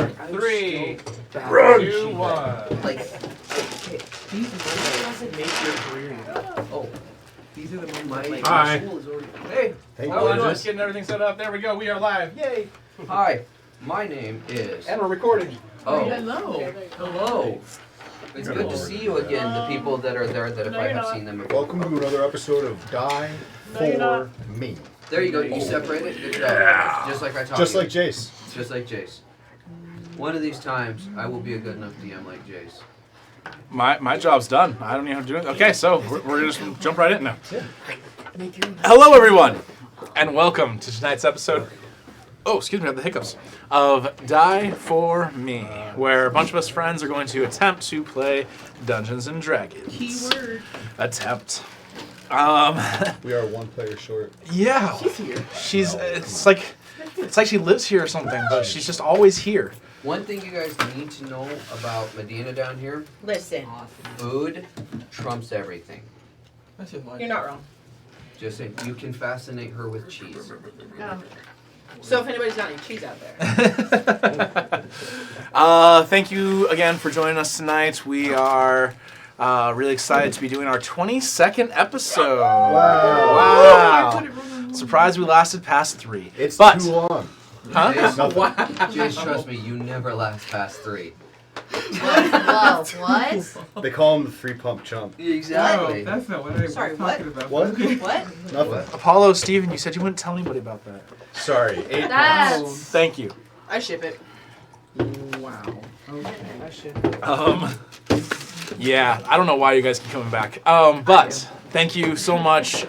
3, Run! 2, 1. Like, okay, these ones that make your career. Oh, these are the ones that like Hi. school is already. Hey, Hey, Oh, we're gorgeous. just getting everything set up. There we go. We are live. Yay. hi. My name is. And we're recording. Oh, Hello. hello. It's good to see you again. The people that are there that if I have seen them before. Welcome to another episode of Die for Me. There you go. You separate it. Good job. Just like I taught Just you. like Jace. Just like Jace. One of these times, I will be a good enough DM like Jace. My job's done. I don't even have to do it. Okay, so we're just gonna jump right in now. Hello, everyone, and welcome to tonight's episode. Oh, excuse me, I have the hiccups. Of Die for Me, where a bunch of us friends are going to attempt to play Dungeons and Dragons. Keyword. Attempt. We are one player short. Yeah. She's here. She's. It's like she lives here or something, but she's just always here. One thing you guys need to know about Medina down here, Listen, food trumps everything. you're not wrong. Just saying, you can fascinate her with cheese. So if anybody's got any cheese out there, Thank you again for joining us tonight. We are really excited to be doing our 22nd episode. Wow. Surprised we lasted past 3. It's but, too long. Huh? Jace, trust me, you never last past 3. Whoa, what? They call him the 3-pump chump. Exactly. No, that's not what I was Sorry, talking about. What? what? Nothing. Apollo, Steven, you said you wouldn't tell anybody about that. Sorry. 8 pumps. That's Thank you. I ship it. Wow. Okay. Yeah, I don't know why you guys keep coming back. But thank you so much.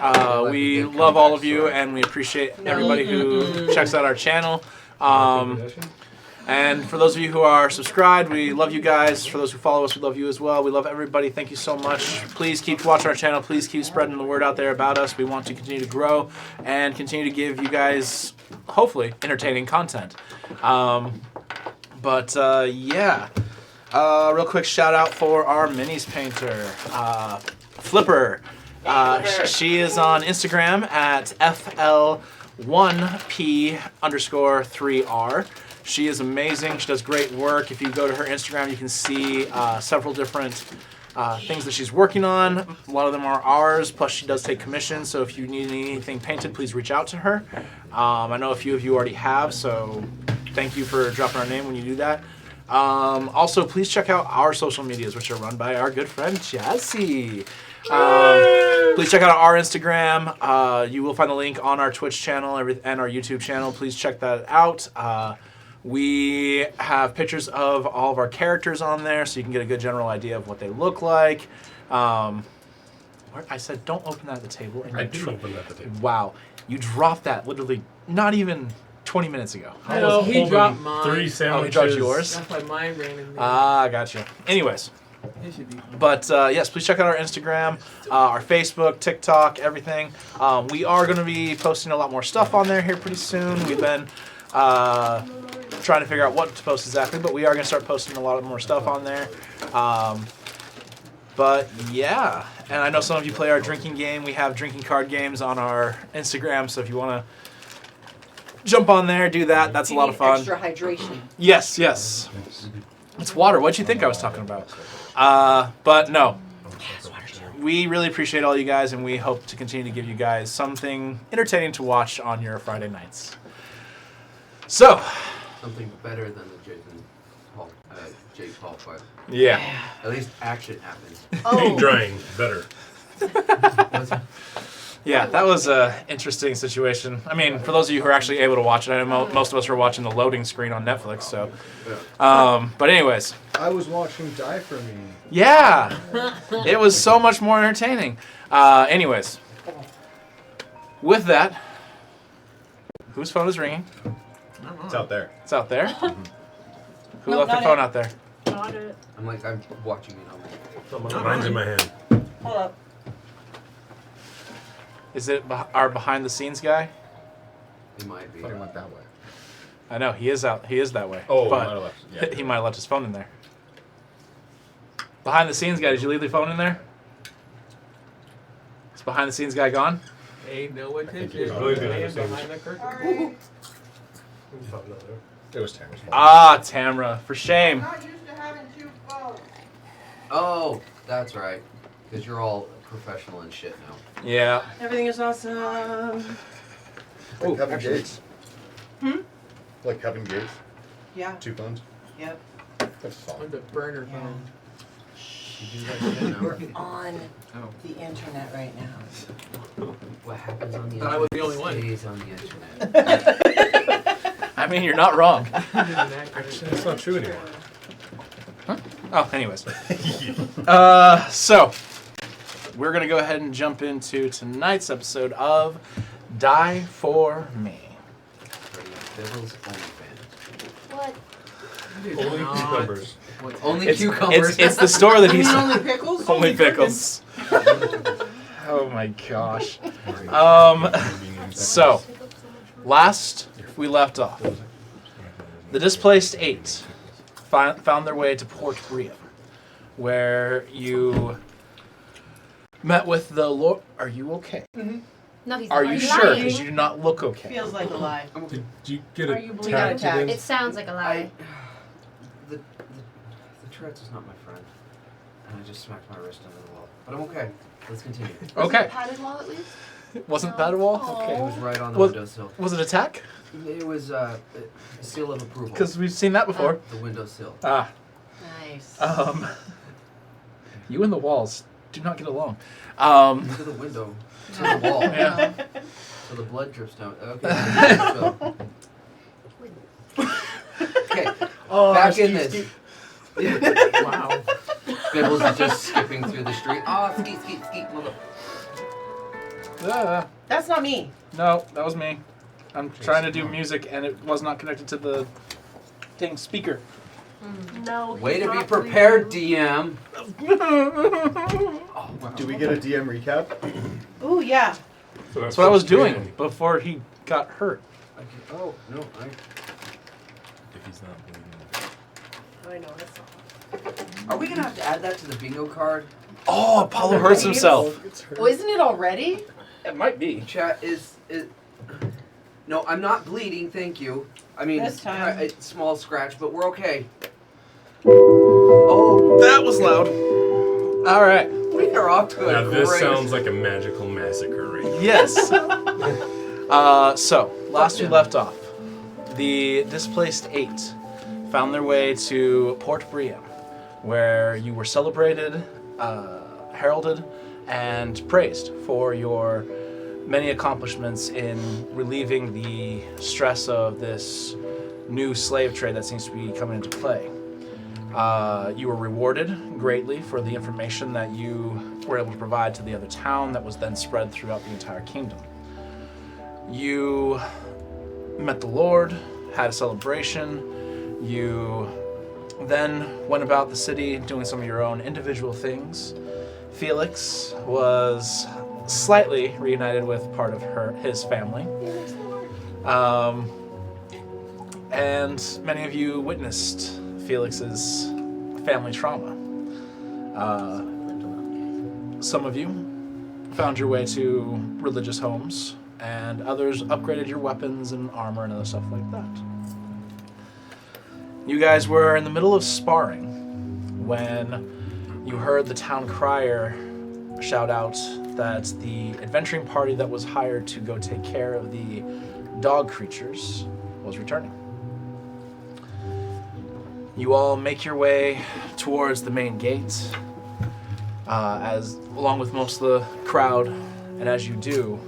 We love all of you, and we appreciate everybody who checks out our channel. And for those of you who are subscribed, we love you guys. For those who follow us, we love you as well. We love everybody. Thank you so much. Please keep watching our channel. Please keep spreading the word out there about us. We want to continue to grow and continue to give you guys, hopefully, entertaining content. Yeah. Real quick shout out for our minis painter, Flipper. She is on Instagram at FL1P_3R. She is amazing. She does great work. If you go to her Instagram, you can see several different things that she's working on. A lot of them are ours, plus she does take commissions, so if you need anything painted, please reach out to her. I know a few of you already have, so thank you for dropping our name when you do that. Also, please check out our social medias, which are run by our good friend, Jazzy. Please check out our Instagram. You will find the link on our Twitch channel and our YouTube channel. Please check that out. We have pictures of all of our characters on there, so you can get a good general idea of what they look like. I said don't open that at the table. And I did open that at the table. Wow. You dropped that literally not even 20 minutes ago. No, he dropped mine. 3 Oh, sandwiches. he dropped yours? That's why mine ran in there. Ah, gotcha. Anyways. It should be fine. But yes, please check out our Instagram, our Facebook, TikTok, everything. We are going to be posting a lot more stuff on there here pretty soon. We've been trying to figure out what to post exactly, but we are going to start posting a lot more stuff on there. But yeah, and I know some of you play our drinking game. We have drinking card games on our Instagram, so if you want to jump on there, do that. That's a lot of fun. Extra hydration. Yes, yes. It's water. What'd you think I was talking about? But no. We really appreciate all you guys, and we hope to continue to give you guys something entertaining to watch on your Friday nights. So. Something better than the Jake Paul fight. Yeah. At least action happens. oh, drying. Better. Yeah, that was an interesting situation. I mean, for those of you who are actually able to watch it, I know most of us are watching the loading screen on Netflix, so. But anyways. I was watching Die for Me. Yeah. It was so much more entertaining. Anyways. With that, whose phone is ringing? It's out there. It's out there. Who No, left their not phone it. out there? Got it. I'm watching it on me. Mine's in my hand. Hold up. Is it our behind the scenes guy? It might be. I thought he went that way. I know he is out. He is that way. Oh, but might have left. Yeah. he might have left his phone in there. Behind the scenes guy, did you leave the phone in there? Is behind the scenes guy gone? Hey, no think attention. he was really good Man at the same behind the curtain. It was Tamara's fault. Ah, Tamra, for shame. Not used to having two phones. Oh, that's right. Because you're all professional and shit now. Yeah. Everything is awesome. Like Kevin actually- Gates. Hmm? Like Kevin Gates. Yeah. 2 phones. Yep. That's On fine. the burner Yeah. phone. You do that shit We're now. on Oh. the internet right now. What happens on the Thought I internet was the only one. stays on the internet. I mean, you're not wrong. That's not true anymore. Oh, anyways. So, we're going to go ahead and jump into tonight's episode of Die For Me. Bibble's OnlyFans. What? Only cucumbers. Only It's, cucumbers. it's the store that You he's... mean only pickles? Only pickles. Oh my gosh. So, last we left off, the Displaced 8 found their way to Port Bria, where you met with the Lord. Are you okay? No, he's Are not. you He's sure? lying. Because you do not look okay. Feels like a lie. Did you get Are you We got attacked? attacked. It sounds like a lie. The Tourette's is not my friend. And I just smacked my wrist into the wall. But I'm okay. Let's continue. Okay. Padded wall at least? Wasn't that a wall? It Okay. was right on the Was- windowsill. Was it attack? It was a seal of approval. Because we've seen that before. The windowsill. Ah. Nice. You and the walls do not get along. To the window. To the wall. Yeah. So the blood drips down. Okay. So. Okay. Oh, Back in this. Wow. Bibbles is just skipping through the street. Oh, skeet, skeet, skeet, mother. That's not me. No, that was me. I'm trying to do music and it was not connected to the thing speaker. No. Way to be prepared, DM. Oh, wow. Do we get a DM recap? Ooh, yeah. That's what I was doing before he got hurt. Okay. Oh, no. If he's not bleeding. I know, that's not. Are we going to have to add that to the bingo card? Oh, Apollo hurts himself. Oh, isn't it already? It might be. Chat is. No, I'm not bleeding, thank you. I mean, This time. it's small scratch, but we're okay. Oh, That was loud. All right. we are off to a Now this great sounds like a magical massacre right now. Yes. So, last we left off, the Displaced 8 found their way to Port Bria, where you were celebrated, heralded, and praised for your many accomplishments in relieving the stress of this new slave trade that seems to be coming into play. You were rewarded greatly for the information that you were able to provide to the other town that was then spread throughout the entire kingdom. You met the Lord, had a celebration. You then went about the city doing some of your own individual things. Felix was slightly reunited with part of his family. And many of you witnessed Felix's family trauma. Some of you found your way to religious homes, and others upgraded your weapons and armor and other stuff like that. You guys were in the middle of sparring when you heard the town crier shout out that the adventuring party that was hired to go take care of the dog creatures was returning. You all make your way towards the main gate, along with most of the crowd, and as you do,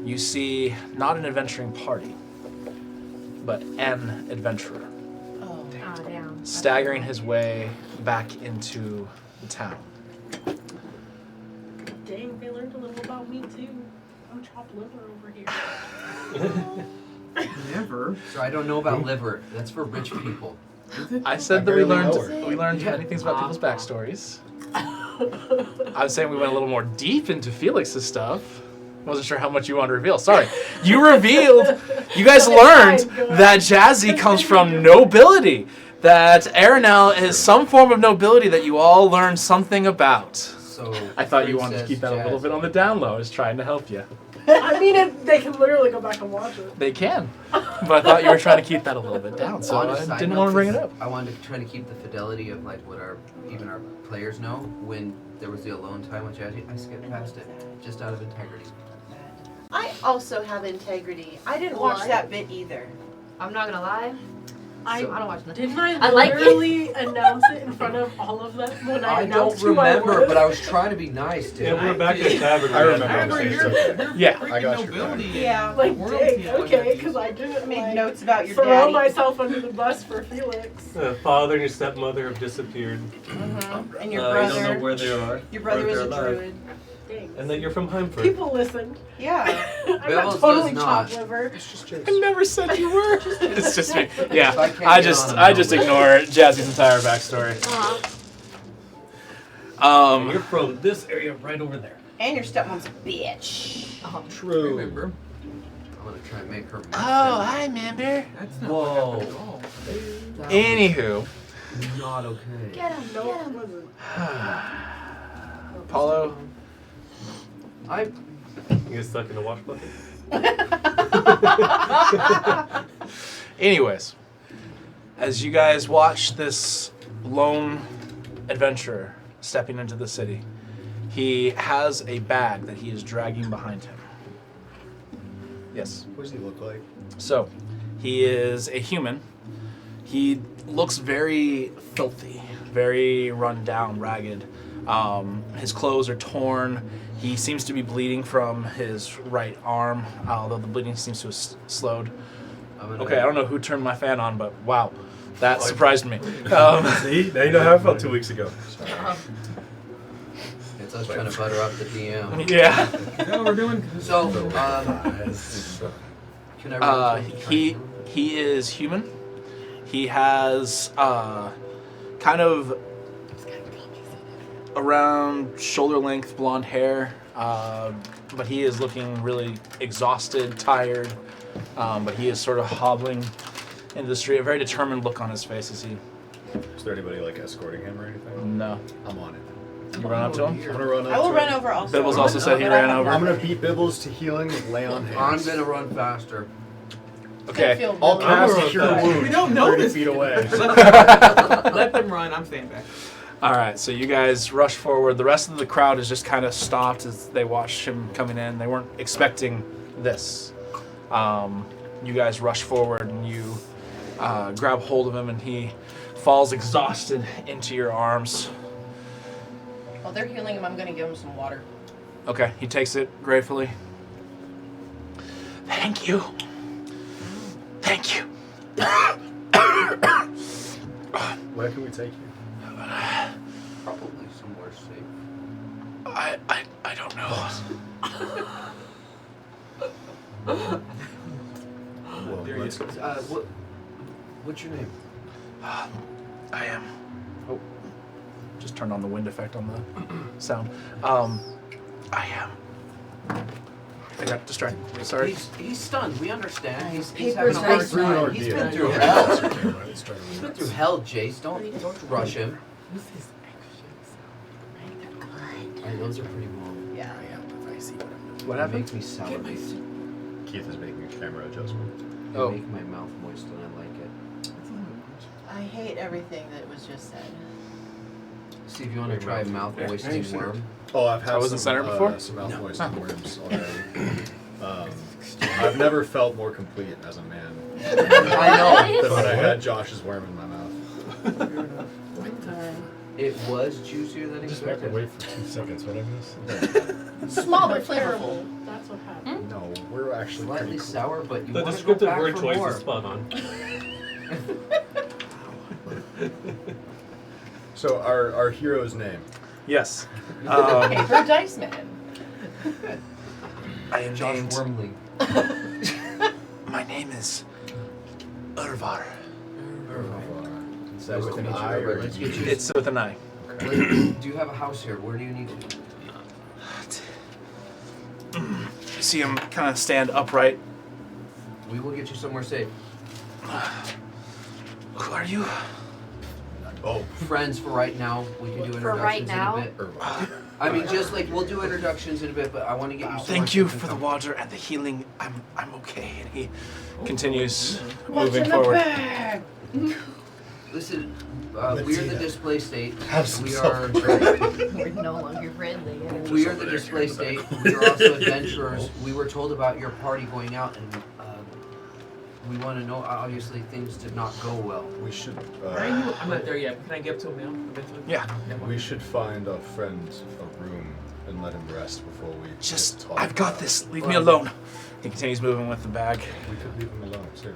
you see not an adventuring party, but an adventurer Oh. Down. staggering his way back into the town. Dang, they learned a little about me too. I'm chopped liver over here. Never. So I don't know about liver. That's for rich people. I said I that we barely learned know her. many things about people's backstories. I was saying we went a little more deep into Felix's stuff. Wasn't sure how much you want to reveal. Sorry. You revealed, you guys learned that Jazzy comes from nobility. That Aranel is some form of nobility that you all learned something about. So I thought you wanted to Princess keep that a little Jazz. bit on the down low. I was trying to help you. I mean, they can literally go back and watch it. They can. But I thought you were trying to keep that a little bit down, so On a I side didn't note, want to bring it up. I wanted to try to keep the fidelity of like what even our players know. When there was the alone time with Jazzy, I skipped past it just out of integrity. I also have integrity. I didn't watch What? that bit either. I'm not gonna lie. I don't watch nothing. Didn't I I like it. literally announce it in front of all of them when I I don't announced who I remember, was? but I was trying to be nice, dude. Yeah, we're back at the tavern. I remember. Yeah. Remember, you're Yeah. I got your nobility. back. Yeah. Like, Royalty, dang, okay, because I didn't I made like, notes about your throw daddy. myself under the bus for Felix. Father and your stepmother have disappeared. Mhm. And your You brother. don't know where they are. Your brother or was if a they're alive. druid. Dang. And that you're from Heimford. People listened. Yeah. I got Bevels totally does not. chopped liver. It's just Jace. I never said you were. It's just me. Yeah. So I can't I get just on I just nowhere. ignore Jazzy's entire backstory. And you're Um, from this area right over there. And your stepmom's a bitch. True. Remember? I'm gonna try and make her. I remember. That's not what happened at all. Anywho, Not okay. Get him. No, Get it him. wasn't. Paulo. I You get stuck in the wash bucket? Anyways, as you guys watch this lone adventurer stepping into the city, he has a bag that he is dragging behind him. Yes. What does he look like? So, he is a human. He looks very filthy, very run down, ragged. His clothes are torn. He seems to be bleeding from his right arm, although the bleeding seems to have slowed. I'm gonna, Okay, I don't know who turned my fan on, but wow, that surprised me. See? Now you know how I felt 2 weeks ago. It's us trying to butter up the DM. Yeah. No, we're doing. So, can I run to He is human. He has kind of around shoulder length blonde hair, but he is looking really exhausted, tired. But he is sort of hobbling into the street. A very determined look on his face as he. Is there anybody like escorting him or anything? No. I'm on it. You run up to him. I'm gonna run up I will to run him. over also. Bibbles also said he ran over. I'm gonna beat Bibbles to healing with lay on I'm hands. gonna run faster. Okay. I'll really cast bad. Cure Wounds We don't from know 30 this feet kid. away. Let them run. I'm staying back. All right. So you guys rush forward. The rest of the crowd is just kind of stopped as they watched him coming in. They weren't expecting this. You guys rush forward and you grab hold of him, and he falls exhausted into your arms. While they're healing him, I'm gonna give him some water. Okay, he takes it gratefully. Thank you. Thank you. Where can we take you? Probably somewhere safe. I don't know. Well, There he let's- is. What's your name? I am. Oh, just turned on the wind effect on the sound. I am. I got distracted. Sorry. He's stunned. We understand. He's Papers having a hard nice. time. He's been through Yeah. hell. It's okay, right? It's starting He's to been through hell, Jace. Don't rush him. Those are pretty long. Yeah. What It happened? makes me sour. Keith is making a camera adjustment. They Oh. make my mouth moist and I like it. I hate everything that was just said. See if you want to try a mouth moistening worm. Oh, I've had I wasn't some, centered before? some mouth moistening worms already. I've never felt more complete as a man I know. than when I had Josh's worm in my mouth. It was juicier than expected. for 2 seconds. What I miss? Small but flavorful. That's what happened. No, we're actually Slightly pretty cool. sour, but you The want to go descriptive back word for choice more. is spot on. So our hero's name. Yes. Paper Dice Man. I am Josh named. Wormley. My name is Urvar. Is that Nice with to an meet you, I or Robert. Let's get you. It's with an I. Do you have a house here? Where do you need to? You see him kind of stand upright. We will get you somewhere safe. Who are you? Oh, Friends for right now. We can do For right introductions now? in a bit. Irvine. I mean, just like we'll do introductions in a bit, but I want to get you. somewhere Thank you safe and for the comfortable. water and the healing. I'm okay. And he continues What's moving in the forward. bag? Listen, Let's we are see the that. display state. Have some We are. self-control. We're no longer friendly. We are the display state. We are also adventurers. We were told about your party going out, and we want to know. Obviously, things did not go well. We should. Where are you? I'm not there yet. Can I get up to him now? Eventually? Yeah. We should find our friend a room and let him rest before we. Just, talk I've got about this. it. Leave me alone. He continues moving with the bag. We could leave him alone too.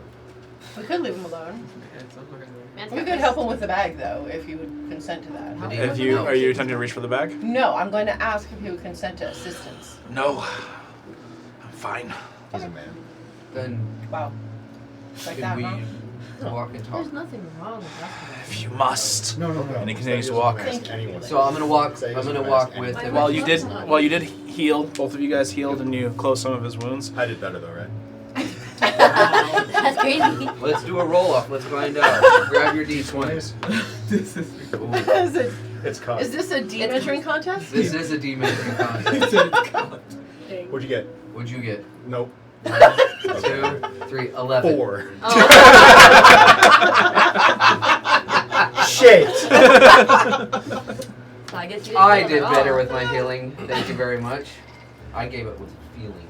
We could leave him alone. Yeah, it's not gonna Man's We got could this. help him with the bag, though, if he would consent to that. But If you are you attempting to reach for the bag? No, I'm going to ask if he would consent to assistance. No. I'm fine. He's a man. Then Wow. Like should that, we huh? walk and talk? There's nothing wrong with that. If you must. No. And he continues to walk. Thank you. Anyone. So I'm gonna walk. Say he I'm gonna doesn't walk ask with anything. him. While you did heal, both of you guys healed and you closed some of his wounds. I did better though, right? That's crazy. Let's do a roll off. Let's find out. Grab your d20s. This is Ooh, Is it- It's caught. is this a D-measuring contest? this is a D-measuring contest. Dang. What'd you get? What'd you get? Nope. 1, 2, 3, 11. 4. Oh, Shit. so I guess you I didn't did feel it better all. with my healing. Thank you very much. I gave it with feeling.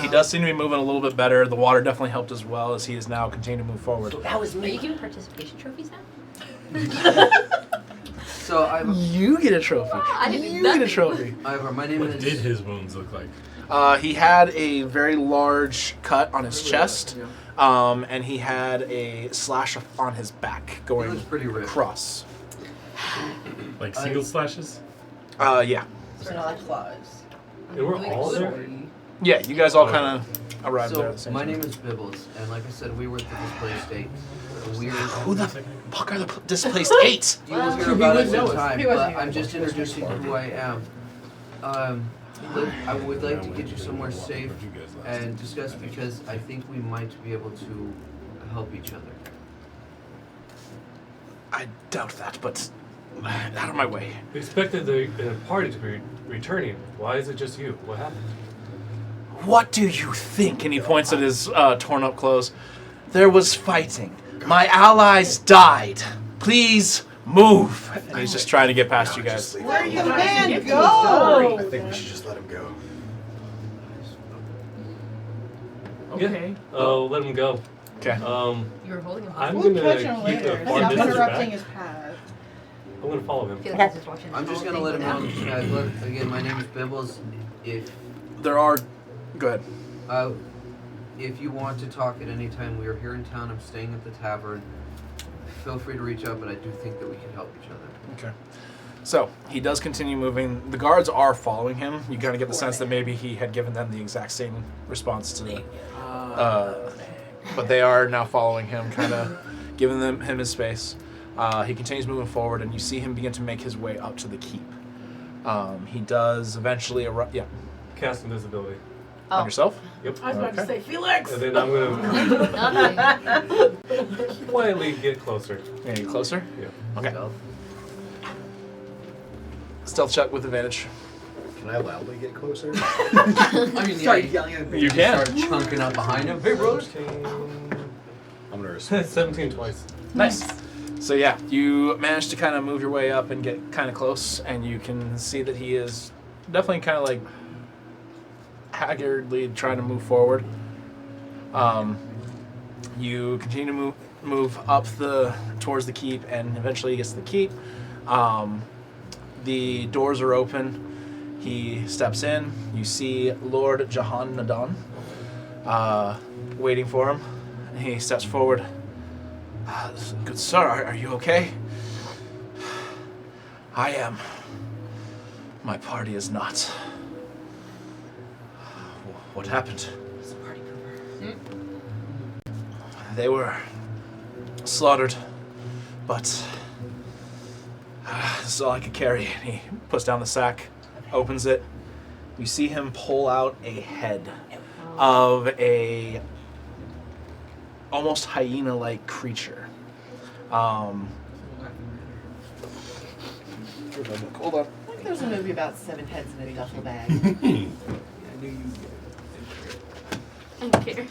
He does seem to be moving a little bit better. The water definitely helped as well as he is now continuing to move forward. That was Are you me. giving participation trophies now? So You get a trophy. I didn't do You get a nothing. trophy. my name What is. did his wounds look like? He had a very large cut on his chest, and he had a slash on his back He going looks pretty ripped. across. Like single slashes? Yeah. So not like claws. And we're all there? Yeah, you guys all kind of arrived there at the So same my time. name is Bibbles, and like I said, we were at the display state. We're. Who the fuck are the displaced eight? You will hear He about it wouldn't know in us. time, He wasn't but here. I'm just introducing who I am. I would like to get you somewhere safe and discuss because I think we might be able to help each other. I doubt that, but out of my way. We expected the party to be returning. Why is it just you? What happened? What do you think? And he points at his torn up clothes. There was fighting. My allies died. Please move. And he's just trying to get past you guys. Where you man man go? go? I think we should just let him go. Yeah. Oh, let him go. Okay. You were holding him. I'm We'll gonna catch him keep later. the far Stop distance interrupting back. his path. I'm gonna follow him. I feel like he's just watching I'm this just whole gonna let him thing know, go down. guys. Look, again, my name is Bibbles. There are. Go ahead. If you want to talk at any time, we are here in town. I'm staying at the tavern. Feel free to reach out, but I do think that we can help each other. Okay. So he does continue moving. The guards are following him. You kind of get the sense that maybe he had given them the exact same response to. But they are now following him, kind of giving him his space. He continues moving forward, and you see him begin to make his way up to the keep. He does eventually arrive. Yeah. Cast invisibility. On yourself. Yep. I was about to Okay. say, Felix! And then I'm gonna Nothing. quietly get closer. Can you get closer? Yeah. Okay. So, Stealth check with advantage. Can I loudly get closer? I mean, yeah, yelling at You can. Start chunking up behind him. Hey, brother. I'm gonna respect. 17 twice. Nice. So yeah, you manage to kind of move your way up and get kind of close, and you can see that he is definitely kind of like haggardly trying to move forward. You continue to move up towards the keep, and eventually he gets to the keep. The doors are open. He steps in. You see Lord Jahan Nadan waiting for him. He steps forward. Good sir, are you okay? I am. My party is not. What happened? They were slaughtered, but this is all I could carry. And he puts down the sack, opens it. You see him pull out a head of a almost hyena-like creature. Hold on. there was a movie about 7 heads in a duffel bag. I knew you. I don't care.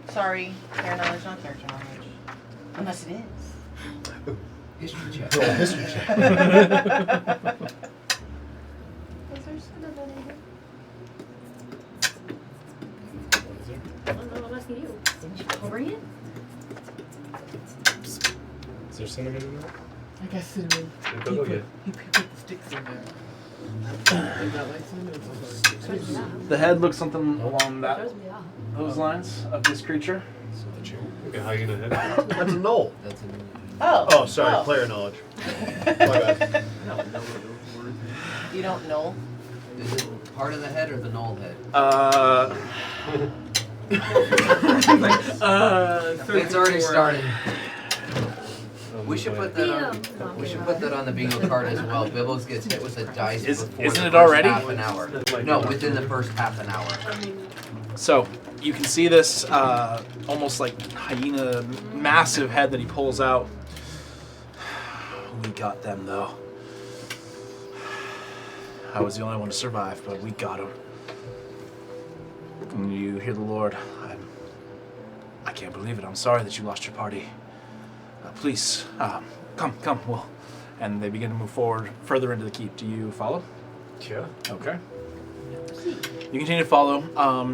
Sorry, fair knowledge, not character knowledge. Unless it is. History check. History check. Is there cinnamon in here? I don't know, I'm asking you. Didn't you cover it? Is there cinnamon in that? I guess cinnamon. Go get it. He put the sticks in there. Is that like cinnamon? Throws me off. The head looks something along Throws me off. those lines of this creature. Okay, how you gonna hit? That's a null. That's a Oh. Oh, sorry, Oh. player knowledge. My bad. You don't know? Is it part of the head or the null head? It's already started. We should put that on. We should put that on the bingo card as well. Bibbles gets hit with a dice before isn't the it first already? half an hour. No, within the first half an hour. So you can see this almost like hyena, massive head that he pulls out. We got them though. I was the only one to survive, but we got him. And you hear the Lord. I can't believe it. I'm sorry that you lost your party. Please, come. Well, and they begin to move forward further into the keep. Do you follow? Yeah. Okay. You continue to follow.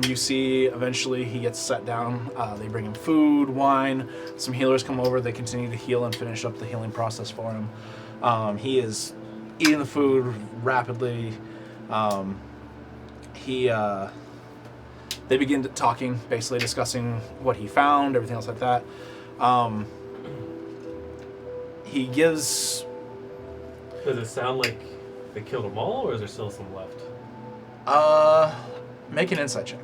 You see eventually he gets set down. They bring him food, wine. Some healers come over. They continue to heal and finish up the healing process for him. He is eating the food rapidly. They begin talking, basically discussing what he found, everything else like that. He gives... Does it sound like they killed them all, or is there still some left? Make an insight check.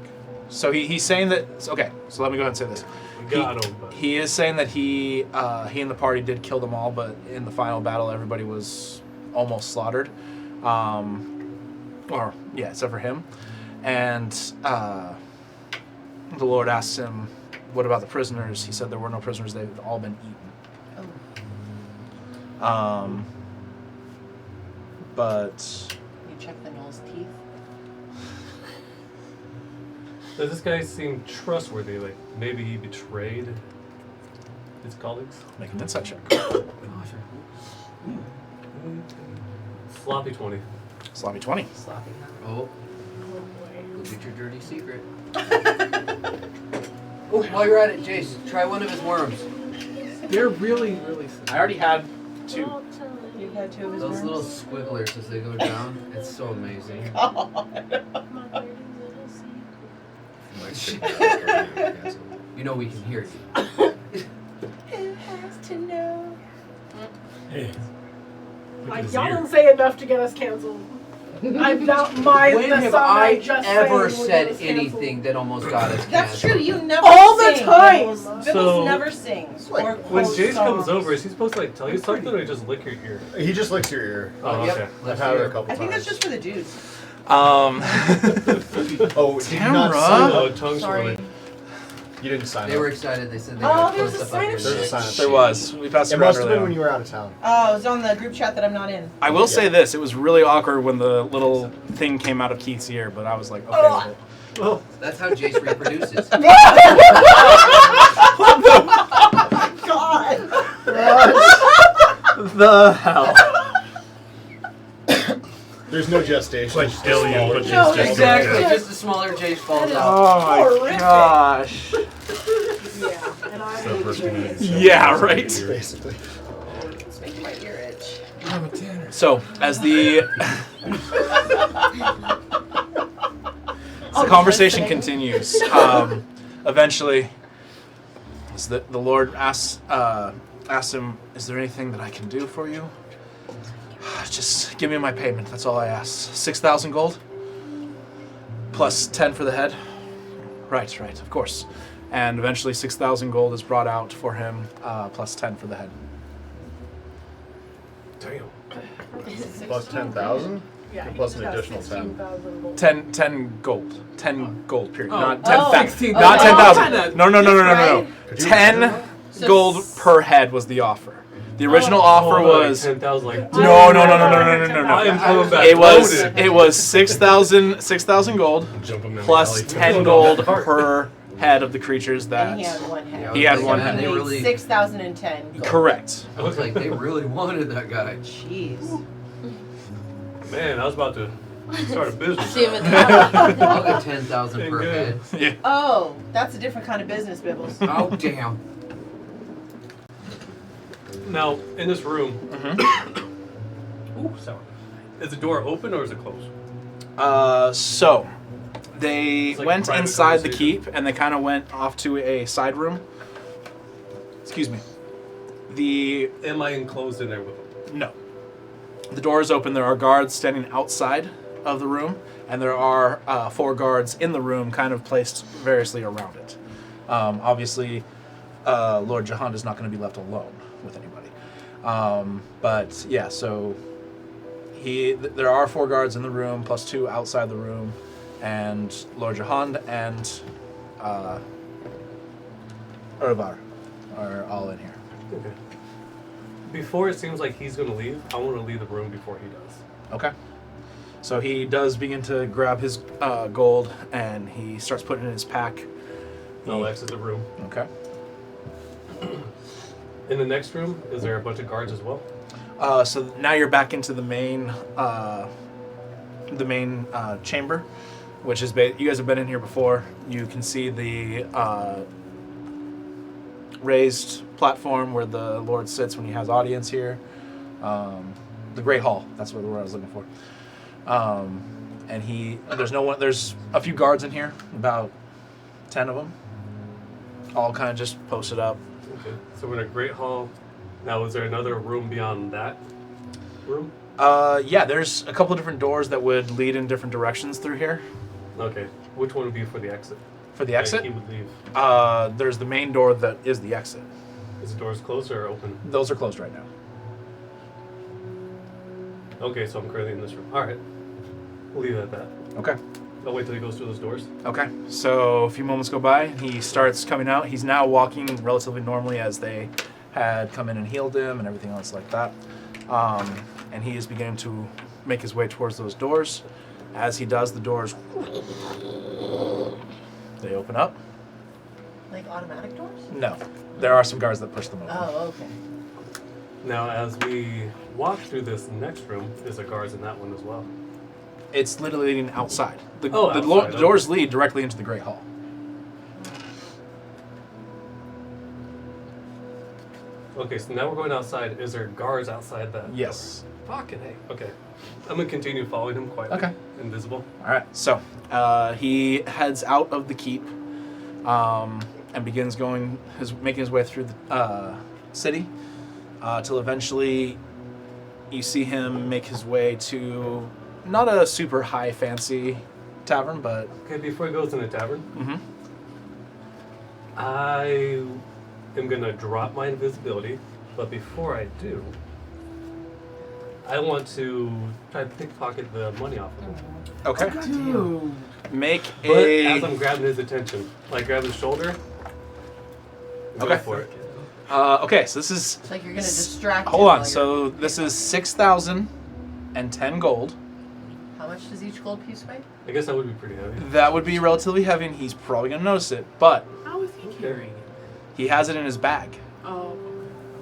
So he's saying that... Okay, so let me go ahead and say this. We got them, but He is saying that he and the party did kill them all, but in the final battle, everybody was almost slaughtered. Except for him. And the Lord asks him, what about the prisoners? He said there were no prisoners. They've all been eaten. But... You check the Knoll's teeth? does this guy seem trustworthy? Like maybe he betrayed his colleagues? Make an insight check. Sloppy 20. Sloppy 20. Sloppy. Oh. Look at your dirty secret. Oh, while you're at it, Jace, try one of his worms. They're really, really simple. I already had two. You've had 2 of his Those worms? little squigglers as they go down, it's so amazing. You know we can hear you. Who has to know? Hey. Look Like, at his y'all ear. don't say enough to get us canceled. I don't mind When the have song I just ever sang will said get us canceled. anything that almost got us That's canceled? true, you never All the sing. time. Bibbles, So- Bibbles never sings. Or When quotes Jace comes songs. over, is he supposed to like tell you something, or just lick your ear? He just licks your ear. Oh, Yep, okay. I've left had it ear. a couple I times. think that's just for the dudes. Oh, did you not Tamara? sign Oh, up? tongue Sorry. swirling. You didn't sign They up. were excited. They said they Oh, got there's close a up sign on your up There's a shit. sign up. There was. We passed It around must have early been on. when you were out of town. Oh, it was on the group chat that I'm not in. I will say this, it was really awkward when the little thing came out of Keith's ear, but I was like, okay with it. Well, That's how Jace reproduces. God! The hell? There's no gestation. Like it's just alien, smaller. but she's No, just Exactly. Yeah. Just a smaller Jace falls out. Oh my Horrific. gosh. Yeah, and I So hate first Jace. Yeah, right. Basically. It's making my ear itch. I'm a tanner. So, as the conversation listening. continues, eventually, as the Lord asks him, "Is there anything that I can do for you? Just give me my payment. That's all I ask. 6,000 gold, plus 10 for the head." Right, of course. And eventually, 6,000 gold is brought out for him, plus 10 for the head. damn. Plus 10,000? Yeah, Plus he an just got additional 10. 16,000 gold. 10 gold. 10 gold, period. Oh. Not 10,000. 16,000. Not Oh, 10,000. No. Right? Could you 10 imagine So gold s- per head was the offer. The original Oh. offer like was 10,000. Like, No. I am coming back loaded. it was 6,000 gold Jump him in plus the 10 gold per head of the creatures that. And he had one head. Yeah, I He was had like, one man, head. They really, 6,010 gold. Correct. I was like, they really wanted that guy. Jeez. Man, I was about to start a business. See him at the I'll get 10,000 per Good. head. Yeah. Oh, that's a different kind of business, Bibbles. Oh damn. Now, in this room, Mm-hmm. ooh, sorry. Is the door open or is it closed? So they It's like went private inside the conversation. keep and they kind of went off to a side room. Excuse me. The Am I enclosed in there with them? No. The door is open. There are guards standing outside of the room, and there are 4 guards in the room, kind of placed variously around it. Obviously, Lord Jahand is not going to be left alone with anybody. But yeah, so there are 4 guards in the room, plus 2 outside the room, and Lord Jahand and Urvar are all in here. Okay. Before it seems like he's going to leave, I want to leave the room before he does. Okay. So he does begin to grab his gold and he starts putting it in his pack. I'll exit the room. Okay. In the next room, is there a bunch of guards as well? So now you're back into the main chamber, which is you guys have been in here before. You can see the raised platform where the Lord sits when he has audience here. The Great Hall. That's what the word I was looking for. And there's no one. There's a few guards in here, about 10 of them, all kind of just posted up. Okay. So we're in a great hall. Now, is there another room beyond that room? Yeah, there's a couple of different doors that would lead in different directions through here. Okay. Which one would be for the exit? For the Like, exit, he would leave. there's the main door that is the exit. Is the doors closed or open? Those are closed right now. Okay, so I'm currently in this room. All right. We'll leave it at that. Okay. I'll wait till he goes through those doors. Okay. So a few moments go by. He starts coming out. He's now walking relatively normally as they had come in and healed him and everything else like that. And he is beginning to make his way towards those doors. As he does, the doors they open up. Like automatic doors? No, there are some guards that push them open. Oh, okay. Now, as we walk through this next room, is there guards in that one as well? It's literally leading outside. The Outside, the doors lead directly into the Great Hall. Okay, so now we're going outside. Is there guards outside that? Yes. door? Fucking hey. Okay. I'm gonna continue following him quietly. Okay. Invisible. All right. So he heads out of the keep and begins making his way through the city till eventually you see him make his way to not a super high fancy tavern, but Okay, before he goes in the tavern, mhm. I am gonna drop my invisibility, but before I do, I want to try to pickpocket the money off of him. Okay. Dude. Make But as I'm grabbing his attention, like grab his shoulder. Go Okay. for it. Okay. So this is. It's like you're gonna distract him Hold on. while So you're- this is 6,010 gold. How much does each gold piece weigh? I guess that would be pretty heavy. That would be relatively heavy, and he's probably gonna notice it. But How is he carrying it? he has it in his bag. Oh,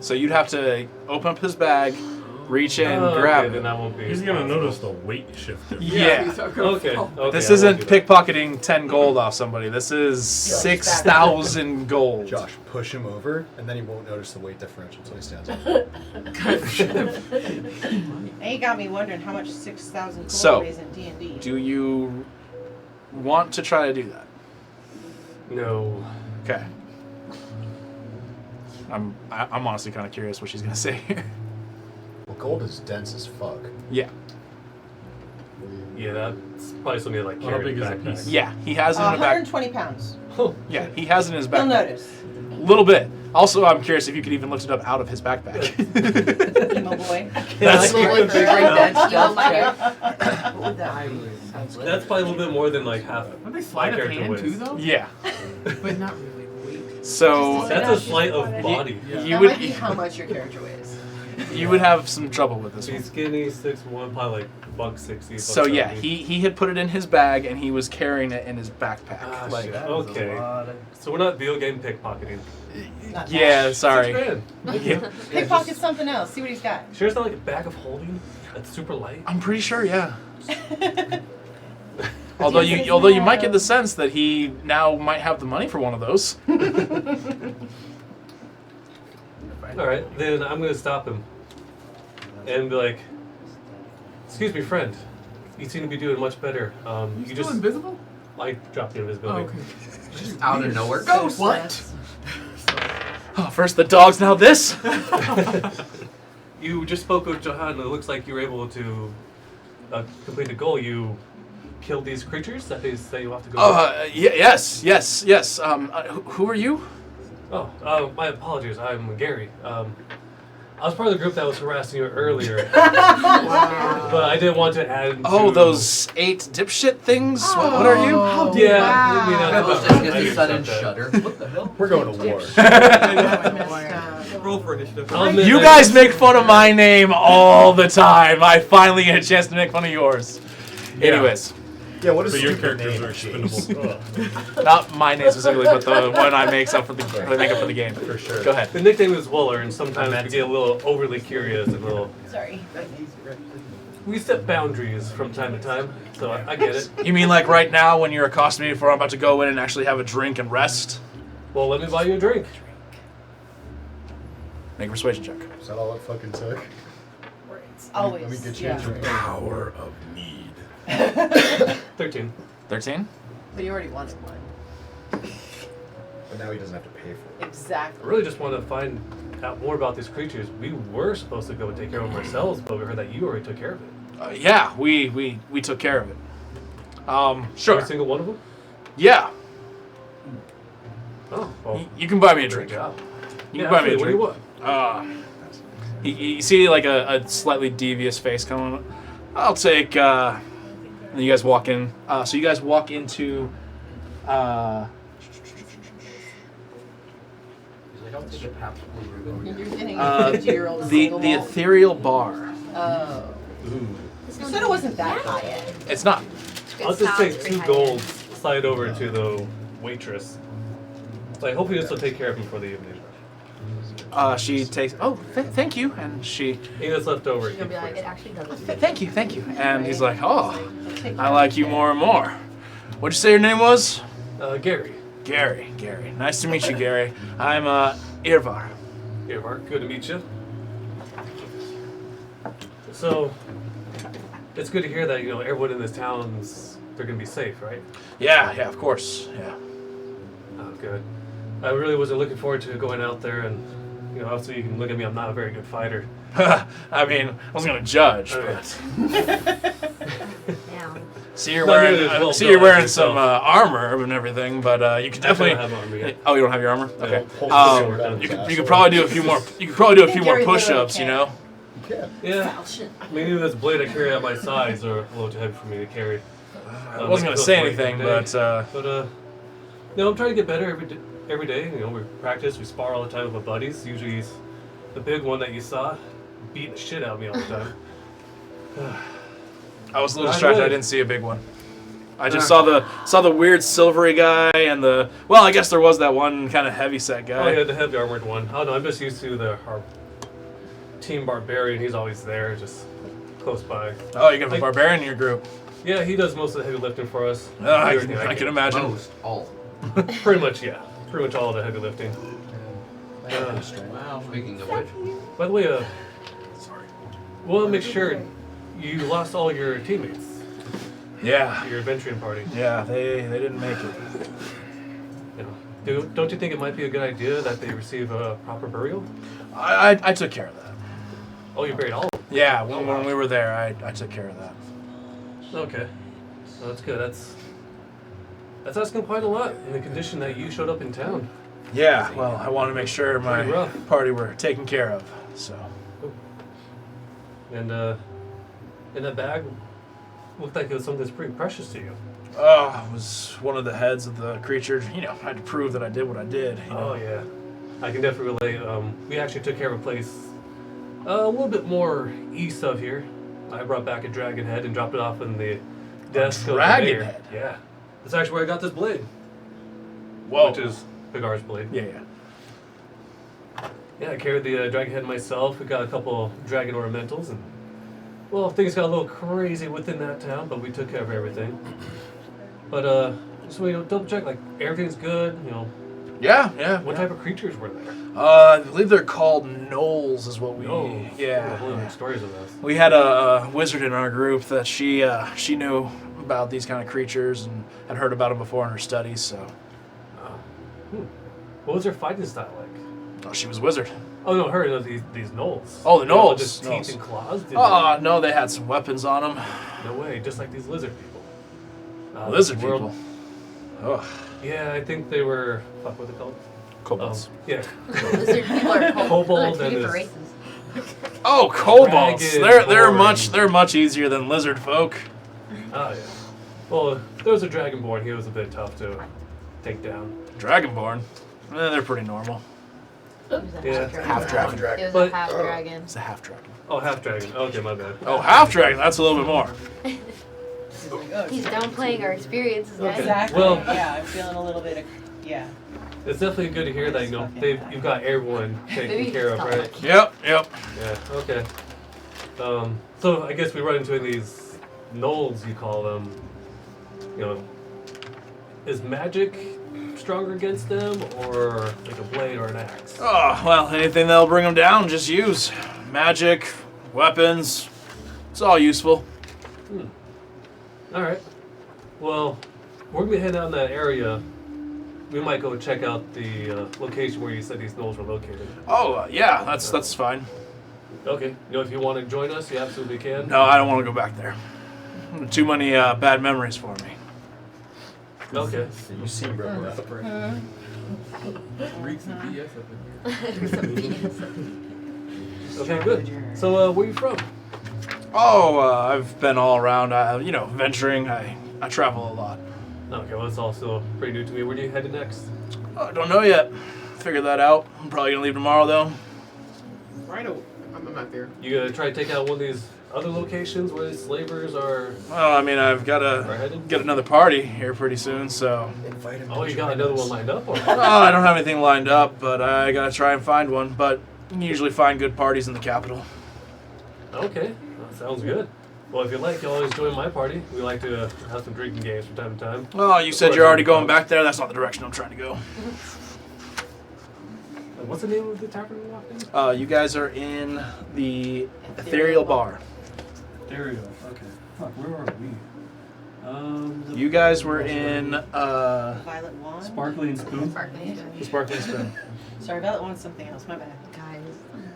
So you'd have to open up his bag, reach in, Oh, grab okay, it. then I won't be. He's gonna responsible. notice the weight shift difference. Yeah. he's not gonna Okay. fall. Okay. This I won't isn't do that. pickpocketing 10 gold off somebody. This is 6,000 gold. Josh, push him over, and then he won't notice the weight differential until he stands up. Now you got me wondering how much 6,000 gold So, weighs in D&D. Do you want to try to do that? No. Okay. I'm honestly kind of curious what she's gonna say here. Well, gold is dense as fuck. Yeah. Yeah, that's probably something I like How carry big is back. the piece? Yeah, he has it in the back. 120 pounds. Yeah, he has it in his You'll backpack. notice. little bit. Also, I'm curious if you could even lift it up out of his backpack. Emo boy. That's- Great dent stealth check. What would that be? That's probably a little bit more than like half. Would they my slide of character hand weighs. too, though? Yeah. But not really. Wait. So That's a sleight of body. Yeah. you That would might be how much your character weighs. you would have some trouble with this He's one. skinny, 6'1", probably like $160. So yeah, $170. he had put it in his bag and he was carrying it in his backpack. Ah, like, shit. Okay. So we're not video game pickpocketing. Not yeah, that. sorry. $6,000. Thank you. Pickpocket something else. See what he's got. Sure, it's not like a bag of holding. That's super light. I'm pretty sure, yeah. Although Although you might get the sense that he now might have the money for one of those. All right, then I'm gonna stop him and be like, "Excuse me, friend. You seem to be doing much better. You You still just invisible? I dropped the Oh, invisibility. okay. Just out of nowhere. Ghost. What? Oh, first the dogs, now this. You just spoke with Johan. And it looks like you were able to complete the goal. You killed these creatures that they say you have to go. Yes. Who are you? My apologies. I'm Gary. I was part of the group that was harassing you earlier, but I didn't want to add. Oh, to- those 8 dipshit things. What are you? Oh, Yeah, wow. I mean, that's Pebbles about just right. gets I a can sudden accept that. shudder. What the hell? We're going to war. Roll for initiative. I'll admit You I- guys make fun of my name all the time. I finally get a chance to make fun of yours. Anyways, Yeah, what is So your stupid characters name? are expendable. not my name specifically, but the one I make up for the game. For sure. Go ahead. The nickname is Waller, and sometimes we get a little overly curious and a little. Sorry. We set boundaries from time to time, so I get it. You mean like right now when you're accosting me before I'm about to go in and actually have a drink and rest? Well, let me buy you a drink. Make a persuasion check. Is that all it fucking took? Always. Let me get you yeah. a drink. Power of need. 13. 13? But you already wanted one. But now he doesn't have to pay for it. I Exactly. really just want to find out more about these creatures. We were supposed to go and take care of them ourselves, but we heard that you already took care of it. Yeah, we took care of it. Sure. Every single one of them? Yeah. Oh, well. You can buy me a Great drink. job. You Yeah, can buy me a absolutely. drink. What do you want? You see like a slightly devious face coming. I'll take. And you guys walk in. So you guys walk into. He's like, I'll take a Pabst Blue Ribbon. You're getting a Uh, 50-year-old the single the malt. ethereal bar. Oh. Ooh. You said it wasn't that high end. It's not. I'll just take 2 gold, slide over to the waitress. So I hopefully this will take care of him for the evening. She takes. Oh, thank you. And she. Anything that's left over, You'll be keep like, for it actually doesn't. Thank you. And he's like, oh, Take I like you more and more. What'd you say your name was? Gary. Gary. Nice to meet you, Gary. I'm Irvar. Here, Mark. Good to meet you. So, it's good to hear that everyone in this town's they're gonna be safe, right? Yeah, of course. Yeah. Oh, good. I really wasn't looking forward to going out there, and obviously you can look at me. I'm not a very good fighter. I mean, I wasn't gonna judge, Okay. but Now. see you're Not wearing nearly as well see you're built wearing as some yourself. armor and everything, but you could I don't definitely. have armor yet. Oh, you don't have your armor? No. Okay. Hold the sword out of You his could asshole. probably do a few more. You could probably do a few more Gary literally push-ups. You can't. know. Yeah. Yeah. Maybe this blade I carry at my sides are a little too heavy for me to carry. I wasn't gonna say anything, but I'm trying to get better every day. We practice, we spar all the time with my buddies. Usually he's the big one that you saw beating the shit out of me all the time. I was a little Right distracted. away. I didn't see a big one. I just saw the weird silvery guy and the. Well, I guess there was that one kind of heavy set Oh guy. yeah, the heavy armored one. I don't know, I'm just used to our team barbarian. He's always there, just close by. Oh, you got a Like- barbarian in your group. Yeah, he does most of the heavy lifting for us. I Everything can imagine. Most all. Pretty much, yeah. Pretty much all the heavy lifting. Wow. Speaking of which, By the way, we'll make sure you lost all your teammates, Yeah, your adventuring party. they didn't make it. Don't you think it might be a good idea that they receive a proper burial? I took care of that. Oh, you buried all of them? Yeah, when we were there, I took care of that. Okay. Well, that's good. That's asking quite a lot in the condition that you showed up in town. Yeah, well, I wanted to make sure my Pretty rough. party were taken care of. So, And in that bag, looked like it was something that's pretty precious to you. it was one of the heads of the creature. You know, I had to prove that I did what I did. You know? Oh yeah, I can definitely relate. We actually took care of a place a little bit more east of here. I brought back a dragon head and dropped it off in the desk of the dragon mayor. head? Yeah, that's actually where I got this blade, Whoa. which is Pigar's blade. Yeah, yeah. Yeah, I carried the dragon head myself. We got a couple dragon ornamentals, and well, things got a little crazy within that town, but we took care of everything. But so double check, like everything's good. Yeah, yeah. What type of creatures were there? I believe they're called gnolls, is what we. Oh, Yeah. yeah. Stories of those. We had a wizard in our group that she knew about these kind of creatures and had heard about them before in her studies. So, What was their fighting style like? oh, she was a wizard. Oh no, her these gnolls. Oh, the They all gnolls, just teeth gnolls. and claws. Did Oh no, they had some weapons on them. they? No way, just like these lizard people. Lizard the world- people. Oh, Yeah, I think they were. Fuck, what they called? kobolds. Yeah. Lizard people are Kobolds two and different this- races. Oh, kobolds. Dragon They're much easier than lizard folk. Oh yeah. Well, there was a dragonborn. He was a bit tough to take down. Dragonborn. They're pretty normal. It was a Yeah. Half dragon. It was But- a half dragon. It's a half dragon. Oh, half dragon. Okay, my bad. Oh, half dragon. That's a little bit more. He's like, oh, He's downplaying our experiences, guys. Exactly. Well- yeah, I'm feeling a little bit of, yeah. It's definitely good to hear that you've got everyone taken Maybe care of, stop right? looking. Yep, yep. Yeah. Okay. So I guess we run into these gnolls, you call them. Is magic stronger against them, or like a blade or an axe? Oh, well, anything that'll bring them down, just use. Magic, weapons. It's all useful. All right. Well, we're gonna be heading out in that area. We might go check out the location where you said these gnolls were located. Oh, yeah, that's fine. Okay. If you want to join us, you absolutely can. No, I don't want to go back there. Too many bad memories for me. Okay. You seem broken up. reeks of BS up in here. Okay. Good. So, where you from? Oh, I've been all around. Venturing. I travel a lot. Okay. Well, it's also pretty new to me. Where do you headed next? I don't know yet. Figure that out. I'm probably gonna leave tomorrow though. Righto. I'm not there. You gonna try to take out one of these other locations where the slavers are Well, I mean, I've got are to headed? get another party here pretty soon, so. Invite him. Oh, you got another one lined up? Or? Oh, I don't have anything lined up, but I gotta try and find one. But you can usually find good parties in the capital. Okay. That sounds good. Well, if you like, you always join my party. We like to have some drinking games from time to time. Oh, you said you're already going back there. That's not the direction I'm trying to go. What's the name of the tavern we walked in? You guys are in the Ethereal Bar. There we go. Okay. Fuck, where are we? You guys were in Violet Wand? Sparkling Spoon. Sparkling. the Sparkling Spoon. Sorry, Violet Wand's something else, my bad. Guys.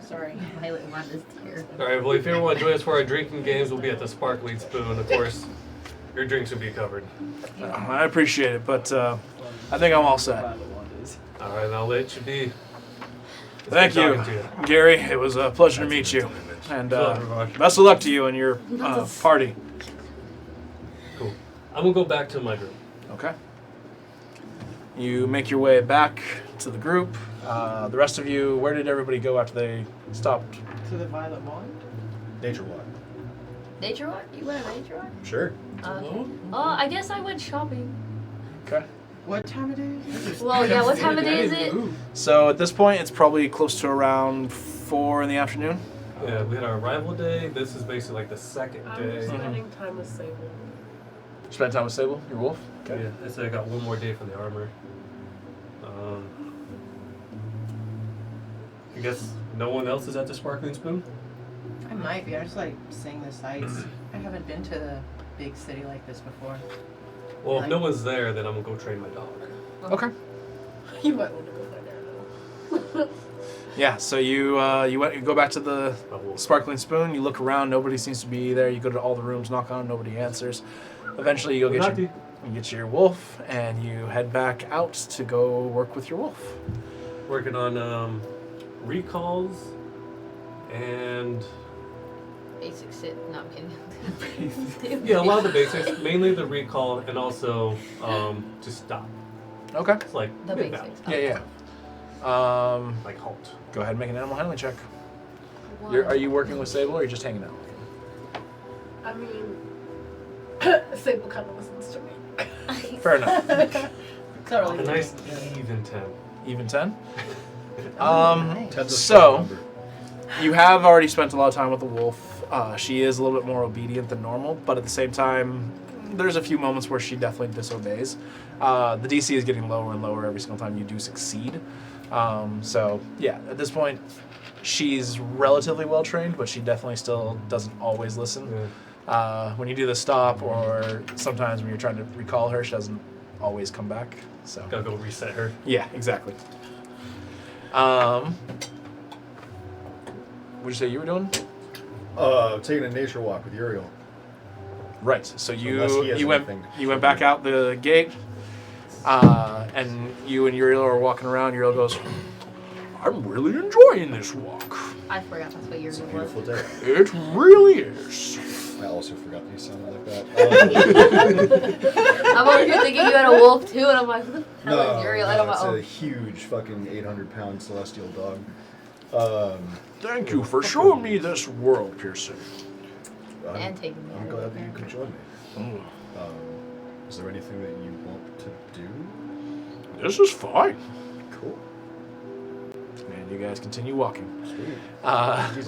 Sorry. Violet Wand is here. All right. Well, if you ever want to join us for our drinking games, we'll be at the Sparkling Spoon. Of course, your drinks will be covered. I appreciate it, but I think I'm all set. All right. I'll let you be. It's Thank good you, talking to you. Gary. It was a pleasure to meet you, and best of luck to you and your party. Cool. I'm gonna go back to my group. Okay. You make your way back to the group. The rest of you, where did everybody go after they stopped? To the Violet Wand? Nature walk. Nature walk? You went on a nature walk? Sure. I guess I went shopping. Okay. What time it is? Well, yeah, what time of day is it? So at this point, it's probably close to around 4 in the afternoon. Yeah, we had our arrival day. This is basically like the second I'm day. spending time with Sable. Spend time with Sable, your wolf. Yeah, I said I got one more day for the armor. I guess no one else is at the Sparkling Spoon? I might be. I just like seeing the sights. I haven't been to the big city like this before. Well, if no one's there, then I'm gonna go train my dog. Okay. You might want to go by there though. Yeah, so you go back to the Sparkling Spoon. You look around. Nobody seems to be there. You go to all the rooms, knock on. Nobody answers. Eventually, you go you get your wolf, and you head back out to go work with your wolf. Working on recalls and Basic shit. No, I'm kidding. yeah, a lot of the basics, mainly the recall and also to stop. Okay. It's like The mid-bout, basics. Yeah. like halt. Go ahead and make an animal handling check. One. Are you working with Sable, or are you just hanging out? I mean, Sable kind of listens to me. Fair enough. Totally. A nice even 10. Even 10. Ted's a So strong number. you have already spent a lot of time with the wolf. She is a little bit more obedient than normal, but at the same time, there's a few moments where she definitely disobeys. The DC is getting lower and lower every single time you do succeed. So yeah, at this point, she's relatively well trained, but she definitely still doesn't always listen. Yeah. When you do the stop, or sometimes when you're trying to recall her, she doesn't always come back. So Gotta go reset her. yeah, exactly. What'd you say you were doing? Taking a nature walk with Uriel. Right. So unless you he has you went anything back out the gate, and you and Uriel are walking around. Uriel goes, "I'm really enjoying this walk. I forgot that's what yours It's a was. beautiful day. It really is." I also forgot that you sounded like that. I'm over here thinking you had a wolf too, and I'm like, who the hell No, is Uriel? I don't it's know. a huge fucking 800-pound celestial dog. Thank you for showing me this world, Pearson. And taking me I'm out glad of that you there. could join me. Is there anything that you want to do? This is fine. Cool. And you guys continue walking. Sweet.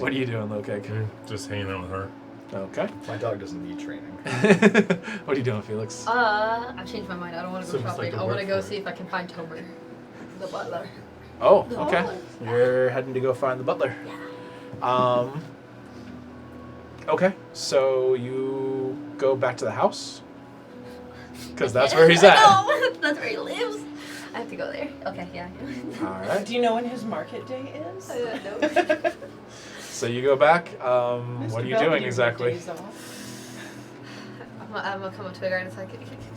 What are you doing, Low Cake? Just hanging out with her. Okay. My dog doesn't need training. What are you doing, Felix? I've changed my mind. I don't want to go So it's like shopping. to I want work to go for see if I can find Tomer, the butler. Oh, okay. You're heading to go find the butler. Okay, so you go back to the house? Because that's where he's at. No, that's where he lives. I have to go there. Okay, yeah. Alright. Do you know when his market day is? No. So you go back. What are you doing exactly? I'm gonna come up to a guy and it's like,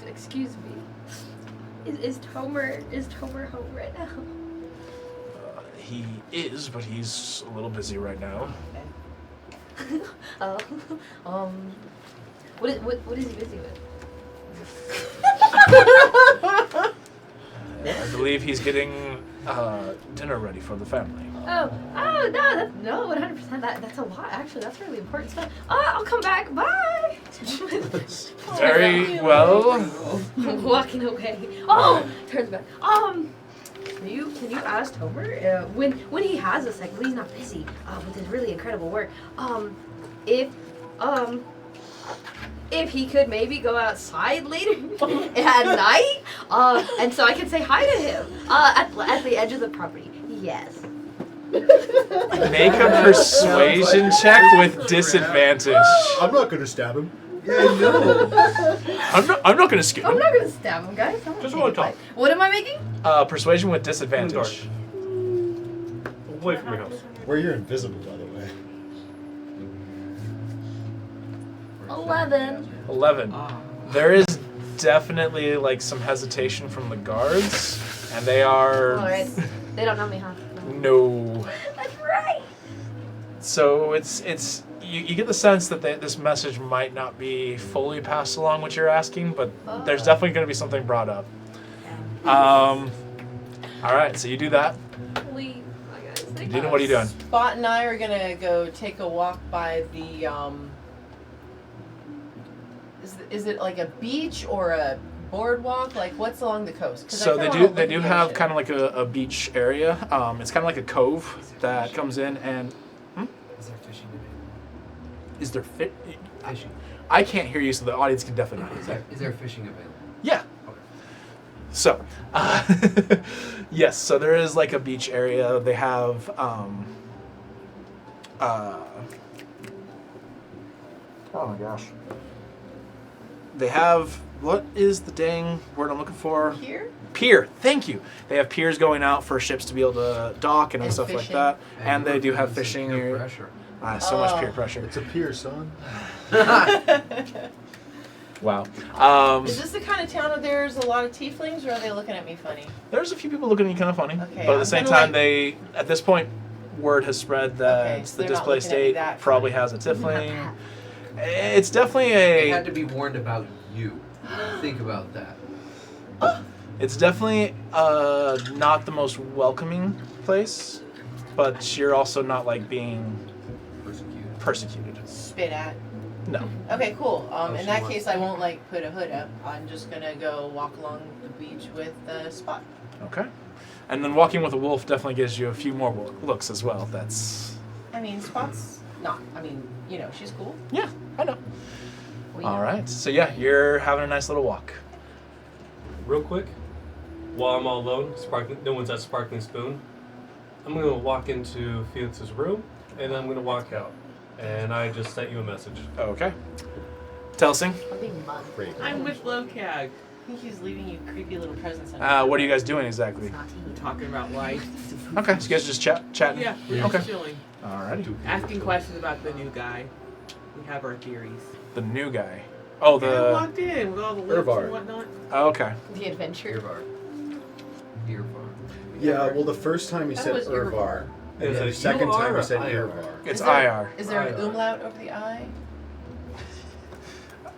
excuse me, is Tomer home right now? He is, but he's a little busy right now. Oh, what is he busy with? I believe he's getting dinner ready for the family. Oh, no, 100%. That's a lot. Actually, that's really important stuff. I'll come back. Bye. Very well. I'm walking away. Oh, turns back. Can you ask Tomer when he has a second, when he's not busy with his really incredible work, if he could maybe go outside later at night, and so I can say hi to him at the edge of the property. Yes. Make a persuasion check with disadvantage. I'm not gonna stab him. I'm not gonna skip I'm him. not gonna stab him, guys. I'm Just gonna wanna take talk. it. What am I making? Persuasion with disadvantage. Away from your house. Where you're invisible, by the way. 11. 11. There is definitely like some hesitation from the guards, and they are Alright. They don't know me, huh? no. That's right. So it's you get the sense that this message might not be fully passed along what you're asking, but there's definitely going to be something brought up. All right, so you do that. Leave, my guys. Thank Dina, what are you doing? Spot and I are gonna go take a walk by the Is it like a beach or a boardwalk? Like what's along the coast? 'Cause I So kinda they wanna do look they at do the have ocean. kind of like a beach area. It's kind of like a cove that comes in, and Is there fishing available? is there fit? Fishing. I can't hear you, so the audience can definitely not hear. Is there fishing available? Yeah. So, yes, so there is like a beach area. They have, oh my gosh. they have, what is the dang word I'm looking for? Here? Pier. Thank you. They have piers going out for ships to be able to dock and And stuff like fishing. that. And they do have Some fishing. peer pressure. So much Oh. peer pressure. It's a pier, son. Wow. Is this the kind of town where there's a lot of tieflings, or are they looking at me funny? There's a few people looking at me kind of funny, Okay, but at I'm the same gonna, time, like- they at this point, word has spread that Okay, the so they're not displaced looking at me state that probably funny. has a tiefling. It's definitely They had a. to be warned about you. Think about that. It's definitely not the most welcoming place, but you're also not like being Persecuted. persecuted. Spit at. No. Okay, cool. In she that wants case, I won't like put a hood up. I'm just gonna go walk along the beach with Spot. Okay. And then walking with a wolf definitely gives you a few more looks as well. That's. I mean, Spot's not. I mean, you know, she's cool. Yeah, I know. We- All right. So yeah, you're having a nice little walk. Real quick, while I'm all alone, no one's at Sparkling Spoon, I'm going to walk into Felix's room, and I'm going to walk out. And I just sent you a message. Okay. Telsing. I'm being mud. Great. I'm with Locag. I think he's leaving you creepy little presents. What are you guys doing exactly? It's not tea. Talking about life. Okay, so you guys are just chatting. Yeah, we're Okay. just chilling. Alrighty. Asking questions about the new guy. We have our theories. The new guy. Oh, Yeah, I the. walked in with all the lips Irvar. and whatnot. Oh, okay. The adventure. Earvar. Earvar. Yeah, well, the first time he That said was Irvar, Irvar. and It's then the like, second you time are he said IR. Irvar. It's Is there- IR. Is there an IR. umlaut over the I?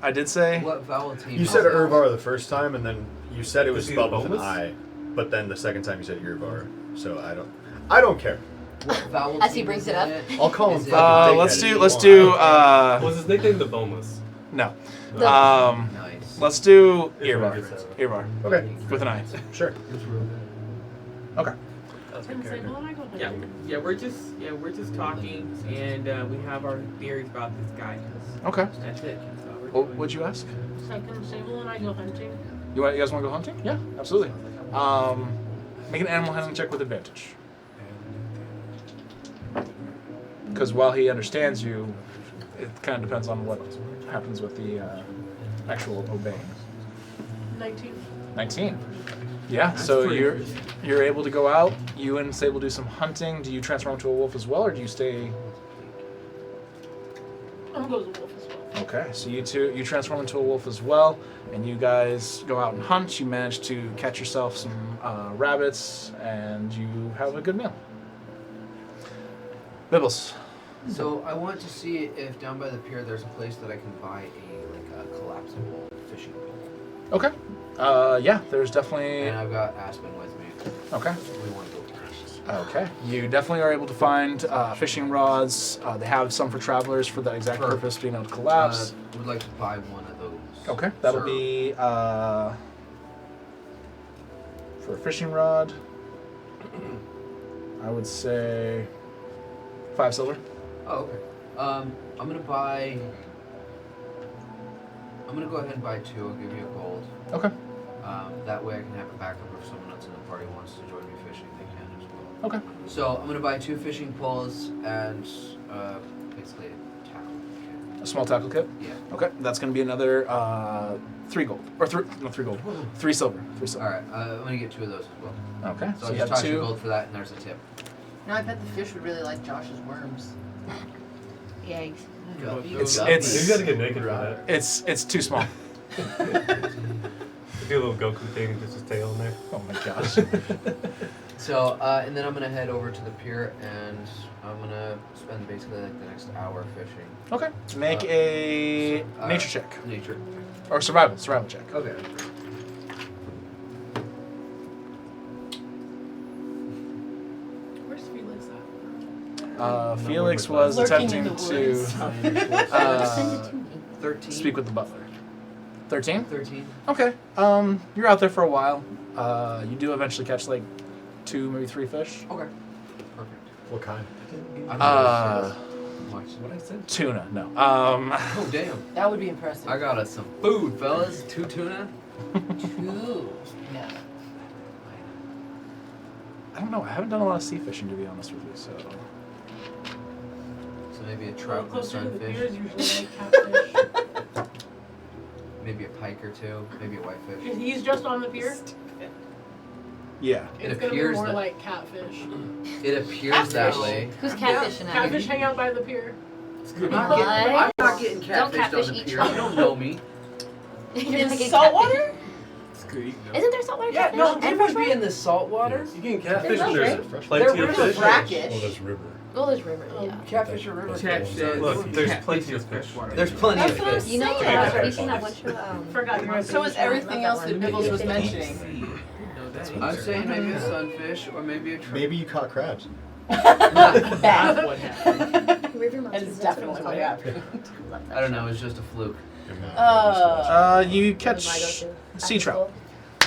I did say. What vowel team? You said Irvar the first time, and then you said it was Is he spelled with an bonus? I, but then the second time you said Irvar. So I don't care. What vowel As he team brings is it up. I'll call him Is it- fucking Let's dickhead do. if Let's you do. want. Was his nickname the Boneless? No. The- Nice. Let's do If we Irvar. get that. Irvar Okay, with an I. sure. Okay. That's And my character. Sable and I go hunting. Yeah, we're just talking, and we have our theories about this guy. Okay. That's it. That's all we're What doing. would you ask? Second, Sable and I go hunting. You guys want to go hunting? Yeah, absolutely. Make an animal handling check with advantage. Because while he understands you, it kind of depends on what happens with the actual obeying. 19. 19. Yeah, That's so pretty you're able to go out. You and Sable do some hunting. Do you transform into a wolf as well, or do you stay? I'm going to wolf as well. Okay, so you transform into a wolf as well, and you guys go out and hunt. You manage to catch yourself some rabbits, and you have a good meal. Bibbles. So I want to see if down by the pier there's a place that I can buy a collapsible fishing pole. Okay. Yeah, there's definitely. And I've got Aspen with me. Okay. We want to go first. Okay. You definitely are able to find fishing rods. They have some for travelers for that exact Perfect. purpose, being able to collapse. Would like to buy one of those. Okay, that'll Sir. be for a fishing rod. I would say 5 silver. Oh, okay. I'm gonna go ahead and buy 2. I'll give you a gold. Okay. That way I can have a backup if someone else in the party wants to join me fishing, they can as well. Okay. So I'm gonna buy 2 fishing poles and basically a tackle kit. A small tackle kit. Yeah. Okay, that's going to be another 3 gold or 3 gold, 3 silver, 3 silver. All right. I'm gonna get 2 of those as well. Okay, So so I'll you just have toss you 2. gold for that, and there's a tip. No, I bet the fish would really like Josh's worms. The eggs. It's- You gotta get naked for that. It's too small. Do a little Goku thing and just his tail in there. Oh my gosh. So and then I'm gonna head over to the pier and I'm gonna spend basically like the next hour fishing. Okay, make a nature check Nature. or survival check. Okay. Where's Felix at? Felix was Lurking in attempting the to woods. Send it uh, to me. 13. speak with the butler. 13? 13. Okay. You're out there for a while. You do eventually catch like 2, maybe 3 fish. Okay. Perfect. What kind? I'm much. What I said? Tuna. No. Oh damn! That would be impressive. I got us some food, fellas. 2 tuna. 2. No. I don't know. I haven't done a lot of sea fishing, to be honest with you. So So maybe a Well, trout and closer to the sunfish. pier is usually like catfish. maybe a pike or two, maybe a whitefish. He's just on the pier. Yeah. It It's gonna be appears more that- like catfish. It appears that Catfish? way. Who's catfishing at? Catfish hang out by the pier. I'm not getting Don't catfished catfish on the each pier. other. You don't know me. You're like a Salt catfish. water? Isn't there saltwater Yeah, catfish? no, and it would be freshwater? in the salt water. You can catfish They're and not there's Fresh plenty They're of river fish. brackish. Oh, there's river. Well, there's rivers, yeah. Catfish or river Catch fish. says- Look, there's plenty of fish. There's plenty That's of what I'm fish. You know, saying. have you seen that one show? Forgot you're on So is everything else that Bibbles was mentioning. I'm saying maybe a sunfish or maybe a trout. Maybe you caught crabs. That's what happened. River That monsters. is that's definitely it's what called. happened. Love that I don't know. show. It was just a fluke. You That was my catch go-to. sea After trout.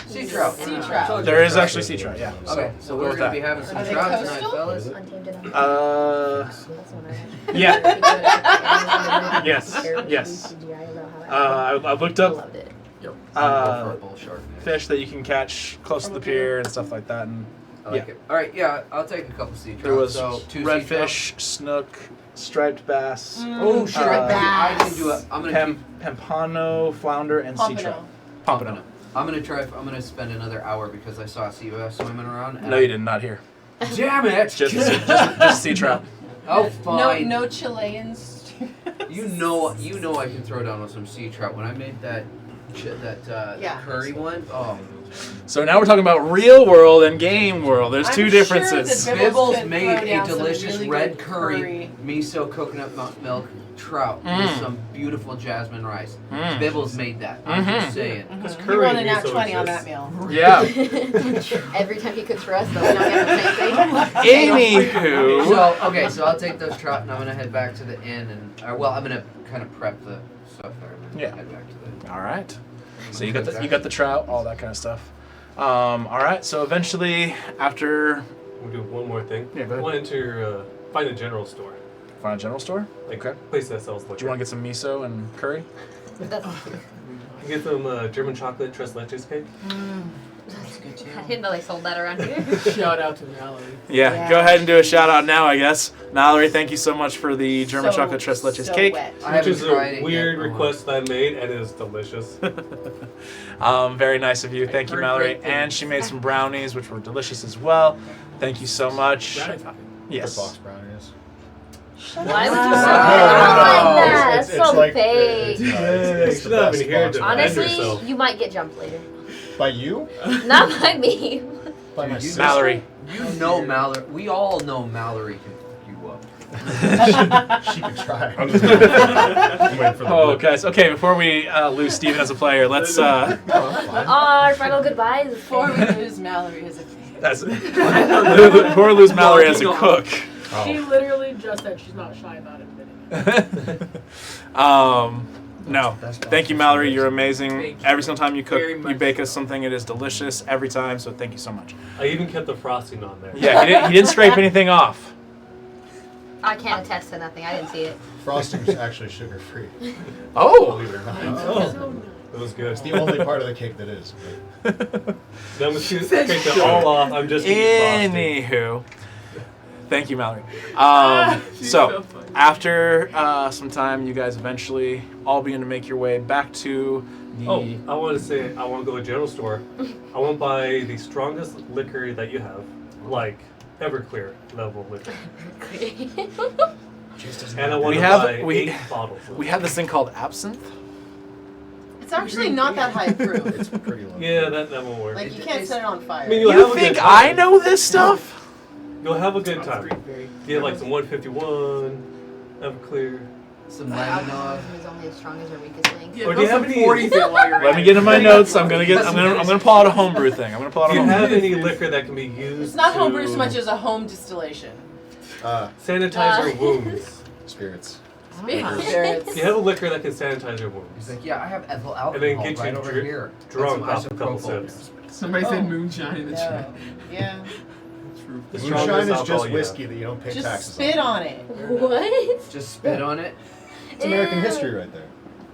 Sea trout. Sea trout. There is actually sea trout, yeah. Okay, so we'll we're go gonna with be that. having some Are they trout tonight, coastal? fellas. Untamed and Untamed. That's the one I Yeah. Yes, yes. I looked I up loved it. Bull shark. fish that you can catch close to the pier and stuff like that, and I like it. All right, yeah, I'll take a couple sea trouts. there was so, 2 sea redfish, snook, striped bass, Oh, striped bass. I can bass. do it. I'm gonna pampano, flounder, and sea trout. Pompano. I'm gonna spend another hour because I saw a sea bass swimming around. And No, you did not here. Damn it! Just sea trout. Oh, No, fine. no Chileans. You know I can throw down with some sea trout. When I made that Yeah. curry one, oh. So now we're talking about real world and game world. There's two I'm differences. Sure that Bibbles could made throw a down some delicious really red good curry, miso coconut milk trout with some beautiful jasmine rice. Bibbles made that. I'm just saying. You won a nat 20 on that meal. Yeah. Every time he cooks for us, though, we don't get the same thing. Anywho. So okay, so I'll take those trout and I'm gonna head back to the inn and I'm gonna kind of prep the stuff there. And then Yeah. Head back to the. All right. So you got the trout, all that kind of stuff. All right. So eventually, after We'll do one more thing. Yeah, go ahead. I want to enter, find a general store. find a general store. Like Okay. place that sells liquor. Do you want to get some miso and curry? That's Get some German chocolate tres leches cake. That's good too. I didn't know they sold that around here. Shout out to Mallory. Yeah. Yeah. Go ahead and do a shout out now, I guess. Mallory, thank you so much for the German So- chocolate tres leches so cake. wet. I Which haven't is tried a it weird yet. request that I made and it is delicious. Very nice of you. Thank you, heard Mallory. great things. And she made some brownies, which were delicious as well. Thank you so much. Brownie topping. Yes. Box brownies. Why would you Wow. say that? It's- That's it's so like- fake. It's She's the not best even here box to brownies. defend Honestly, yourself. you might get jumped later. By you? Not by me. By my Dude, sister? Mallory. You know Mallory. We all know Mallory can fuck you up. She could try. I'm just waiting for the Oh, blip. guys. Okay, before we lose Steven as a player, let's. Oh, I'm fine. Our final goodbyes. Before we lose Mallory as a That's before we lose Mallory as a cook. She Oh. literally just said she's not shy about admitting it. No. Thank you, Mallory. You're amazing. Thank you Every single time you cook, very you much bake us so. something. It is delicious every time. So thank you so much. I even kept the frosting on there. Yeah, he didn't scrape anything off. I can't attest to nothing. I didn't see it. Frosting's actually sugar free. Oh. Believe it or not. Oh, it was good. It's the only part of the cake that is. Then I'm just gonna take it all off. I'm just eating frosting. Anywho, thank you, Mallory. She's So funny. after some time, you guys eventually all begin to make your way back to the. Oh, I want to say I want to go to a general store. I want to buy the strongest liquor that you have, like Everclear level liquor, and I want We to have- buy we- 8 bottles. Of We it. have this thing called absinthe. It's actually not that high proof. It's pretty low. Yeah, that won't work. Like you can't set it on fire. I mean, you'll You have a think good I time. know this stuff? You'll have a good time. Very- Get like some 151, Everclear. Some Alcoholism lemon. is only as strong as our weakest link. Yeah, Or do you throw have some any- 40s in while you're Let at me it. get in my notes. I'm gonna pull out a homebrew thing. I'm gonna pull out a Do you homebrew. have any liquor that can be used It's not to homebrew so much as a home distillation. sanitize your wounds? Spirits. Spirits. Do you have a liquor that can sanitize your wounds? He's like, yeah, I have ethyl alcohol And then get you right over dri- here. drunk And off some a couple isopropyl. sips. Somebody said Oh. moonshine in the chat. No. Yeah. The Moonshine strongest is alcohol just you whiskey that you don't pay Just taxes spit on. on it. What? Just spit on it. It's American history right there.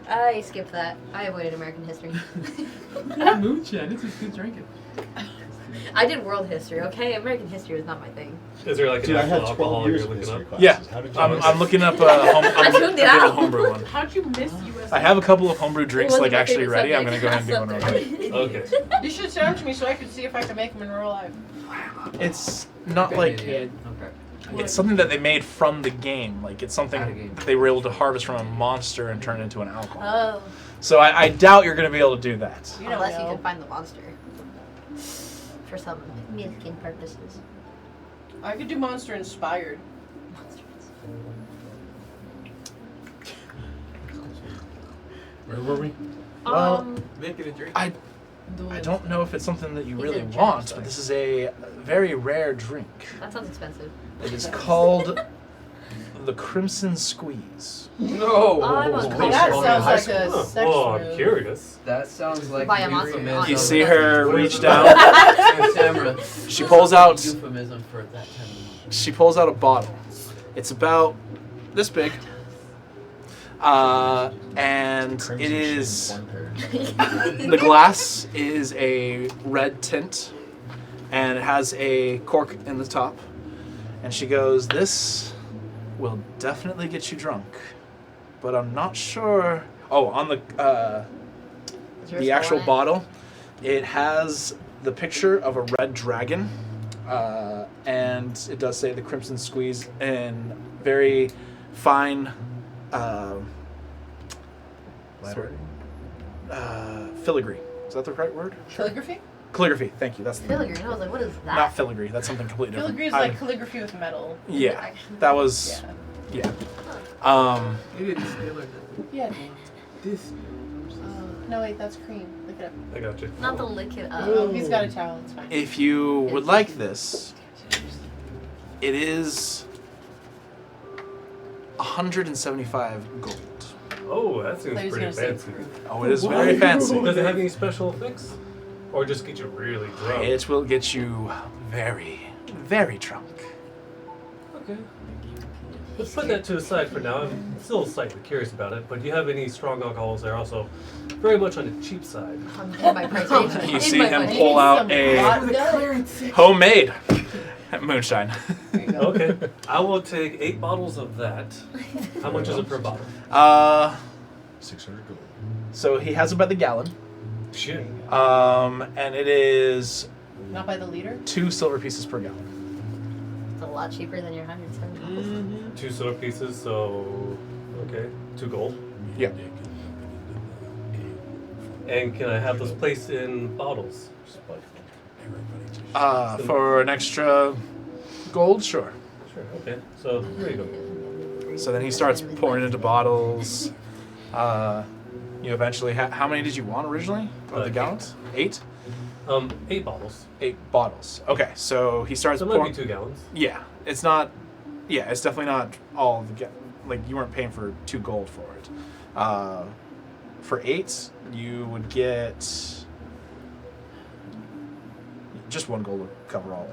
I skipped that. I avoided American history. Moonshine, it's just good drinking. I did world history, okay? American history is not my thing. Is there like an Dude, I actual had 12 alcohol years you're of looking history up? classes. Yeah, How did you I'm miss I'm it? looking up I'm tuned it doing a out. homebrew one. How'd you miss US I have a couple of homebrew drinks It like wasn't my actually favorite ready. I'm gonna subject. go ahead and do one real quick. Okay. You should show them to me so I could see if I can make them in real life. It's not Good like idea. Okay. it's something that they made from the game. Like it's something Out of game. that they were able to harvest from a monster and turn into an alcohol. Oh, So I doubt you're gonna be able to do that. You don't unless you know. can find the monster for some milking purposes. I could do monster inspired. Where were we? Well, Make it a drink. I don't know if it's something that you He's really in a general want, store. but this is a very rare drink. That sounds expensive. It is called the Crimson Squeeze. No. I'm on That call. That High sounds like a Huh. sex Well, I'm move. curious. That sounds like Buy a monster euphemism. on You it. see her What is reach it? down. Tamara. She pulls out. Euphemism for that time. She pulls out a bottle. It's about this big. And it is. The glass is a red tint, and it has a cork in the top. And she goes, "This will definitely get you drunk, but I'm not sure." Oh, on Is yours the actual on it? bottle, it has the picture of a red dragon, and it does say the Crimson Squeeze in very fine. Filigree. Is that the right word? Calligraphy? Calligraphy. Thank you. That's the Filigree. I was like, what is that? not filigree. That's something completely different. Filigree is I- like calligraphy with metal. yeah, that was Yeah. yeah. You didn't steal or nothing. Yeah. This. No, wait, that's cream. Look it up. I got you. Not the lick it up. Oh, he's got a towel. It's fine. If you would like this, it is 175 gold. Oh, that seems I was pretty gonna say fancy. cream. Oh, it is very fancy. Does it have any special effects? Or just get you really drunk? It will get you very, very drunk. Okay. Let's put that to the side for now. I'm still slightly curious about it, but do you have any strong alcohols that are also very much on the cheap side? In my price range. You In see my him budget. pull out Some a vodka. homemade moonshine. There you go. Okay. I will take 8 bottles of that. How much is it per bottle? 600 gold. So he has it by the gallon. Shit. And it is Not by the liter? 2 silver pieces per gallon. It's a lot cheaper than your 170. 2 silver pieces, so okay, 2 gold. Yeah. And can I have those placed in bottles? For an extra gold, sure. Sure. Okay. So there you go. So then he starts pouring into bottles. You eventually how many did you want originally? Of the 8. gallons? 8? 8 bottles. 8 bottles. Okay, so he starts So it might be pouring. 2 gallons. Yeah, it's not. Yeah, it's definitely not all the like you weren't paying for 2 gold for it. For 8, you would get just 1 gold would cover all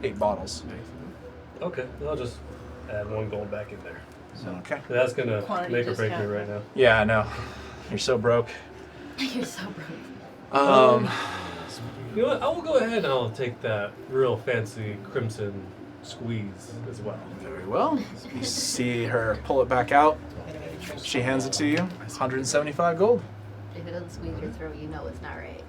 8 bottles. Okay. I'll just add 1 gold back in there. Okay. That's gonna Quantity make or break me discount. right now. Yeah, I know. You're so broke. You're so broke. You know what? I will go ahead and I'll take that real fancy crimson squeeze as well. Very well. You see her pull it back out. She hands it to you. 175 gold. If it doesn't squeeze your throat, you know it's not right.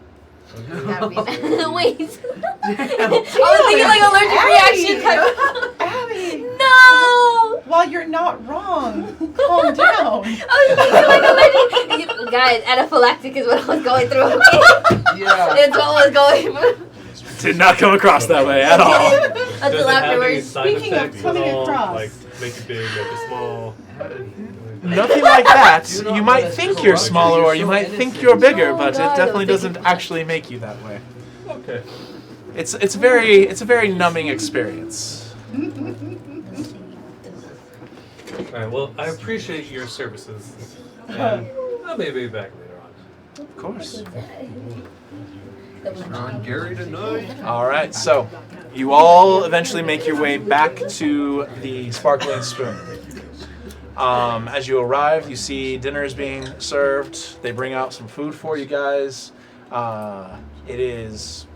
You gotta be wait. I was thinking like allergic reaction type. Abby! No! While you're not wrong, calm down. I was thinking like allergic. Guys, anaphylactic is what I was going through. Yeah. It's what was going. Did not come across that way at all. That's Does the it have any afterwards. side Speaking of effects at coming all? across. Like make it big, make it small. Nothing like that. Do not You might let us think corrupt you're you. smaller or you You're so might think innocent. you're bigger, Oh, but it God, definitely I'm doesn't thinking- actually make you that way. Okay. It's a very numbing experience. Alright, well, I appreciate your services. And I may be back later on. Of course. On Gary tonight. All right, so you all eventually make your way back to the Sparkling Spoon. As you arrive, you see dinner is being served. They bring out some food for you guys. It is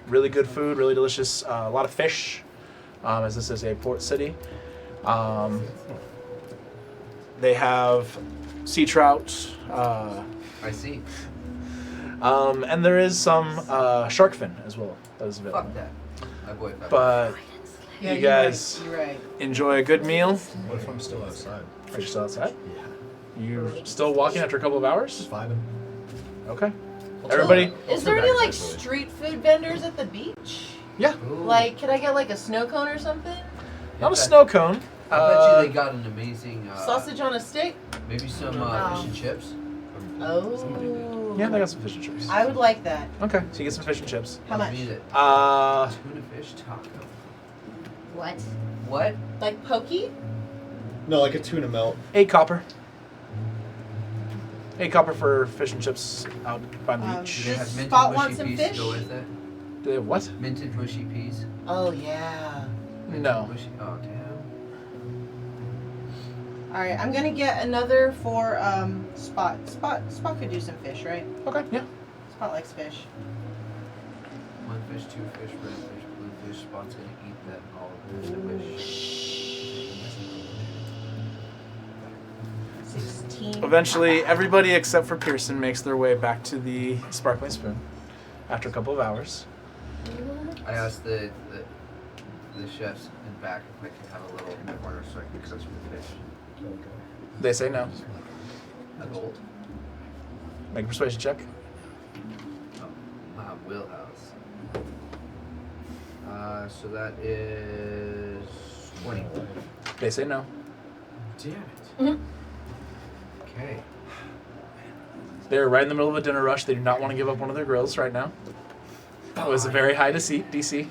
really good food, really delicious. A lot of fish, as this is a port city. They have sea trout, I see. and there is some shark fin as well that is available. Fuck that. I boycott. But Yeah, you you're guys right. You're right. enjoy a good meal. What if I'm still outside? Are you still outside? Yeah. You're still walking after a couple of hours? Just vibing. Okay. Everybody, Is there any like street food vendors at the beach? yeah, Ooh. Like, could I get like a snow cone or something? not a bet- snow cone. I bet you they got an amazing Sausage on a stick? Maybe some Oh. fish and chips. Oh. Yeah, they got some fish and chips. I would like that. Okay, so you get some fish and chips. How much? Mean it. Uh, Tuna fish taco. What? What? Like pokey? No, like a tuna melt. 8 copper. 8 copper for fish and chips out by the Um, beach. Do they have Does minted Spot mushy want some peas fish? to go with it? Do they have what? Minted mushy peas. Oh yeah. No. Mushy. Oh damn. All right, I'm gonna get another for Spot. Spot could do some fish, right? Okay, yeah. Spot likes fish. One fish, two fish, red fish, blue fish. Spot's gonna eat that all of the fish. 16. Eventually, everybody except for Pearson makes their way back to the Sparkling Spoon after a couple of hours. I asked the chefs in back if I could have a little corner so I can cook some fish. They say no. A gold. Make a persuasion check. Oh, my wheelhouse. So that is 20. They say no. Damn it. Okay. They're right in the middle of a dinner rush. They do not want to give up one of their grills right now. It was a very high DC.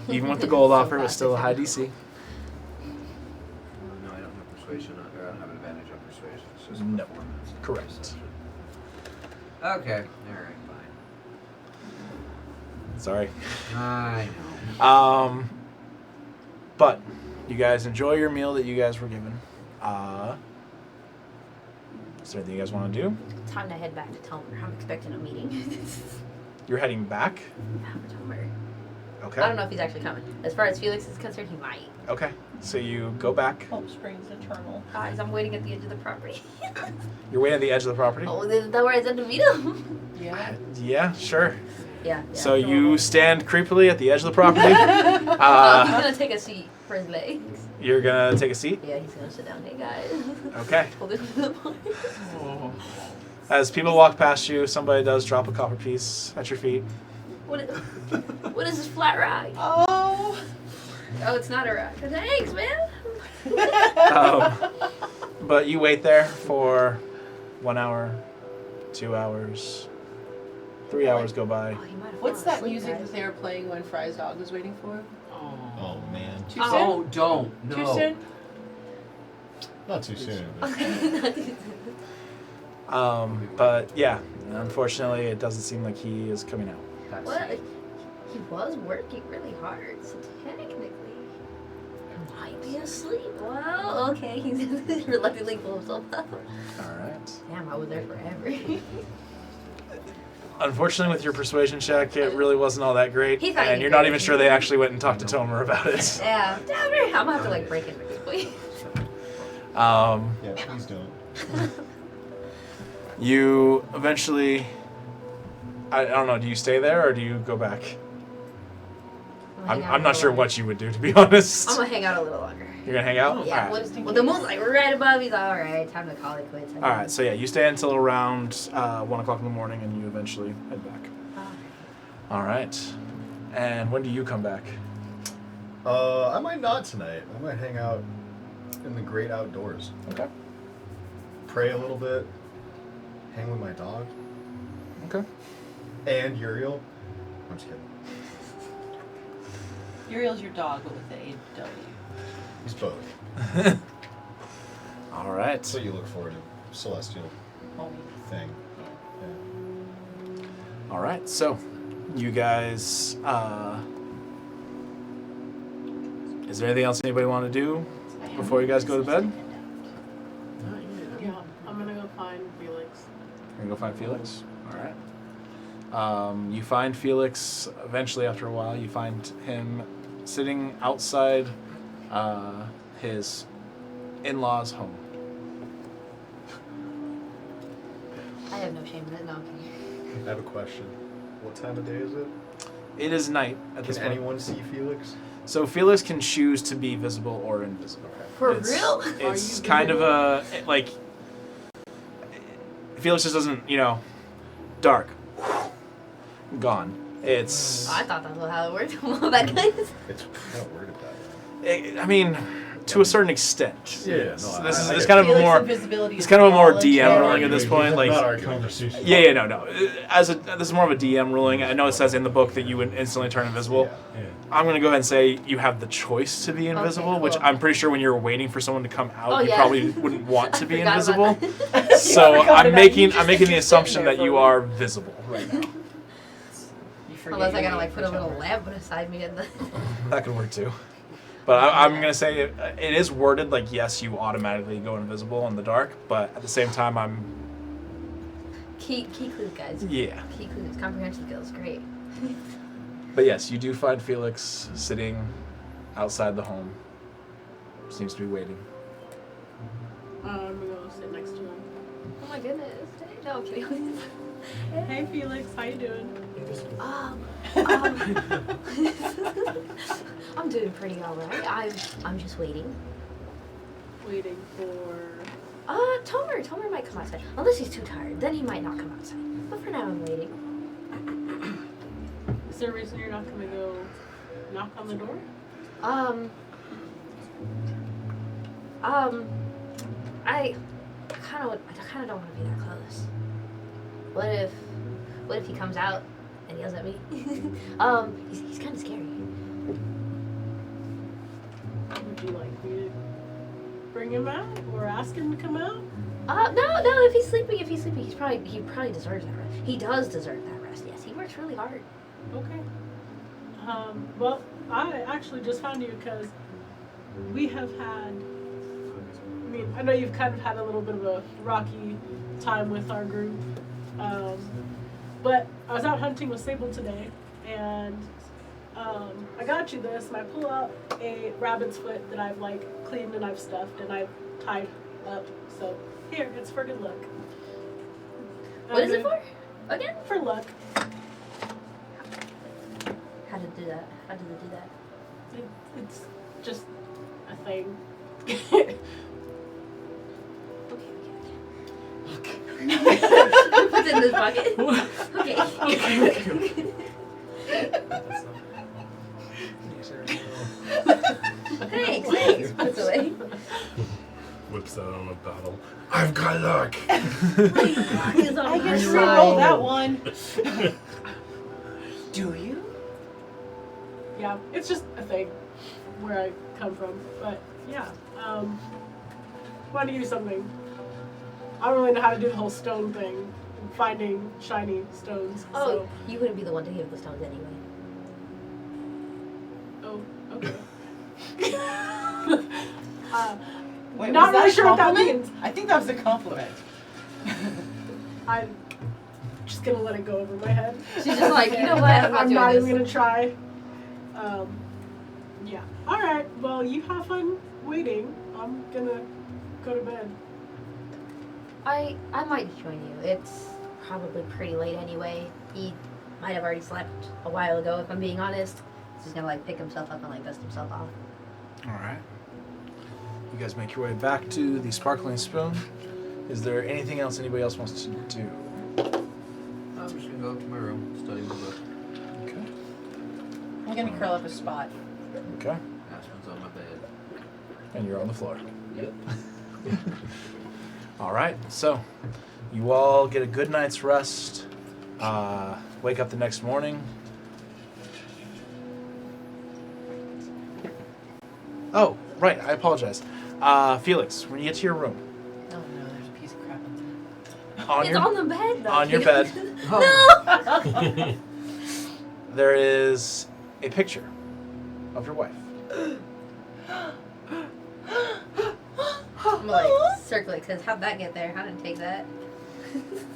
Even with the gold offer, it was still a high DC. No, I don't have persuasion, or I don't have an advantage on persuasion. It's just No. performance. Correct. Okay, alright, Sorry. fine. I know. But you guys enjoy your meal that you guys were given. Is there anything you guys want to do? Time to head back to Tomer. I'm expecting a meeting. You're heading back? Tomer. Okay. I don't know if he's actually coming. As far as Felix is concerned, he might. Okay. So you go back. Hope Springs Eternal. Guys, I'm waiting at the edge of the property. You're waiting at the edge of the property? Oh, is that where I said to meet him? Yeah. Yeah, sure. Yeah. So you stand creepily at the edge of the property. He's gonna take a seat for his legs. You're going to take a seat? Yeah, he's gonna sit down. Hey guys. Okay. Hold it to the point. As people walk past you, somebody does drop a copper piece at your feet. What is this flat rock? Oh. Oh, it's not a rock. Thanks, man. But you wait there for 1 hour, 2 hours, 3 hours go by. Oh, he might have What's fallen that asleep, music guys. that they were playing when Fry's dog was waiting for him? Oh man. Too soon? Oh, don't. No. Too soon? Not too soon. But yeah, unfortunately, it doesn't seem like he is coming out. That's Well, he was working really hard, so technically, he might be asleep. Well, okay, he's reluctantly pulls himself up. All right. Damn, I was there forever. Unfortunately, with your persuasion check, it really wasn't all that great, He thought and you you're not did. even sure they actually went and talked to Tomer about it. Yeah, damn it. I'm gonna have to like break into quickly. Yeah, please don't. You eventually, I don't know, do you stay there or do you go back? I'm not sure what you would do, to be honest. I'm gonna hang out a little longer. You're gonna hang out? Yeah, All right. well, the moon's like right above. He's all right. Time to call it quits. All right, so yeah, you stay until around 1 o'clock in the morning and you eventually head back. All right. And when do you come back? I might not tonight. I might hang out in the great outdoors. Okay. Pray a little bit. Hang with my dog. Okay. And Uriel. I'm just kidding. Uriel's your dog, but with the AW. He's both. All right. That's what you look for in a celestial thing. All right, so you guys, is there anything else anybody want to do before you guys go to bed? Yeah, I'm gonna go find Felix. You're gonna go find Felix? All right. You find Felix eventually after a while. You find him sitting outside his in-laws' home. shaming it. No, I'm kidding. I have a question. What time of day is it? It is night at this Can point. anyone see Felix? So Felix can choose to be visible or invisible. For It's- real? It's kind of a like Felix just doesn't, dark, gone. It's. I thought that's how it worked. Well, that guy is. It's not worded that way. I mean, to a certain extent. Yeah, no, So I- this is I it's get kind of a Felix more. invisibility It's is kind of a more knowledge. DM Yeah. ruling at this point. Like, Not our conversation. yeah, no. This is more of a DM ruling. I know it says in the book that you would instantly turn invisible. Yeah. I'm gonna go ahead and say you have the choice to be invisible, which cool. I'm pretty sure when you're waiting for someone to come out, Oh, you yeah. probably wouldn't want to be Forgot about invisible. that. So forgot I'm about it. You making just the think you're assumption sitting there that you for a are visible right now. You forget Unless I you're gotta waiting put a for little Trevor. lamp beside me in the. That could work too. But I'm gonna say it is worded like yes, you automatically go invisible in the dark. But at the same time, I'm Key clues, guys. yeah. Key clues. Comprehension skills. Great. But yes, you do find Felix sitting outside the home. Seems to be waiting. I'm gonna go sit next to him. Oh my goodness. No, I'm kidding. Hey Felix, how you doing? I'm doing pretty alright. I'm just waiting. Waiting for. Tomer might come outside. Unless he's too tired, then he might not come outside. But for now, I'm waiting. Is there a reason you're not gonna go knock on the door? I kind of don't want to be that close. What if he comes out and yells at me? He's kind of scary. Would you like me to bring him out or ask him to come out? No. If he's sleeping, he probably deserves that rest. He does deserve that rest. Yes, he works really hard. Okay. Well, I actually just found you because we have had. I mean, I know you've kind of had a little bit of a rocky time with our group, but I was out hunting with Sable today, and I got you this, and I pull out a rabbit's foot that I've cleaned and I've stuffed and I've tied up. So here, it's for good luck. What is it for? Again? For luck. How did it do that? How did it do that? It's just a thing. What's in this bucket? Okay. Thanks. Puts away. Whips out on a battle. I've got luck. I guess we roll that one. Do you? Yeah, it's just a thing where I come from. But yeah, want to give you something. I don't really know how to do the whole stone thing, finding shiny stones. Oh, you wouldn't be the one to give the stones anyway. So, okay. Wait, Not was really that sure a what that compliment? means. I think that was a compliment. I'm just gonna let it go over my head. She's just like, you know what? I'm not doing not this. even gonna try. Yeah. All right. Well, you have fun waiting. I'm gonna go to bed. I might join you. It's probably pretty late anyway. He might have already slept a while ago, if I'm being honest. He's just gonna pick himself up and dust himself off. All right. You guys make your way back to the Sparkling Spoon. Is there anything else anybody else wants to do? I'm just gonna go up to my room, study the book. Okay. I'm gonna curl up a spot. Okay. Aspen's on my bed. And you're on the floor. Yep. All right. So, you all get a good night's rest. Wake up the next morning. Oh, right. I apologize. Felix, when you get to your room, Oh no, there's a piece of crap on on It's your on the bed, though. on your bed, No! there is a picture of your wife. I'm like circling, because how'd that get there? How did it take that?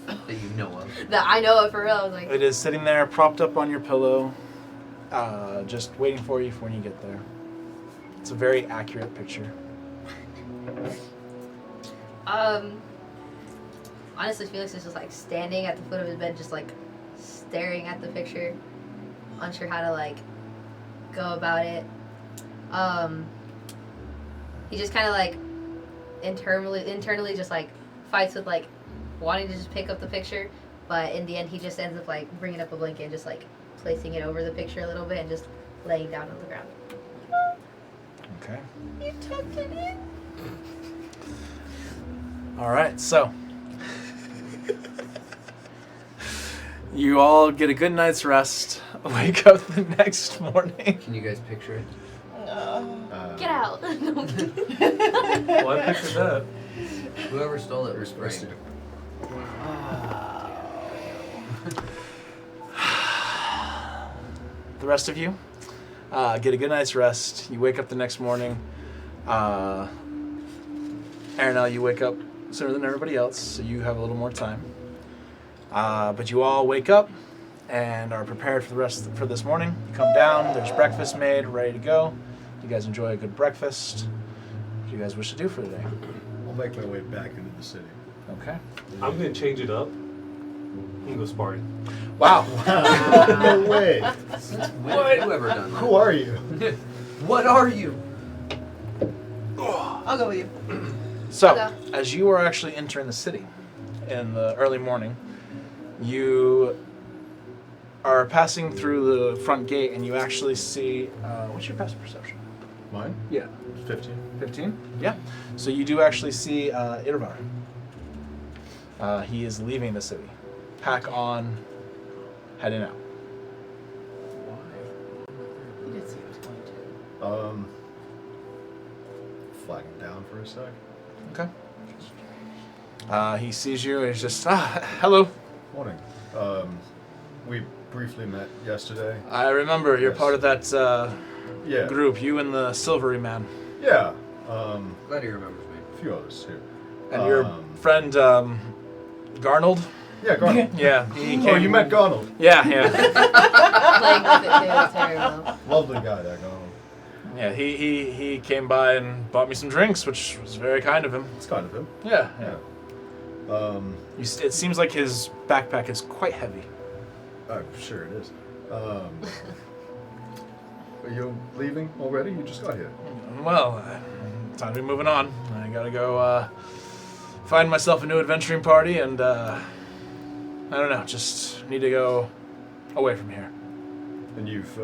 That you know of. That I know it for real. I was like, It is sitting there, propped up on your pillow, just waiting for you for when you get there. It's a very accurate picture. honestly, Felix is just like standing at the foot of his bed, just like staring at the picture, unsure how to like go about it. He just kind of like internally just like fights with like wanting to just pick up the picture, but in the end he just ends up like bringing up a blanket and just like placing it over the picture a little bit and just laying down on the ground. Okay. You tucked it in. All right, so you all get a good night's rest. Wake up the next morning. Can you guys picture it? Get out! No, I'm kidding. Well, I pictured that. Whoever stole it You're was supposed to. framed. The rest of you get a good night's rest. You wake up the next morning. Aranel, you wake up sooner than everybody else, so you have a little more time. But you all wake up and are prepared for the rest for this morning. You come down. There's breakfast made, ready to go. You guys enjoy a good breakfast. What do you guys wish to do for the day? I'll make my way back into the city. Okay. I'm gonna change it up. I'm gonna go sparring. Wow. No way. When have you ever done that? Who are you? What are you? I'll go with you. So, Okay. as you are actually entering the city in the early morning, you are passing through the front gate and you actually see, what's your passive perception? Mine? Yeah. 15. 15? Yeah. So you do actually see Irvar. He is leaving the city. Pack on, heading out. You did see it was going to. Flag him down for a sec. Okay. He sees you and he's just, hello. Morning. We briefly met yesterday. I remember you're Yes. part of that Yeah. group, you and the Silvery Man. Yeah. Glad he remembers me. A few others too. And your friend, Garnold? Yeah, Garnold. Yeah, he came. Oh, you met Garnold. Yeah, yeah. Playing with it too, it's terrible. Lovely guy, that Garnold. Yeah, he came by and bought me some drinks, which was very kind of him. It's kind of him. Yeah, Yeah. yeah. It seems like his backpack is quite heavy. I'm sure it is. Are you leaving already? You just got here. Well, time to be moving on. I gotta go find myself a new adventuring party, and I don't know, just need to go away from here. And you've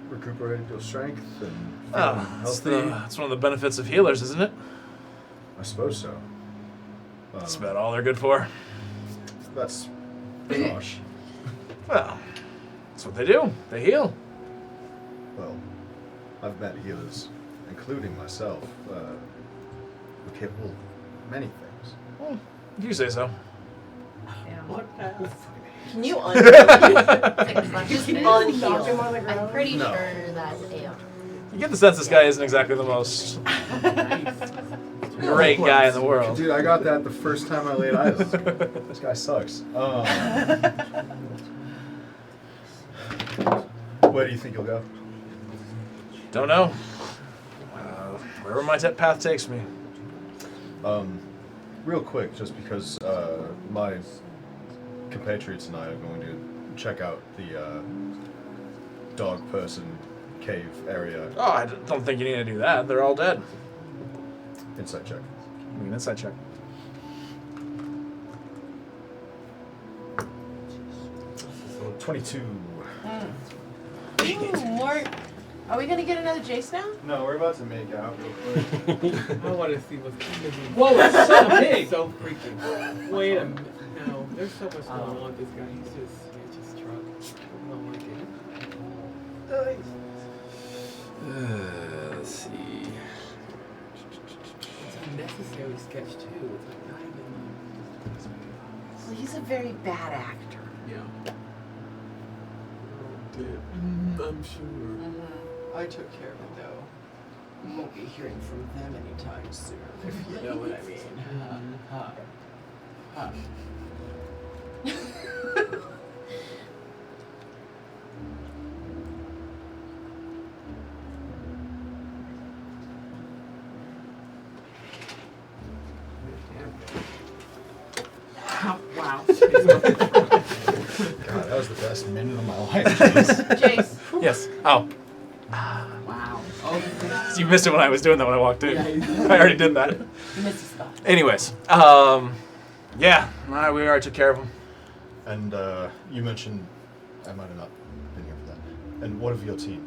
recuperated your strength and Oh, feeling healthy. it's one of the benefits of healers, isn't it? I suppose so. That's about all they're good for. That's Finish. Well, that's what they do. They heal. Well, I've met healers, including myself, who capable of many things. Well, if you say so. What path? Can you Take a slap. Just Can you unheal. knock him on the I'm ground? pretty No. sure that's a. You get the sense this guy isn't exactly the most great guy in the world. Dude, I got that the first time I laid eyes. This guy sucks. Where do you think you'll go? Don't know. Wherever my path takes me. Real quick, just because my compatriots and I are going to check out the dog person cave area. Oh, I don't think you need to do that. They're all dead. Insight check. Give me an insight check. 22. Ooh, more. Are we gonna get another Jace now? No, we're about to make out real quick. I want to see what's coming. Whoa, it's so big. So freaking. Wait a minute. No, there's so much going on with this guy. He's just truck. I don't like it. Let's see. It's a necessary sketch too. It's like not even. Well, he's a very bad actor. Yeah. I'm sure. I took care of it though. We won't be hearing from them anytime soon, if you know what I mean. God, that was the best minute of my life. Jace. Yes. Oh, Wow. Oh, so you missed it when I was doing that when I walked in. Yeah, you I already did that. you missed a spot. Anyways, yeah, we already took care of him. And you mentioned I might have not been here for that. And what of your team?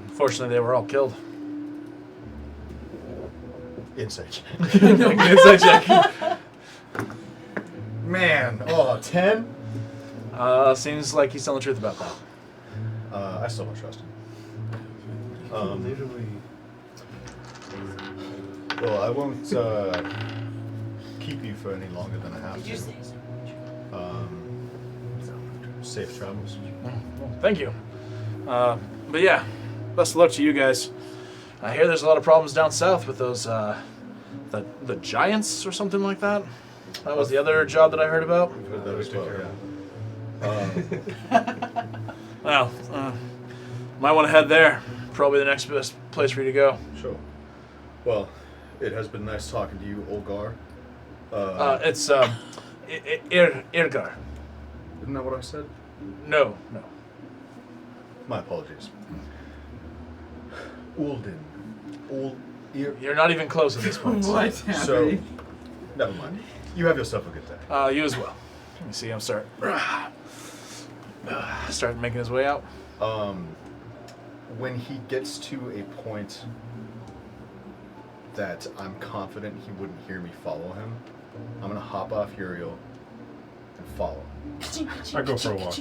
Unfortunately, they were all killed. Insight check. Inside check. Man, 10? Seems like he's telling the truth about that. I still don't trust him. Literally. Well, I won't keep you for any longer than I have Did to. you say so? Safe travels. Well, thank you. But yeah, best of luck to you guys. I hear there's a lot of problems down south with those, the giants or something like that. That was the other job that I heard about. Heard that as well, yeah. Well, might want to head there. Probably the next best place for you to go. Sure. Well, it has been nice talking to you, Olgar. It's Irgar. Isn't that what I said? No. My apologies. Ulden. You're not even close at this point. What's So, happening? never mind. You have yourself a good day. You as well. Let me see him start making his way out. When he gets to a point that I'm confident he wouldn't hear me follow him, I'm gonna hop off Uriel and follow. I go for a walk.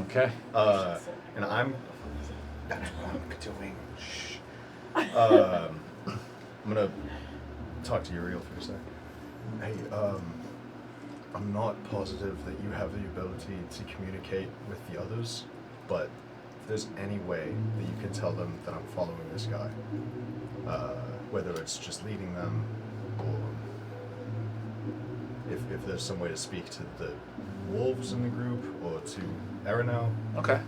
Okay. And that's what I'm doing. Shh. I'm gonna talk to Uriel for a sec. Hey, I'm not positive that you have the ability to communicate with the others, but if there's any way that you can tell them that I'm following this guy, whether it's just leading them, or if there's some way to speak to the wolves in the group, or to Aranel. Okay.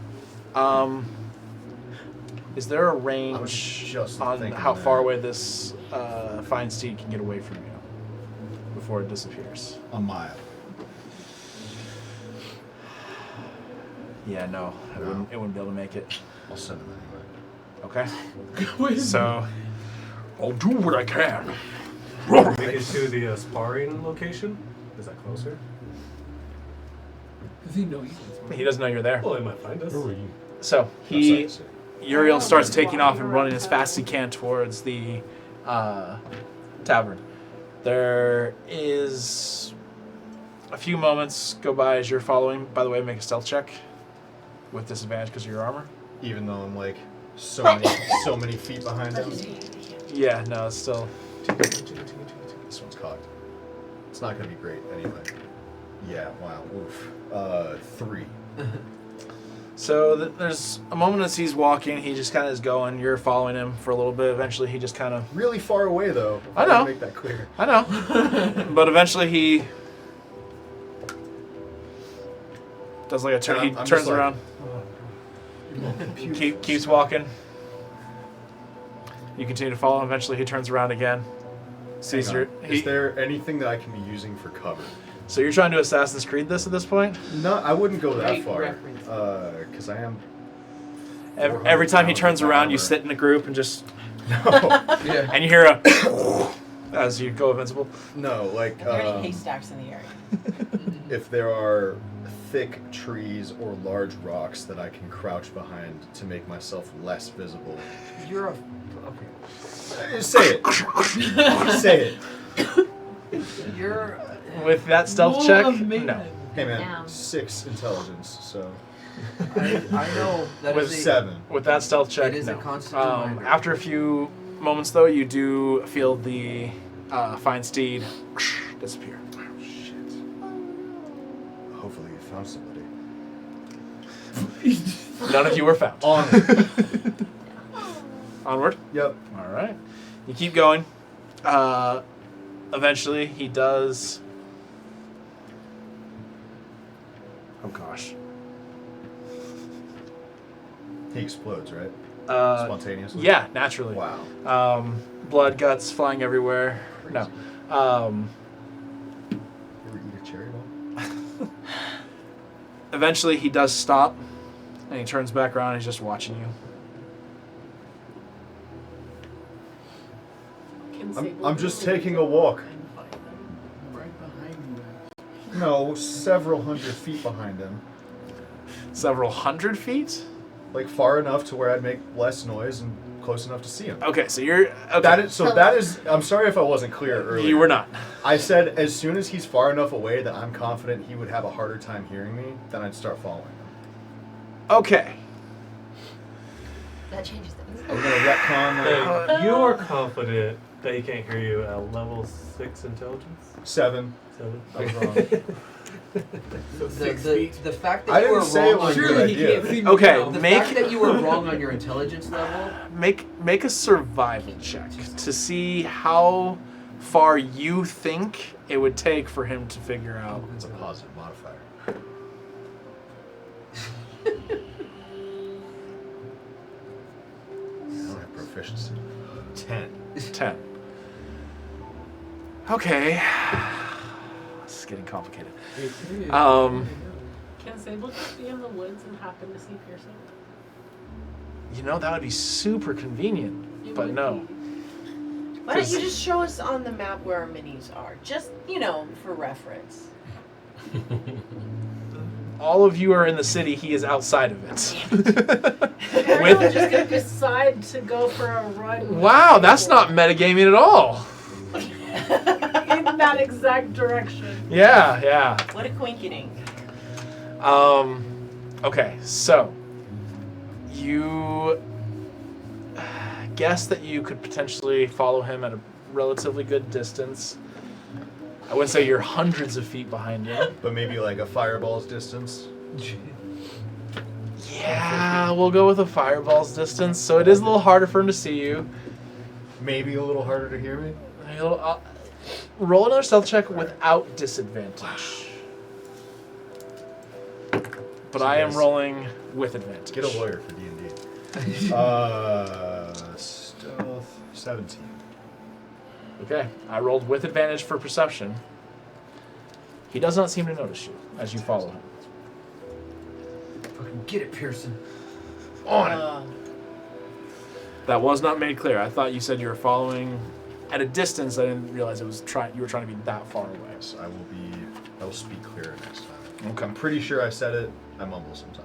Is there a I was range just on thinking how that. far away this fine steed can get away from you before it disappears? A mile. Yeah, no, it No. wouldn't be able to make it. I'll send him anyway. Okay. Wait, So, I'll do what I can. Make it to the sparring location? Is that closer? does he know he's in He doesn't know you're there. Well, they might find us. So Uriel starts taking off and running as fast as he can towards the tavern. There is a few moments go by as you're following. By the way, make a stealth check with disadvantage because of your armor. Even though I'm like so many feet behind him. Yeah, no, it's still. This one's cocked. It's not gonna be great anyway. Yeah, wow, oof. 3. So there's a moment as he's walking, he just kind of is going. You're following him for a little bit. Eventually, he just kind of. Really far away though. If I can know. Make that clear. I know. But eventually he does like a turn. He I'm just turns like- around, keeps walking. You continue to follow him. Eventually he turns around again. Sees Hang your. on. Is there anything that I can be using for cover? So you're trying to Assassin's Creed this at this point? No, I wouldn't go that Great far. reference. Because I am. Every time he 400 turns pounds around, you of sit in a group and just. No, Yeah. And you hear a. As you go invincible. no, like Are there any haystacks in the area? if there are thick trees or large rocks that I can crouch behind to make myself less visible. You're a. Okay. Say it. Say it. You're. With that stealth Wall check, of no. Mayhem. Hey man, Down. 6 intelligence, so I know that With is a- 7. With that stealth check, It is a no. constant reminder. After a few moments, though, you do feel the fine steed disappear. Hopefully you found somebody. None of you were found. On. Onward. Yep. All right. You keep going. Eventually, he does. Oh gosh. He explodes, right? Uh, Spontaneously. yeah, naturally. Wow. Blood, guts flying everywhere. No. You ever eat a cherry bomb? Eventually, he does stop, and he turns back around and he's just watching you. I'm just taking a walk. Right behind you. No, several hundred feet behind him. Several hundred feet? Like far enough to where I'd make less noise and close enough to see him. Okay, so you're... Okay. That is. I'm sorry if I wasn't clear earlier. You were not. I said as soon as he's far enough away that I'm confident he would have a harder time hearing me, then I'd start following him. Okay. That changes things. Are we gonna retcon that? Hey, you are confident that he can't hear you at level 6 intelligence? 7. 7? I was wrong. So 6 feet. The fact that I you didn't were say it wrong was on a your good Surely he idea. can't see me Okay, now. the make- fact that you were wrong on your intelligence level. Make a survival check to see how far you think it would take for him to figure out. It's a positive modifier. I don't have proficiency. 10. 10. Okay. This is getting complicated. Can Sable just be in the woods and happen to see Pearson? You know, that would be super convenient, It but would no. be. Why don't you just show us on the map where our minis are? Just, for reference. All of you are in the city, he is outside of it. We're just gonna decide to go for a run. with Wow, that's Sable not metagaming at all. in that exact direction. Yeah. What a quinkydink. Okay, so you guess that you could potentially follow him at a relatively good distance. I wouldn't say you're hundreds of feet behind him. But maybe like a fireball's distance. Yeah, we'll go with a fireball's distance. So it is a little harder for him to see you. Maybe a little harder to hear me. Roll another stealth check without disadvantage. But I am rolling with advantage. Get a lawyer for D&D. Stealth 17. Okay, I rolled with advantage for perception. He does not seem to notice you as you follow him. Fucking get it, Pearson. On it. That was not made clear. I thought you said you were following at a distance. I didn't realize you were trying to be that far away. So I will speak clearer next time. Okay. I'm pretty sure I said it. I mumble sometimes.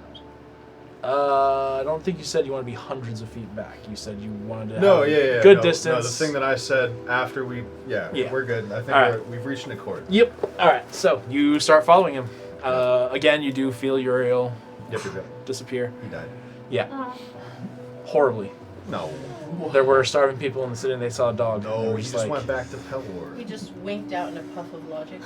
I don't think you said you want to be hundreds of feet back. You said you wanted to No, have yeah. good no, distance. No, the thing that I said after Yeah. we're good. I think All right. we've reached an accord. Yep. All right. So you start following him. Again, you do feel Uriel Yep. disappear. He died. Yeah. Horribly. No. There were starving people in the city and they saw a dog. and they No, were he just went back to Pelor. He just winked out in a puff of logic.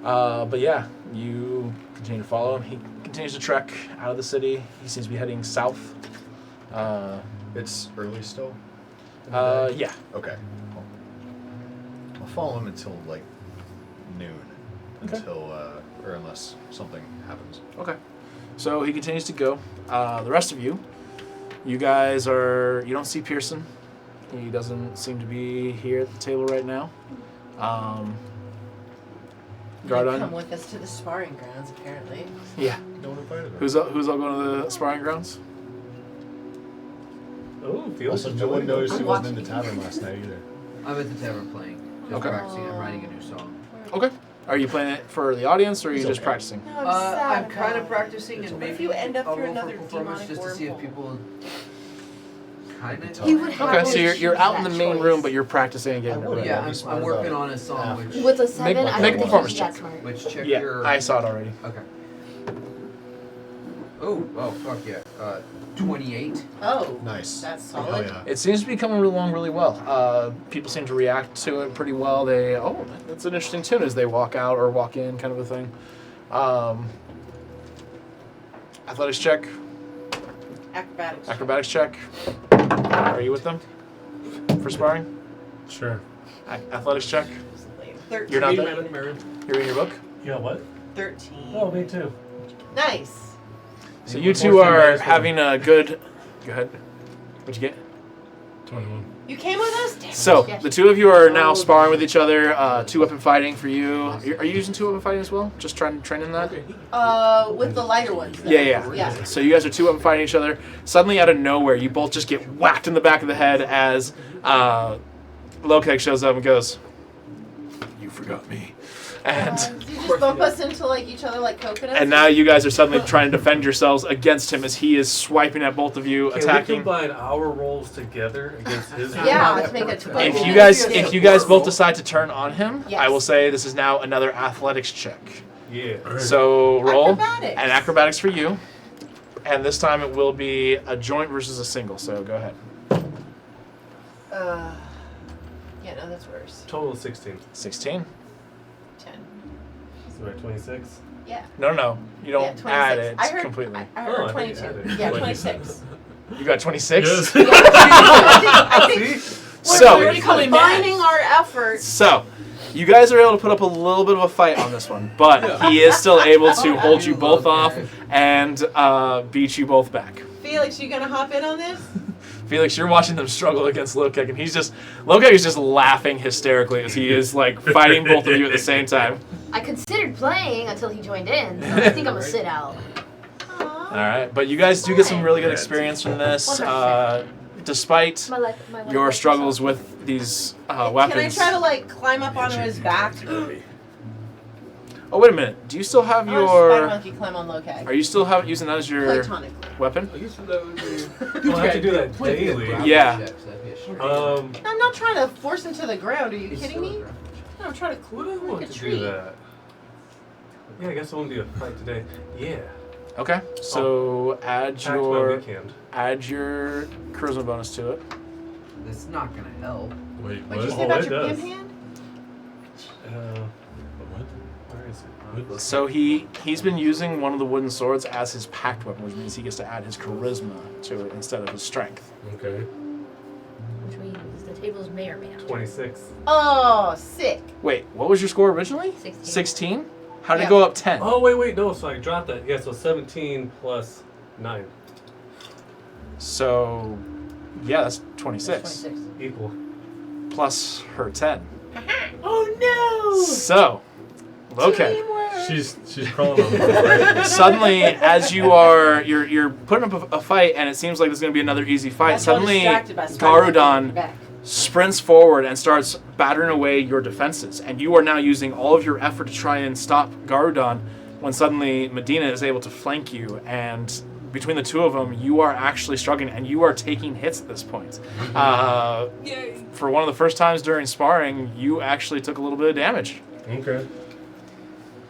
But yeah, you continue to follow him. He continues to trek out of the city. He seems to be heading south. It's early still? Yeah. Okay. I'll follow him until like noon. Okay. Or unless something happens. Okay. So he continues to go. The rest of you guys you don't see Pearson. He doesn't seem to be here at the table right now. You come Gardon. with us to the sparring grounds, apparently. Yeah. No one invited him. Who's all going to the sparring grounds? Oh, feels Also, no one noticed he I'm wasn't in the watching. tavern last night either. I'm at the tavern playing. Just Okay. practicing. I'm writing a new song. Okay. Are you playing it for the audience, or are you It's just okay. practicing? No, I'm sad I'm kind of about practicing It's and okay. maybe If you end up I'll through roll for another performance demonic just to see if wormhole. people kind of. He would have Okay, to so you're choose out in that the main choice. room, but you're practicing and getting it I would, ready. Yeah, I'll be smart I'm working about on a song it. which With a 7, I make a don't think performance he's that check. smart. which check Yeah, your. I saw it already. Okay. Oh fuck yeah. 28. Oh, Nice. that's Hell solid. yeah. It seems to be coming along really well. People seem to react to it pretty well. That's an interesting tune as they walk out or walk in, kind of a thing. Athletics check, Acrobatics. acrobatics check. Are you with them for sparring? Sure. Athletics check. 13. You're not Hey, there? Madam, You're in your book. Yeah, what? 13. Oh, me too. Nice. So you two are having a good. Go ahead. What'd you get? 21. You came with us? Damn it. So Yes. the two of you are now sparring with each other. 2-weapon fighting for you. Are you using 2-weapon fighting as well? Just training that? With the lighter ones. though. Yeah. Yeah. So you guys are 2-weapon fighting each other. Suddenly, out of nowhere, you both just get whacked in the back of the head as Lokek shows up and goes, "You forgot me," and. Did you just bump us into like each other like coconuts? And now you guys are suddenly trying to defend yourselves against him as he is swiping at both of you, Can we attacking. combine our rolls together against his? Yeah, rolls? to make a 12. If you guys both decide to turn on him, Yes. I will say this is now another athletics check. Yeah. So roll Acrobatics. and acrobatics for you, and this time it will be a joint versus a single. So go ahead. Yeah, no, that's worse. Total 16. 16. 10. So we're at 26. Yeah. No, you don't Yeah, 26. add it I heard, completely. I Oh, heard I think you 22. added. Yeah, Like- 26. You got 26. Yes. Yeah, I think So- we're combining our efforts. So, you guys are able to put up a little bit of a fight on this one, but he is still able to hold you both off and beat you both back. Felix, you gonna hop in on this? Felix, you're watching them struggle against Lokek, and Lokek is just laughing hysterically as he is like fighting both of you at the same time. I considered playing until he joined in, so I think I'm gonna sit out. All right, but you guys do get some really good experience from this, despite My life your struggles with these weapons. Can I try to like climb up onto his back? Oh wait a minute, do you still have I want to spider your? monkey climb on Lokag. Are you still using that as your Platonically. weapon? Well, I have to do that daily. Yeah. I'm not trying to force him to the ground. Are you kidding me? No, I'm trying to Would I like want a to tree. do that? Yeah, I guess it won't be a fight today. Yeah. Okay, so add Packed my your weekend. charisma bonus to it. It's not gonna help. Wait, What'd you what? say Oh, about it your does. pimp hand? What? Where is it? So he's been using one of the wooden swords as his pact weapon, which means he gets to add his charisma to it instead of his strength. Okay. Which means the tables may or may not. 26. Oh, sick. Wait, what was your score originally? 16. 16? How did Yeah. it go up 10? Oh, wait, no, so I dropped that. Yeah, so 17 plus 9. So, yeah, that's 26. That's 26. Equal. Plus her 10. Oh no! So, okay. Teamwork. She's crawling on the right. Suddenly, as you're putting up a fight, and it seems like there's going to be another easy fight. That's why I'm Suddenly, distracted by Spider-Man Garudon back. sprints forward and starts battering away your defenses, and you are now using all of your effort to try and stop Garudon. When suddenly Medina is able to flank you, and between the two of them, you are actually struggling, and you are taking hits at this point. For one of the first times during sparring, you actually took a little bit of damage. Okay.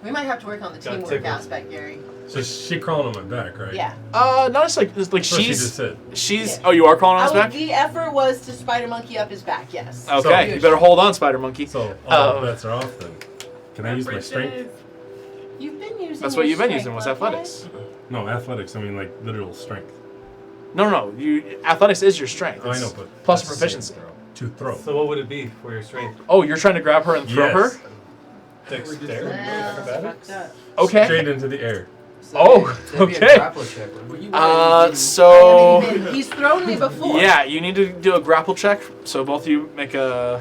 We might have to work on the Got teamwork tickled. aspect, Gary. So she crawling on my back, right? Yeah. Not just like That's what she she's just said. she's. Yeah. Oh, you are crawling on his back. The effort was to spider monkey up his back. Yes. Okay, So- you better hold on, Spider Monkey. So all Um, bets are off then. Can I use my strength? You've been using. That's what your you've been strength, using. Was okay? athletics? No, athletics. I mean like literal strength. No. Athletics is your strength. I It's know, but plus that's proficiency. to throw. So what would it be for your strength? Oh, you're trying to grab her and throw Yes. her? Dexterity? Well, Acrobatics? Okay. Straight into the air. Oh, That'd be a okay. grapple check, wouldn't it? So He's thrown me before. yeah, you need to do a grapple check. So both of you make a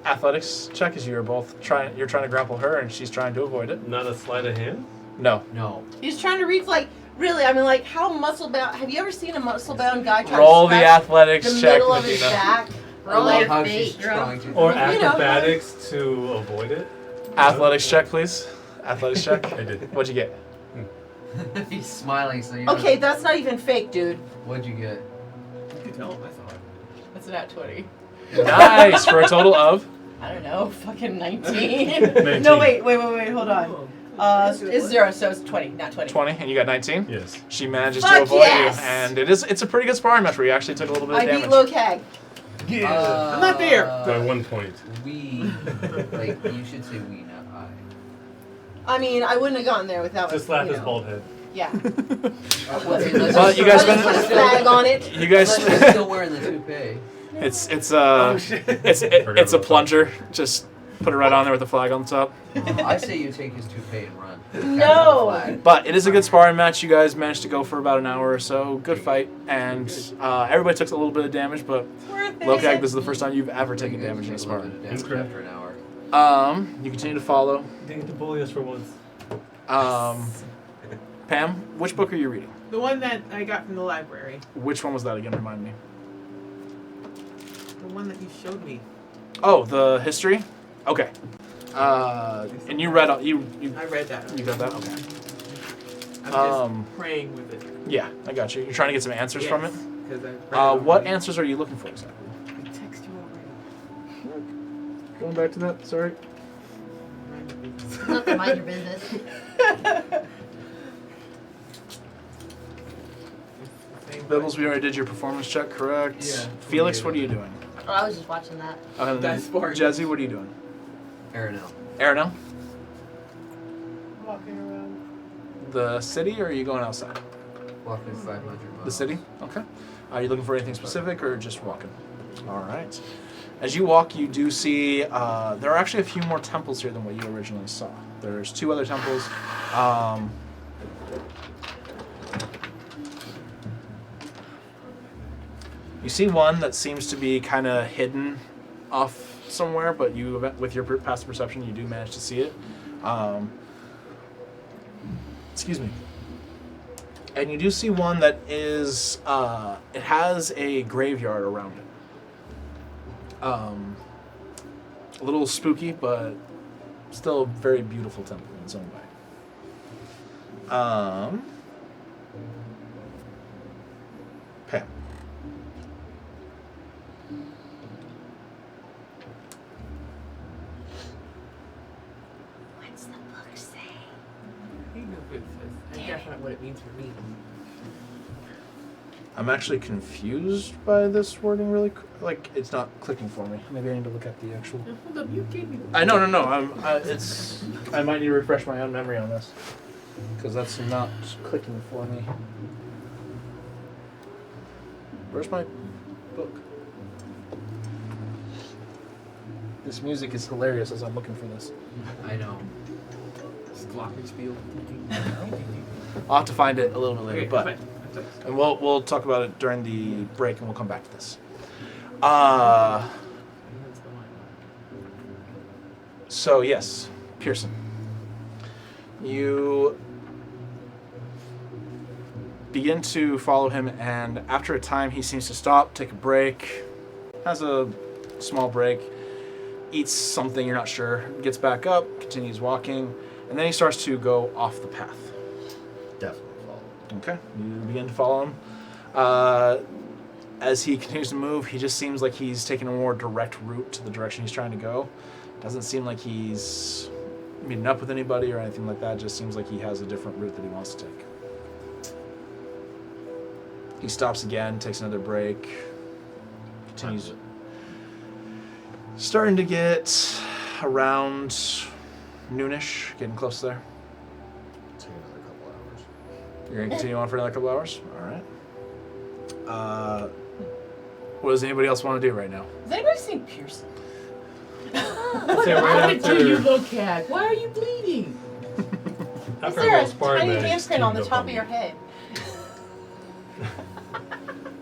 athletics check as you're both trying. You're trying to grapple her, and she's trying to avoid it. Not a sleight of hand? No. No. He's trying to reach like. Really, I mean, like, how muscle bound? Have you ever seen a muscle bound guy try Roll to the scratch athletics the check, middle of his Medina. back? I Roll love your how fate, she's bro. trying to. Or You know, acrobatics to avoid it? Athletics check, please. Athletics check. I did. What'd you get? He's smiling, so you. Okay, that's not even fake, dude. What'd you get? You could tell him, I thought. That's not 20. Nice for a total of. I don't know, fucking 19. 19. No, wait, hold on. It's 0, so it's 20, not 20. 20, and you got 19. Yes. She manages to Fuck avoid yes! you, and it's a pretty good sparring match where you actually took a little bit of I beat damage. Lokag. I'm not there. By 1 point. We, like, you should say we, not I. I mean, I wouldn't have gotten there without. Just slap you his know. bald head. Yeah. Well, you guys Let's put a flag on it. You guys, Unless you're still wearing the toupee. it's Oh, shit. it's a plunger. Just Put it right on there with the flag on top. I say you take his toupee and run. No. Flag. But it is a good sparring match. You guys managed to go for about an hour or so. Good fight. And everybody took a little bit of damage, but Worth it. Lokag, this is the first time you've ever taken You guys damage in a take little sparring. bit of damage after an hour. You continue to follow. Didn't get to bully us for once. Pam, which book are you reading? The one that I got from the library. Which one was that again? Remind me. The one that you showed me. Oh, the history? Okay. And you read you I read that. you got that? Okay. I'm just praying with it. Yeah, I got you. You're trying to get some answers from it? Because I read it What already. answers are you looking for exactly? I text you already. Going back to that, sorry. Not to mind your business. Bibbles, we already did your performance check, correct? Yeah. Felix, what are you doing? Oh, I was just watching that. And then That's boring. Jazzy, what are you doing? Aranel. Aranel, Walking around. the city, or are you going outside? Walking 500 miles. The city? Okay. Are you looking for anything specific, or just walking? All right. As you walk, you do see there are actually a few more temples here than what you originally saw. There's 2 other temples. You see one that seems to be kind of hidden off somewhere, but you, with your passive perception, you do manage to see it. Excuse me. And you do see one that is, it has a graveyard around it. A little spooky, but still a very beautiful temple in its own way. Pam. What's the book say? You know what it says. And that's not what it means for me. I'm actually confused by this wording really like it's not clicking for me. Maybe I need to look at the actual. Now, hold up, you gave me the I no. It's I might need to refresh my own memory on this because that's not clicking for me. Where's my book? This music is hilarious as I'm looking for this. I know. glockenspiel. I'll have to find it a little bit later, Okay, but fine. and we'll talk about it during the break, and we'll come back to this. So yes, Pearson, you begin to follow him, and after a time, he seems to stop, take a break, has a small break, eats something you're not sure, gets back up, continues walking, and then he starts to go off the path. Definitely follow. Okay, you begin to follow him. As he continues to move, he just seems like he's taking a more direct route to the direction he's trying to go. Doesn't seem like he's meeting up with anybody or anything like that. Just seems like he has a different route that he wants to take. He stops again, takes another break, continues. Starting to get around noonish, getting close there. Take another couple hours. You're gonna continue on for another couple hours? Alright. What does anybody else want to do right now? Has anybody seen Pearson? What So right happened to you, after, little cat? Why are you bleeding? Is after there our a little sparring tiny match, handprint on the teamed up top on of your head?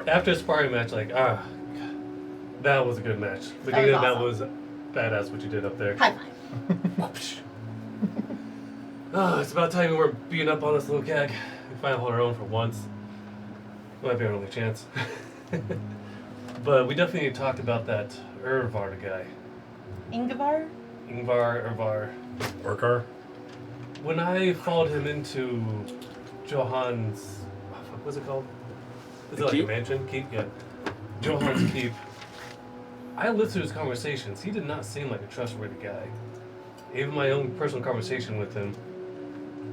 after a sparring match, like, that was a good match. But That was that awesome. was badass what you did up there. High five. Oh, it's about time we were beating up on this little cag. We finally hold our own for once. Might be our only chance. But we definitely talked about that Irvar guy. Ingvar? Irvar. Orkar? When I followed him into Johan's, what's it called? Is The it like keep? a mansion? Keep? Yeah. Johan's keep. I listened to his conversations. He did not seem like a trustworthy guy. Even my own personal conversation with him,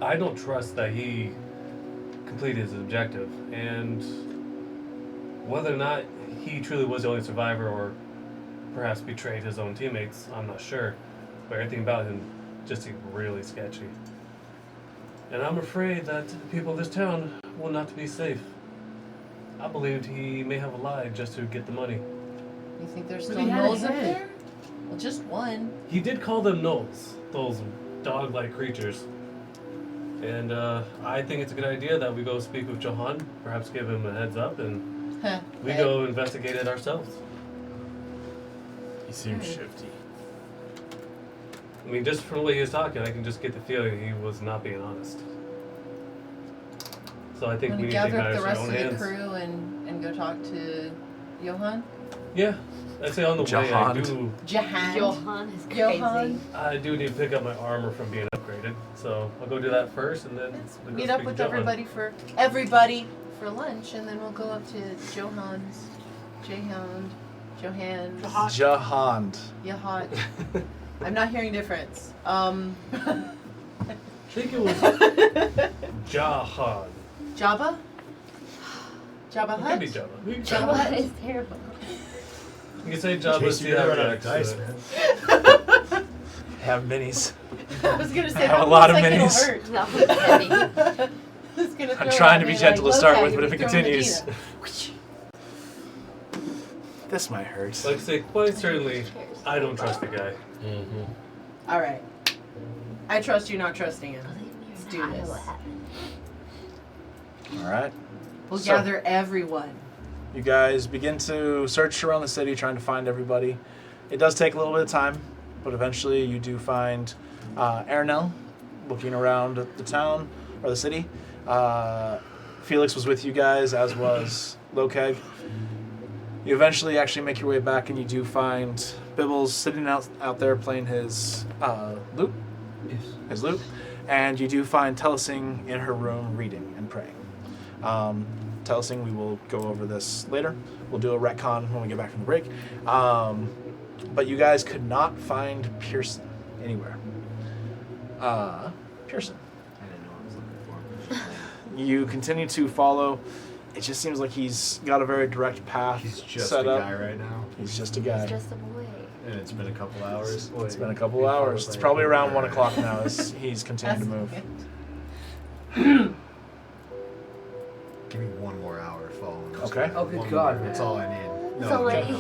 I don't trust that he completed his objective. And whether or not he truly was the only survivor or perhaps betrayed his own teammates, I'm not sure. But everything about him just seemed really sketchy. And I'm afraid that the people of this town will not be safe. I believed he may have lied just to get the money. You think there's But still he had a moles up head. there? Well, just one. He did call them gnolls, those dog-like creatures. And I think it's a good idea that we go speak with Johan, perhaps give him a heads up, and Huh. we go investigate it ourselves. He seems shifty. I mean, just from the way he was talking, I can just get the feeling he was not being honest. So I think Want we to need to take gather up matters the in our rest own of the hands. crew and go talk to Johan? Yeah, I'd say on the way Johan. Jahan. Johan is crazy. Johan. I do need to pick up my armor from being upgraded, so I'll go do that first, and then Let's we'll go meet up speak with to Johan. everybody for lunch, and then we'll go up to Johan's. Johan's. Jahand. Jahan. I'm not hearing difference. I think it was Jahan. Jabba? Jabba It Hutt? could be Jabba. Jabba Jabba Hutt? is terrible. You can say Jabba, Chase, see you how never it run out of reacts. dice, man. Have minis. I was gonna say I have that a lot looks of like it'll minis. hurt. No, it's heavy. It's gonna I'm throw trying at to be me gentle like to start Loki with, but if it throwing continues, Vegeta. this might hurt. Like I say, quite certainly, I don't trust the guy. All right. I trust you not trusting him. Let's do I know this. what happened. All right. We'll So- gather everyone. You guys begin to search around the city, trying to find everybody. It does take a little bit of time, but eventually you do find Ernell looking around at the town or the city. Felix was with you guys, as was Lokeg. You eventually actually make your way back, and you do find Bibbles sitting out there playing his lute. Yes. His lute, and you do find Telesing in her room reading and praying. Telesing, we will go over this later. We'll do a retcon when we get back from the break. But you guys could not find Pearson anywhere. Pearson. I didn't know I was looking for. You continue to follow. It just seems like he's got a very direct path He's just set a up. guy right now, He's just a guy. It's just a boy. and it's been a couple hours. It's been a couple hours. It's probably around 1 o'clock now as he's continuing to move. Give me 1 more hour following this. Okay. man. Oh, good One God, more. man. That's all I need. So late. no.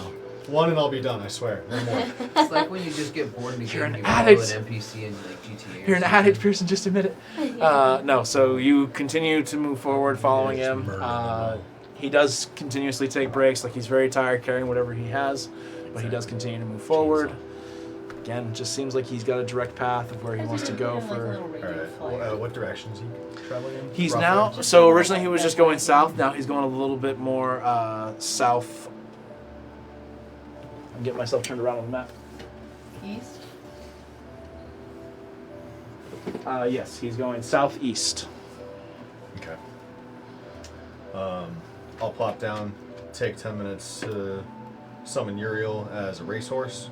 1 and I'll be done, I swear. 1 more. It's like when you just get bored and You're you an follow addict. an NPC in like GTA. You're an addict, Pearson, just admit it. No, so you continue to move forward following Yeah, him. just murder them all. He does continuously take breaks, like he's very tired carrying whatever he has, but he does continue to move forward. Again, just seems like he's got a direct path of where he wants to go for. Alright, what direction is he traveling in? He's Roughly? now, so originally he was just going south, now he's going a little bit more south. I'm getting myself turned around on the map. East. Yes, he's going southeast. Okay. I'll plop down, take 10 minutes to summon Uriel as a racehorse,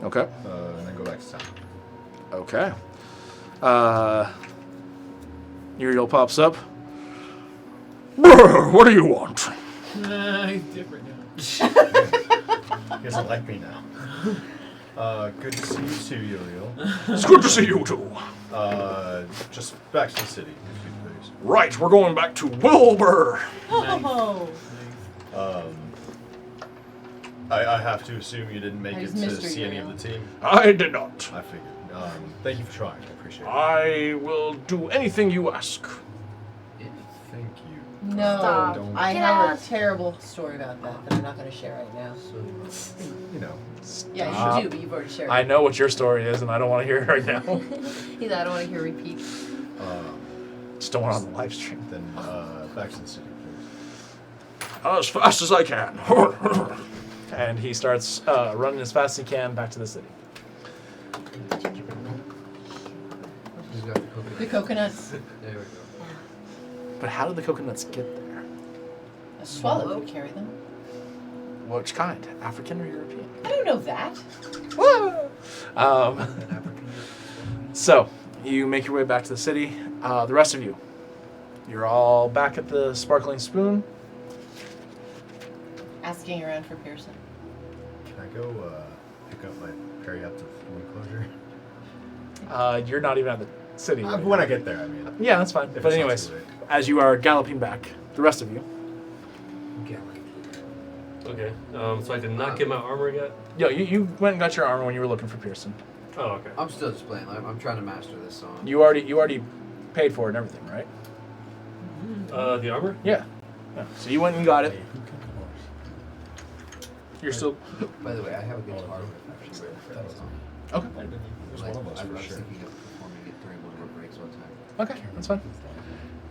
Okay. and then go back to town. Okay. Uriel pops up. Brr, what do you want? He's different now. He doesn't like me now. Good to see you too, Uriel. It's good to see you too. Just back to the city, if you please. Right, we're going back to Wilbur. Oh. I have to assume you didn't make How's it to Mr. see any Uriel? of the team. I did not. I figured. Thank you for trying. I appreciate it. I will do anything you ask. Thank you. No. Stop. Don't- I Get have out. a terrible story about that I'm not going to share right now. You know. Yeah, Stop. you do, but you've already shared I it. know what your story is, and I don't want to hear it right now. He's I don't want to hear repeat. Just don't want it on the live stream. Then back to the city, please. As fast as I can. And he starts running as fast as he can back to the city. Who's got the coconut? The coconuts. There we go. But how did the coconuts get there? A swallow would carry them. Which kind? African or European? I don't know that. Um, An African. so, you make your way back to the city. The rest of you, you're all back at the Sparkling Spoon. Asking around for Pearson. Can I go pick up my periaptive wound closure? You're not even at the city. When I get there, I mean. Yeah, that's fine. If But it's not anyways, too late. as you are galloping back, the rest of you, Okay. So I did not get my armor yet. Yo, you went and got your armor when you were looking for Pearson. Oh, okay. I'm still just playing. I'm trying to master this song. You already paid for it and everything, right? The armor? Yeah. So you went and got it. You're still By the way, I have a guitar I've actually written for that song. okay. There's Like, one of us I for was sure. thinking of performing it during one of our breaks one time. Okay, that's fine.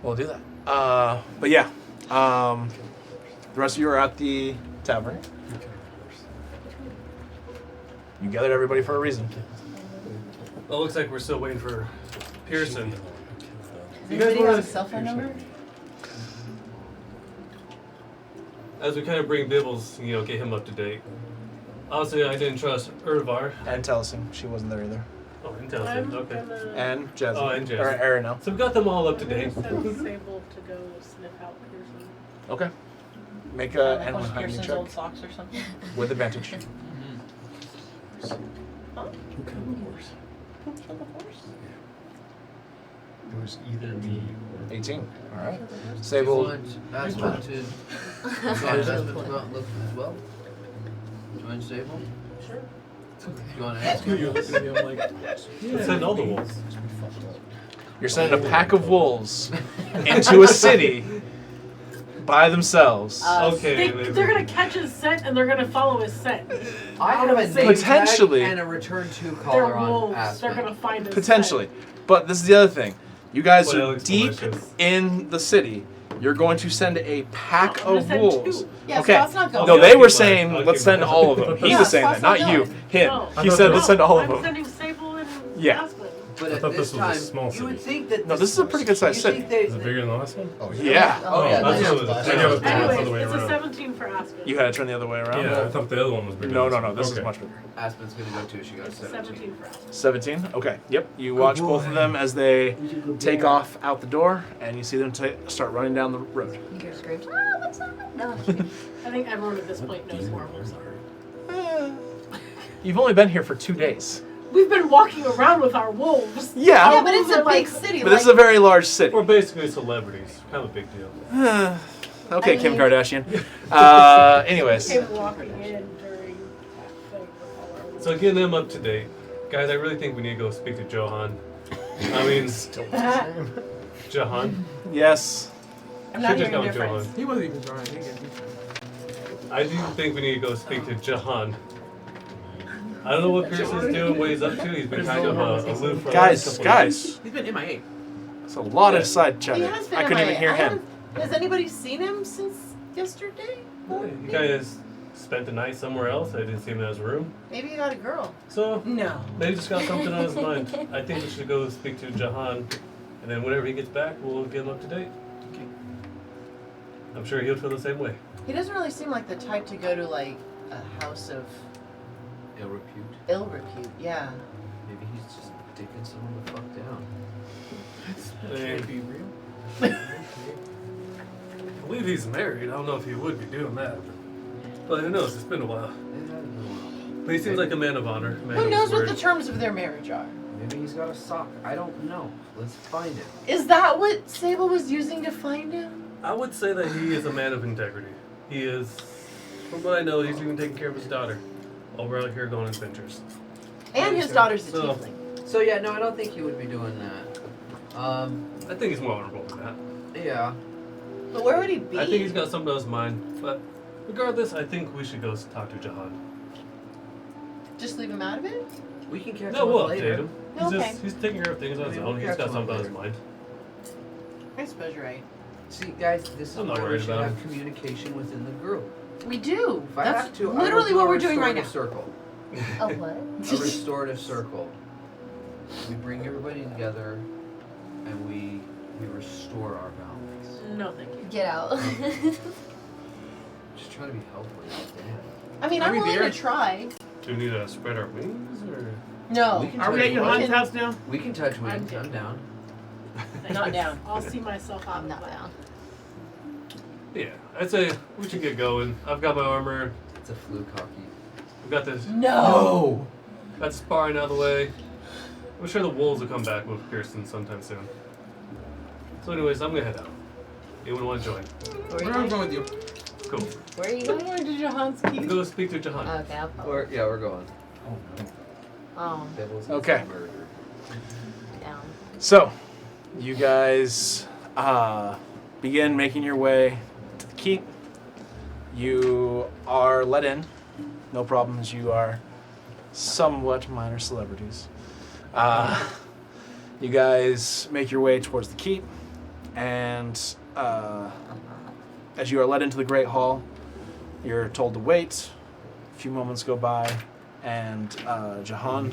We'll do that. But yeah, the rest of you are at the tavern. You gathered everybody for a reason. Well, it looks like we're still waiting for Pearson. Does You guys anybody have wanna- a cell phone number? As we kind of bring Bibbles, get him up to date. Obviously, I didn't trust Urvar. And Telsin, she wasn't there either. Oh, and Telsin, I'm okay. gonna And Jasmine. Oh, and Jasmine. Or Arinel. So we got them all up to I'm gonna date. send Sable to go sniff out Pearson. Okay. Make a Like animal one of hiding Pearson's check old socks or something? with advantage. Huh? Who killed the horse? Who killed the horse? It was either me or 18. All right. Do you Sable. want Aspen to go out and look as well? Join Sable? Sure. Do you want to ask him? You're looking at me, I'm like, Let's send all the wolves. we fucked up. You're sending a pack of wolves into a city by themselves. Okay. They're gonna catch his scent and they're gonna follow his scent. I have a name Potentially. tag and a return to They're caller on wolves. Aspen. They're gonna find his Potentially. But this is the other thing. You guys Well, it are looks deep delicious. in the city. You're going to send a pack I'm gonna of send wolves. two. Yeah, Okay. Scott's not going. No, Okay, they I'll were keep saying mine. I'll let's keep send mine. all of them. He Yeah, was saying that, Scott's not not you. going. Him. No. He said let's send all of I'm them. sending Sable and Yeah. Aspen. But I at thought this this was a time, small you would city. think that No, this is a pretty good sized you city. think they, Is it bigger than the last one? Oh Yeah. Oh, yeah, that's that's what it was. I got it the Anyways, other way it's a around. 17 for Aspen. You had to turn the other way around? Yeah, I thought the other one was bigger. No, than no, no. This is Okay. much bigger. Aspen's gonna go too. She got a It's a 17. 17 for Aspen. 17? Okay. Yep. You watch both of them as they take off out the door, and you see them start running down the road. You hear screams. Ah, what's up? No. I think everyone at this point knows where wolves are. You've only been here for 2 days. We've been walking around with our wolves. Yeah. Yeah, but it's Wolves a are like- big city. But this is a very large city. We're basically celebrities. Kind of a big deal. Okay, I Kim mean- Kardashian. Anyways. Came walking in during that thing with all our wolves. So getting them up to date. Guys, I really think we need to go speak to Johan. I mean, Johan. Yes. I'm not Should just hearing go a with Johan. difference. He wasn't even trying. He can- I do think we need to go speak to Jahan. I don't know what Pearson's doing, what he's up to. He's been kind of aloof for the last couple of Guys. He's been MIA. It's a lot of side He chatter. has been I couldn't even MIA. hear I him. haven't- Has anybody seen him since yesterday? years. He kind of spent the night somewhere else. I didn't see him in his room. Maybe he got a girl. So No. maybe he's got something on his mind. I think we should go speak to Jahan, and then whenever he gets back, we'll get him up to date. I'm sure he'll feel the same way. He doesn't really seem like the type to go to like a house of Ill repute. ill repute. Yeah. Maybe he's just dicking someone the fuck down. Hey. Be real. I believe he's married. I don't know if he would be doing that. But who knows? It's been a while. But he seems like a man of honor. Man Who of knows his what word. the terms of their marriage are? Maybe he's got a sock. I don't know. Let's find it. Is that what Sable was using to find him? I would say that he is a man of integrity. He is, from what I know, he's even taking care of his daughter. While we're out here going on adventures. And his daughter's a So- tiefling. So yeah, no, I don't think he would be doing that. I think he's more honorable than that. Yeah. But where would he be? I think he's got something on his mind. But regardless, I think we should go talk to Jahan. Just leave him out of it? We can catch No, him we'll up later. update him. He's Okay. just he's taking care of things on his I mean, own. we'll He's catch got him something up on his later. mind. I suppose you're right. See, guys, this is I'm not where we worried should about have him. communication within the group. We do. If I That's have to, I will literally do what a we're doing right now. restorative circle. A what? A restorative circle. We bring everybody together, and we restore our balance. No, thank you. Get out. Just trying to be helpful. Damn. I mean, Are I'm we willing there? to try. Do we need to spread our wings or? No. We can Are we touch at your wings. aunt's house now? We can touch I'm wings. I'm down. Not down. I'll see myself out I'm of not that. down. Yeah, I'd say we should get going. I've got my armor. It's a fluke hockey. We've got this. No. Got the sparring out of the way. I'm sure the wolves will come back with Pearson sometime soon. So anyways, I'm gonna head out. Anyone want to join? Where am I going with you? Cool. Where are you I'm going? going to Jahan's keep. Go speak to Jahan. Okay, I'll follow. We're going. Devil's Okay. Murder. down. So, you guys begin making your way to the keep. You are let in. No problems. You are somewhat minor celebrities. You guys make your way towards the keep, and as you are led into the Great Hall, you're told to wait. A few moments go by, and Jahan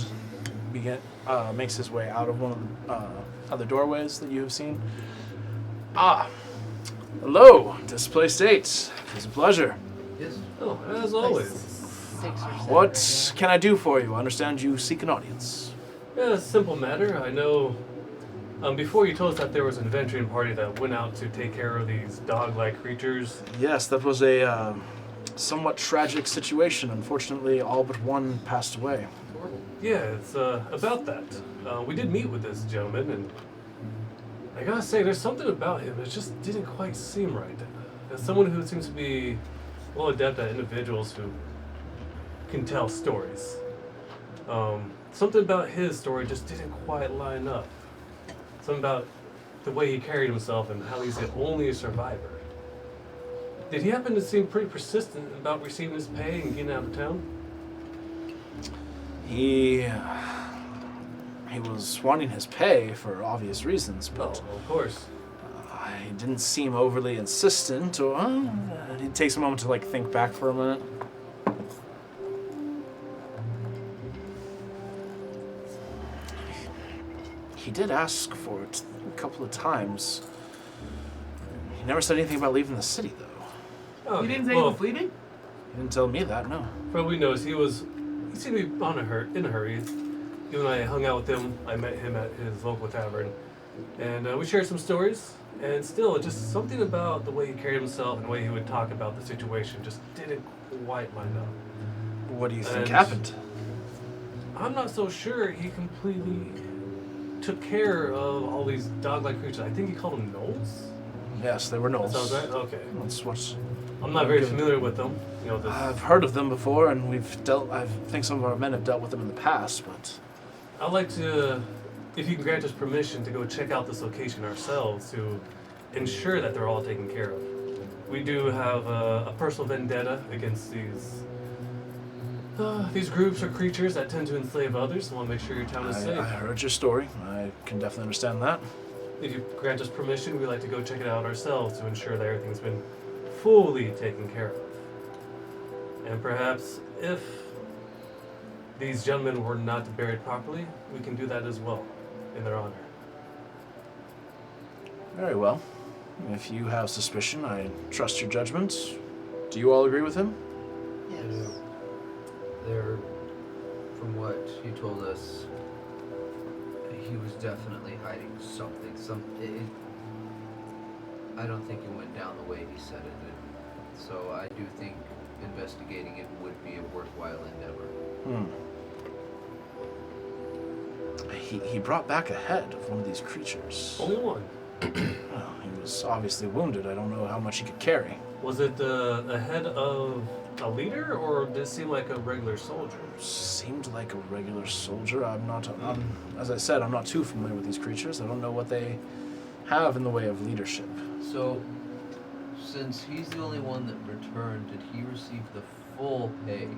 makes his way out of one of the other doorways that you have seen. Hello, Displaced 8. It's a pleasure. Yes. Oh, as always. 6 or 7. What can I do for you? I understand you seek an audience. Yeah, simple matter. I know. Before you told us that there was an adventuring party that went out to take care of these dog-like creatures. Yes, that was a somewhat tragic situation. Unfortunately, all but one passed away. Yeah, it's about that. We did meet with this gentleman, and I gotta say, there's something about him that just didn't quite seem right. As someone who seems to be well adept at individuals who can tell stories, something about his story just didn't quite line up. Something about the way he carried himself and how he's the only survivor. Did he happen to seem pretty persistent about receiving his pay and getting out of town? He was wanting his pay for obvious reasons, Oh, but of course. he didn't seem overly insistent. Or it takes a moment to think back for a minute. He did ask for it a couple of times. He never said anything about leaving the city, though. Oh, You didn't say well, he was leaving? He didn't tell me that, no. For all we know, he seemed to be in a hurry. You and I hung out with him. I met him at his local tavern, and we shared some stories. And still, just something about the way he carried himself and the way he would talk about the situation just didn't quite line up. What do you think And- happened? I'm not so sure he completely took care of all these dog-like creatures. I think he called them gnolls. Yes, they were That gnolls. sounds right. Okay. That's what's. I'm not very Good. familiar with them. You know, this. I've heard of them before, and I think some of our men have dealt with them in the past, but I'd like to, if you can grant us permission to go check out this location ourselves to ensure that they're all taken care of. We do have a personal vendetta against these groups or creatures that tend to enslave others. I want to make sure your town is I safe. heard your story. I can definitely understand that. If you grant us permission, we'd like to go check it out ourselves to ensure that everything's been fully taken care of. And perhaps if these gentlemen were not buried properly, we can do that as well in their honor. Very well. If you have suspicion, I trust your judgment. Do you all agree with him? Yes. There, from what you told us, he was definitely hiding something. I don't think it went down the way he said it did. So I do think investigating it would be a worthwhile endeavor. He brought back a head of one of these creatures. Only one. Well, he was obviously wounded. I don't know how much he could carry. Was it a head of a leader, or did it seem like a regular soldier? Seemed like a regular soldier. As I said, I'm not too familiar with these creatures. I don't know what they have in the way of leadership. So, since he's the only one that returned, did he receive the full pay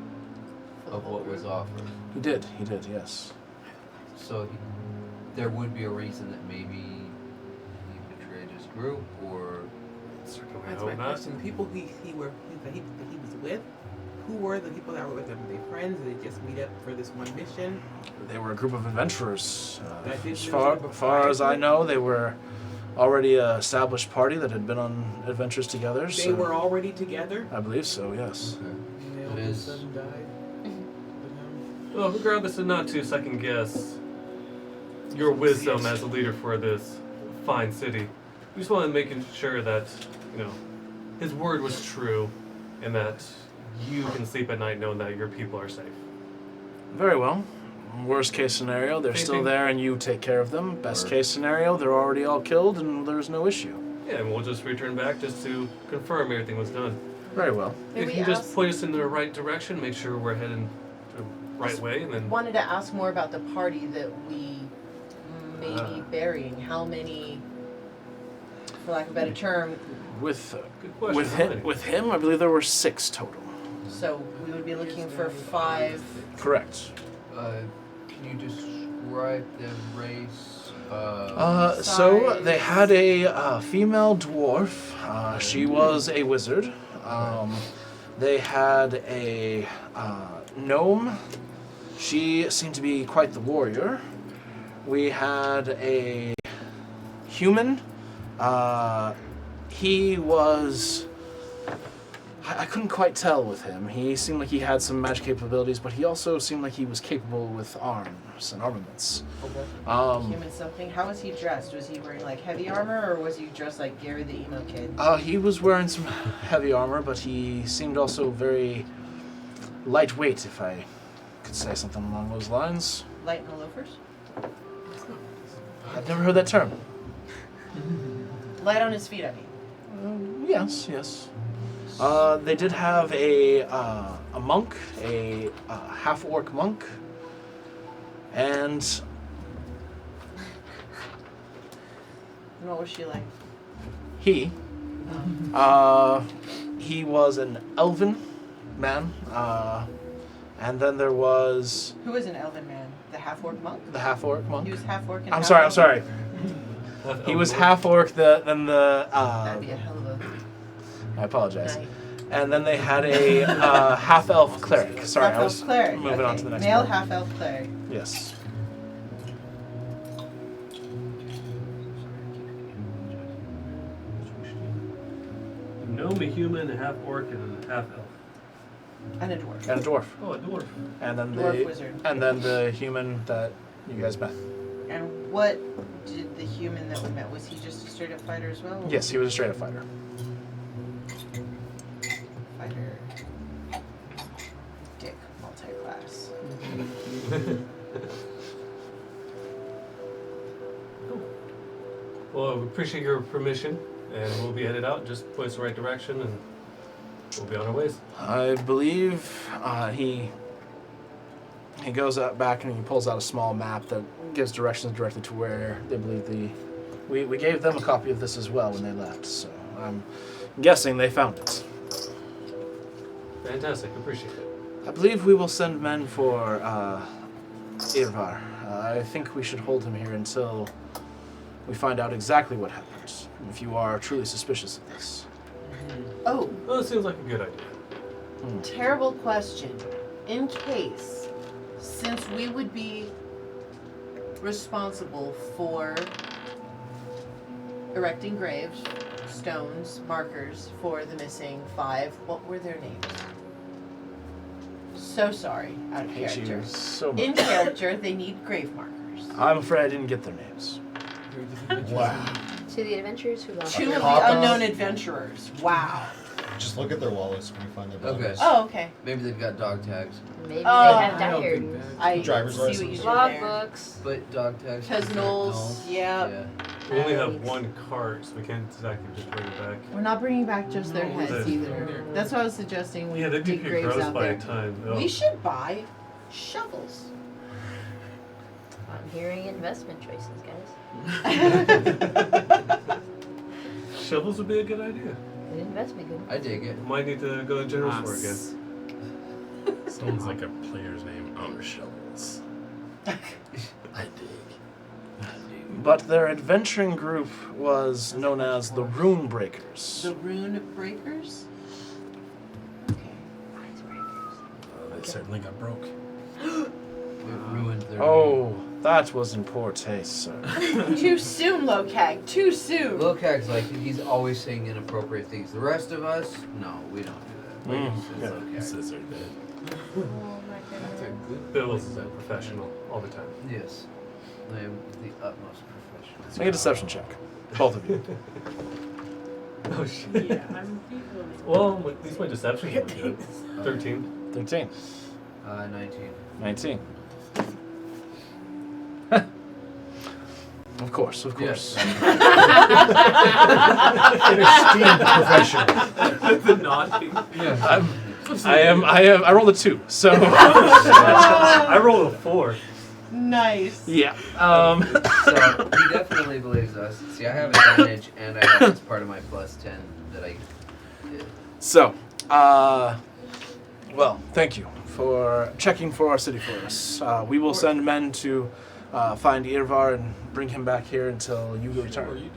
of what was offered? He did, yes. So there would be a reason that maybe he betrayed his group, or Certainly That's hope my not. question. People that he was with, who were the people that were with him? Were they friends? Did they just meet up for this one mission? They were a group of adventurers. That did As do far, before far as I I- know, they were already an established party that had been on adventures together. They so were already together. I believe so, yes. And they all It of a is- sudden died. With him. Well, regardless of not to second guess your wisdom as a leader for this fine city, we just wanted to make sure that, his word was true and that you can sleep at night knowing that your people are safe. Very well. Worst case scenario, they're Same still thing. there and you take care of them. Best Or- case scenario, they're already all killed and there's no issue. Yeah, and we'll just return back just to confirm everything was done. Very well. If Maybe you just ask- point us in the right direction, make sure we're heading the right way, and then Wanted to ask more about the party that we may be burying. How many, for lack of a better term, With good question. with how him, many? with him, I believe there were 6 total. so we would be looking for 5. Correct. Can you describe the race? So they had a female dwarf. She was a wizard. They had a gnome. She seemed to be quite the warrior. We had a human. He was... I couldn't quite tell with him. He seemed like he had some magic capabilities, but he also seemed like he was capable with arms and armaments. Human something. How was he dressed? Was he wearing like heavy armor, or was he dressed like Gary the emo kid? He was wearing some heavy armor, but he seemed also very lightweight, if I could say something along those lines. Light in the loafers? I've never heard that term. Light on his feet, I mean. Yes, yes. They did have a monk, a half-orc monk, and And what was she like? he was an elven man, and then there was Who was an elven man? The half-orc monk? the half-orc monk. He was half-orc and I'm half-elf? sorry. He was half-orc, then the That'd be a hell of a I apologize. night. And then they had a half-elf cleric. Sorry, I Half-elf was cleric. moving on to the next Male part. half-elf cleric. Yes. Gnome, a human, a half orc, and a half elf. And a dwarf. And a dwarf. Oh, a dwarf. And then Dwarf the wizard. and then the human that you guys met. And what did the human that we met, was he just a straight up fighter as well? Yes, he was a straight up fighter. Fighter. Dick, multi-class. Well, we appreciate your permission, and we'll be headed out. Just point us in the right direction, and we'll be on our ways. I believe he goes out back and he pulls out a small map that gives directions directly to where they believe we gave them a copy of this as well when they left, so I'm guessing they found it. Fantastic. Appreciate it. I believe we will send men for Irvar. I think we should hold him here until we find out exactly what happened, if you are truly suspicious of this. Oh, Well, it seems like a good idea. terrible question. In case, since we would be responsible for erecting graves, stones, markers for the missing 5, what were their names? So sorry, out of Hate character. you so much. In character, they need grave markers. I'm afraid I didn't get their names. Wow. To the adventurers who lost 2 their of Papa. the unknown adventurers. Wow. Just look at their wallets when you find their Okay. bodies. Oh, okay. Maybe they've got dog tags, Maybe Oh. they have I don't think diaries. that- I Driver's see what you license. did Log there. books. but dog tags. Because Knowles, yeah. Yeah. We only have And- one cart, so we can't exactly just bring it back. We're not bringing back just their No, heads it's- either. That's why I was suggesting we Yeah, they'd be dig pretty graves gross out by there. the time. Oh. We should buy shovels. I'm hearing investment choices, guys. Shovels would be a good idea. Good investment, good. I dig it. Might need to go to general store again. Sounds like a player's name. Shovels. I dig. But their adventuring group was known as the Rune Breakers. The Rune Breakers? Okay. They certainly got broke. It ruined their Oh, that was in poor taste, sir. Too soon, Lokag. Too soon. Locag's like, he's always saying inappropriate things. The rest of us, no, we don't do that. Mm, It's yeah. okay. Scissor dead. That's a good Bill is a professional all the time. Yes. I am the utmost professional. Make a deception check. Both of you. Oh shit. Yeah, I'm equally. Well, at least my deception was good. 13. 13. 19. 19. Of course, of course. An esteemed professional. The nodding. Yeah. I rolled a 2, so I rolled a 4. Nice. yeah. So he definitely believes us. See, I have advantage, and I have this part of my +10 that I did. So, well, thank you for checking for our city for us. We will send men to find Irvar and bring him back here until you return.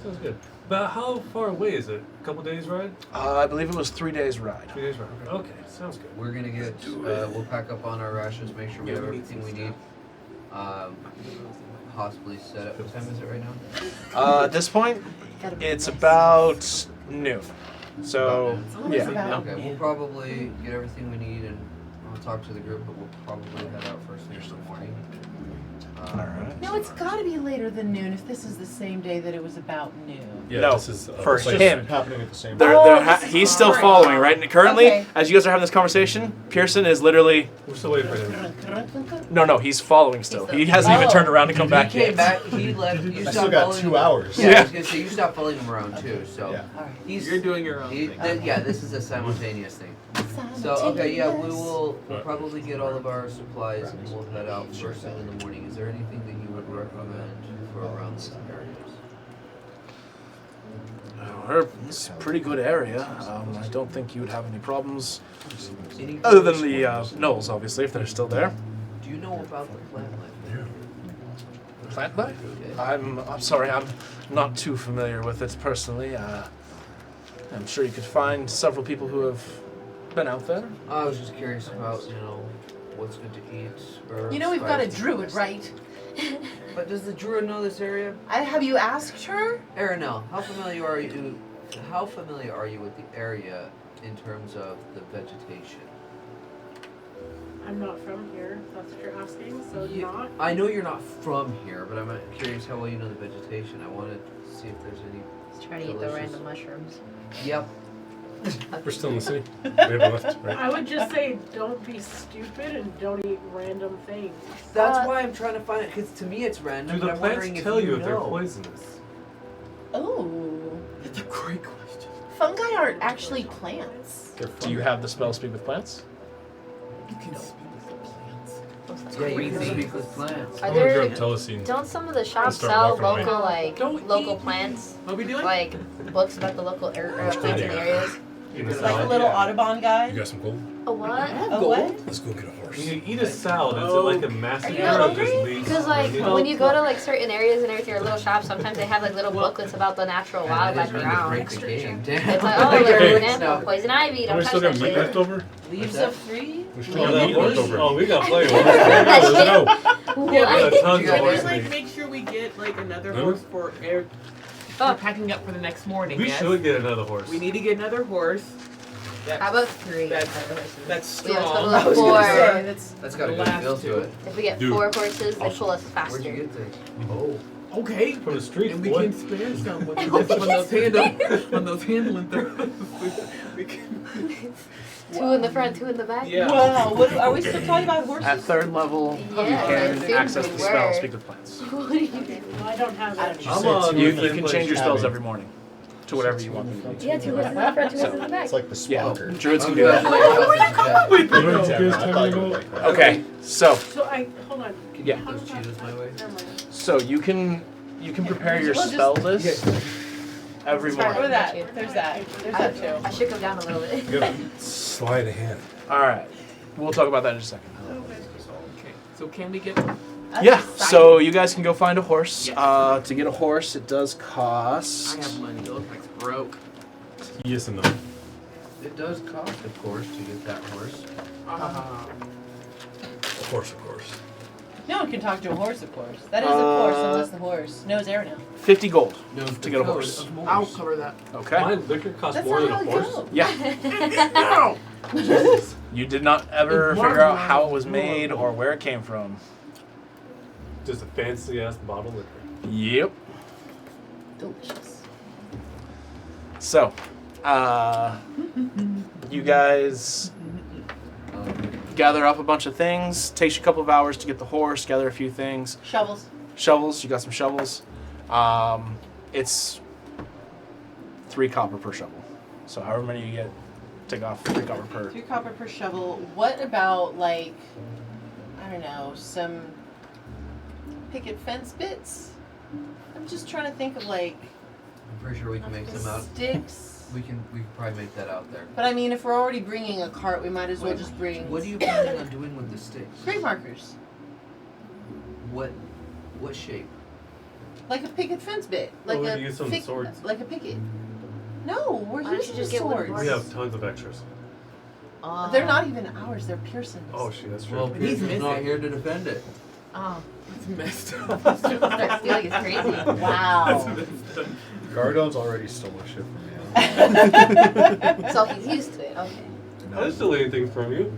Sounds good. But how far away is it? A couple days ride? I believe it was 3 days ride. 3 days ride. Okay, sounds good. We're gonna get. We'll pack up on our rations, make sure we have everything we need. Possibly set up. What time is it right now? At this point, it's about noon. So, yeah. Okay, we'll probably get everything we need, and I'll talk to the group, but we'll probably head out first thing in the morning. Alright. No, it's gotta be later than noon if this is the same day that it was about noon. Yeah, No, this is for it's like him. Happening at the same They're, time. he's still following, right? And currently, Okay. as you guys are having this conversation, Pearson is literally. We're still waiting for him. No, he's following still. He hasn't even Oh. turned around to come back He came yet. back. He left. You I stopped still got following 2 him. hours. Yeah, I Yeah. was gonna say you stopped following him around too. So Yeah. Alright. he's You're doing your own thing. Yeah, this is a simultaneous thing. So okay, yeah, we'll probably get all of our supplies and we'll head out first thing in the morning. Is there anything that you would recommend for around these areas? It's a pretty good area. I don't think you would have any problems. Any Other than the gnolls, obviously, if they're still there. Do you know about the plant life? Plant life? I'm sorry, I'm not too familiar with it personally. I'm sure you could find several people who have been out there. I was just curious about, what's good to eat. Herbs, You know we've got a spices. druid, right? But does the druid know this area? Have you asked her? Aranel, how familiar are you? How familiar are you with the area in terms of the vegetation? I'm not from here. If that's what you're asking. So You- not. I know you're not from here, but I'm curious how well you know the vegetation. I want to see if there's any. Just trying to eat the Delicious. random mushrooms. Yep. We're still in the city. We haven't left, right? I would just say don't be stupid and don't eat random things. That's why I'm trying to find it, because to me it's random. Do but the I'm wondering plants if tell you if know. they're poisonous? Oh. That's a great question. Fungi aren't actually plants. Do you have the spell Speak with Plants? You can speak with the plants. Yeah, you can Crazy. speak with plants. Are I'm gonna there? grab Telecine. Don't some of the shops start sell walking away. local like Don't local eat. plants, What are we doing? like books about the local plants in the areas? Eat a Like a salad. little Audubon guy. You got some gold? A what? A what? Let's go get a horse. When you eat a salad, is it like a massacre you or hungry? just leaves? Because like You know? when you go to like certain areas and everything or little shops, sometimes they have like little booklets about the natural And I wildlife just wanted to around. break the game. Damn. It's like, oh, Like, look, for everything's example, now- poison ivy, Oh, don't we touch still that got meat shit. left over? Leaves that? of free. We still Yeah, got meat left over. Oh, we got plenty of That horse. Let's go. What? Yeah, We got tons You of got Can we horse like meat. make sure we get like another No? horse for air? Oh. We're packing up for the next morning. We yes? should get another horse. We need to get another horse. How about 3? That's We have a strong. total I of was 4. gonna say that's. That's got a The good last feel to two. it. If we get Dude. 4 horses, they pull us faster. Where'd you get this? Oh, Okay. from the street, And we boy. can spare some when those handling throws. We can. 2 in the front, 2 in the back. Yeah. Wow. What are we still talking about horses? At 3rd level, Yeah, you it can seems access we the spell were. Speak with Plants. What do you do? Well, I don't have it. I'm on You with can inflation. change your spells every morning to whatever you want. Yeah, 2 horses in the front, 2 horses in the back. It's like the Yeah, Spelker. druids can do that. Okay, so So hold on. Yeah. How Those does that- Cheetos my way. Never mind. so you can prepare your We'll just- spell list every Sorry. Or morning. that. There's that. There's that too. I shook him down a little bit. You gotta slide a hand. All right, we'll talk about that in a second. Okay. So can we get? That's Yeah, exciting. so you guys can go find a horse. Yes. To get a horse, it does cost. I have money. It looks like it's broke. Yes and no. It does cost, of course, to get that horse. Of course, of course. No one can talk to a horse, of course. That is a horse unless the horse knows Aranel. 50 gold No, to get a horse. I'll cover that. Okay. My liquor costs That's more not than how a it horse. goes. Yeah. No. You did not ever figure out how it was made or where it came from. Just a fancy ass bottle liquor. Yep. Delicious. So, you guys gather up a bunch of things. Takes you a couple of hours to get the horse, gather a few things. Shovels. shovels. You got some shovels. It's 3 copper per shovel. So however many you get, take off 3 copper per. 3 copper per shovel. What about, like, I don't know, some picket fence bits? I'm just trying to think of, like, I'm pretty sure we can make some out. sticks. We can probably make that out there. But I mean, if we're already bringing a cart, we might as well just bring What are you planning on doing with the sticks? grave markers. What shape? Like a picket fence bit. Well, Like we a could use some thick- swords. Like a picket. No, we're Why don't you using just the get wooden swords. We have tons of extras. They're not even ours, they're Pearson's. Oh, shit, that's true. Well, He's Pearson's not missing. here to defend it. Oh, It's messed up. start stealing is crazy. Wow. Gardone's already stole my shit from me. So he's used to it. Okay. I didn't steal anything from you.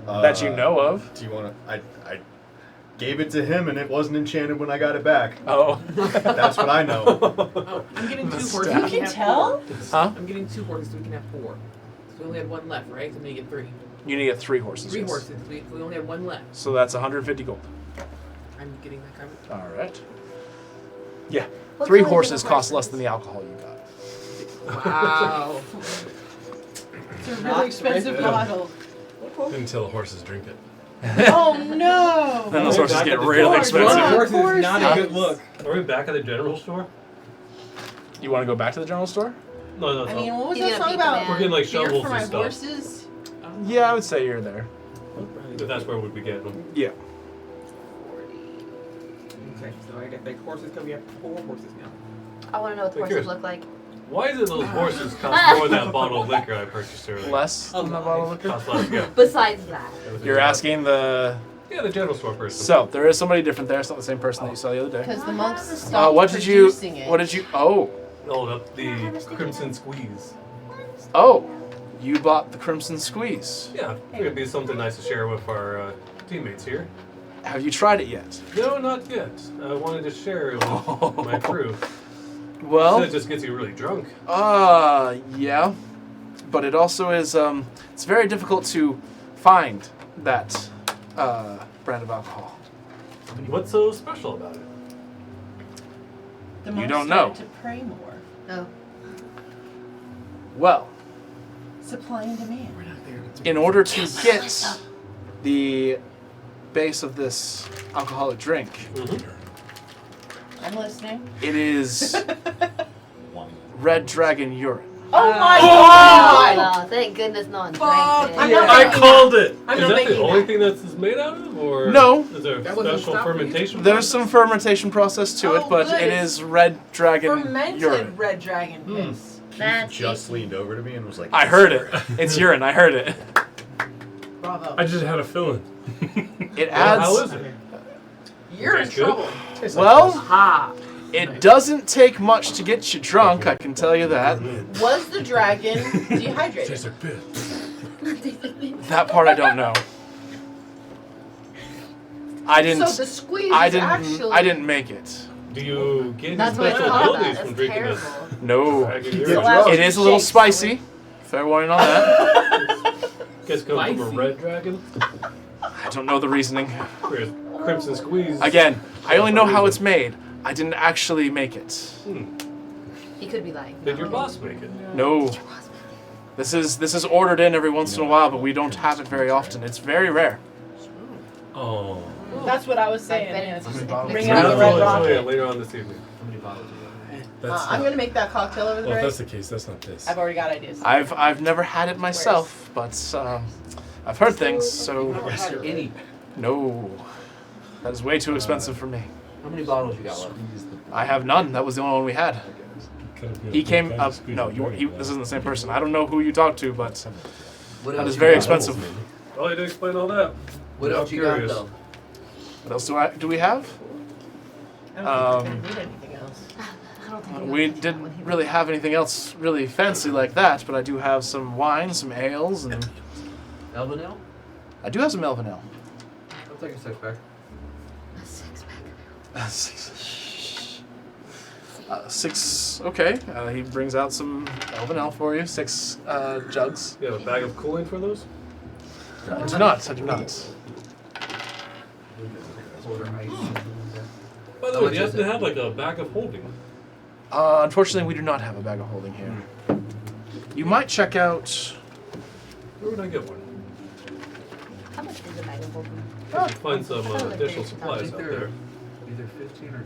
That you know of. Do you want to? I gave it to him and it wasn't enchanted when I got it back. Oh. That's what I know. Oh, I'm getting 2 horses. You so we can can have tell? 4. Huh? I'm getting 2 horses so we can have 4. So we only had 1 left, right? So I'm gonna get 3. You need to get 3 horses. 3 yes. horses. We only have 1 left. So that's 150 gold. I'm getting that covered. All right. Yeah. What 3 color are horses the cost horses? less than the alcohol you got. Wow. It's a really expensive bottle. Until the horses drink it. Oh no! Then those horses Back get at the really store. expensive. One horse is not a Horses. good look. Are we back at the general store? You want to go back to the general store? No, I mean, what was He's that gonna song beat the about? man. We're getting like Beer shovels for my and stuff. horses? Yeah, I would say you're there. If that's where we'd be getting them. Yeah. Okay, so I got like horses coming up. 4 horses now. I want to know what the Wait, horses curious. look like. Why is it those horses cost more than that bottle of liquor I purchased earlier? Less than the bottle of liquor? Cost less, yeah. Besides that, You're asking the. Yeah, the general store person. So there is somebody different there. It's not the same person that you saw the other day. Because the monks stopped What did you? producing it. What did you? Oh, Hold up the Crimson Squeeze. oh, you bought the Crimson Squeeze. Yeah, it'd be something nice to share with our teammates here. Have you tried it yet? No, not yet. I wanted to share it with my crew. Well, It just gets you really drunk. yeah, but it also is. It's very difficult to find that brand of alcohol. What's so special about it? The You monks don't know. started to pray more. oh, Well, Supply and demand. We're not there. in order to get the base of this alcoholic drink, I'm listening. it is Red Dragon urine. Oh my god! oh, thank goodness no one Fuck, drank it. I'm not I making called it! I'm Is not that making the only that. thing that's made out of? Or No. Is there a That wasn't special stopped for you? fermentation? There's some fermentation process to it, Oh, but good. it is Red Dragon Fermented urine. red dragon piss. That's Just leaned over to me and was like, I heard it. It's urine. I heard it. Bravo. I just had a feeling. It Well, adds. how is it? You're in Tastes good? trouble. Well, Ha! it doesn't take much to get you drunk. I can tell you that. Was the dragon dehydrated? Tastes like piss. That part I don't know. I didn't. So the squeeze I is didn't. actually. I didn't make it. Do you get any That's what it's special all about. abilities That's from drinking terrible. this? No. Dragon Yeah. urine? Allows It is a little shakes, spicy. Fair warning on that. Guess come from a Spicy. red dragon? I don't know the reasoning. Whereas Crimson Squeeze. Again, I only know how it's made. I didn't actually make it. He could be lying. Did your boss make it? No. This is ordered in every once in a while, but we don't have it very often. It's very rare. Oh. That's what I was saying. bet yeah. it's Just bottles? Bring Yeah, out the red yeah, rocket. later on this evening. How many bottles do you have? That's I'm not- gonna make that cocktail over the Well, if break. that's the case, that's not this. I've already got ideas. I've never had it myself, but I've heard things. So Is there any? no, that is way too expensive for me. How many bottles you got left? I have none. That was the only one we had. Could've been He a came big up. squeeze No, of you. drink, This isn't the same person. I don't know who you talked to, but What that else is you very got? expensive. Oh, you didn't explain all that. What I'm else you got curious. though? what else do we have? I don't think we're gonna need anything else. I don't think We didn't really have anything else really fancy like that, but I do have some wine, some ales, and Elven ale? I do have some Elven ale. I'll take a 6-pack. A 6-pack. 6. Okay. He brings out some Elven ale for you. 6 jugs. You have a bag of cooling for those? I do not. I do not. Order ice. How Oh, much you have is to it? have like a bag of holding. Unfortunately, we do not have a bag of holding here. You might check out. Where would I get one? How much is a bag of holding? I could find some Sounds like additional there's supplies out there. Either 15 or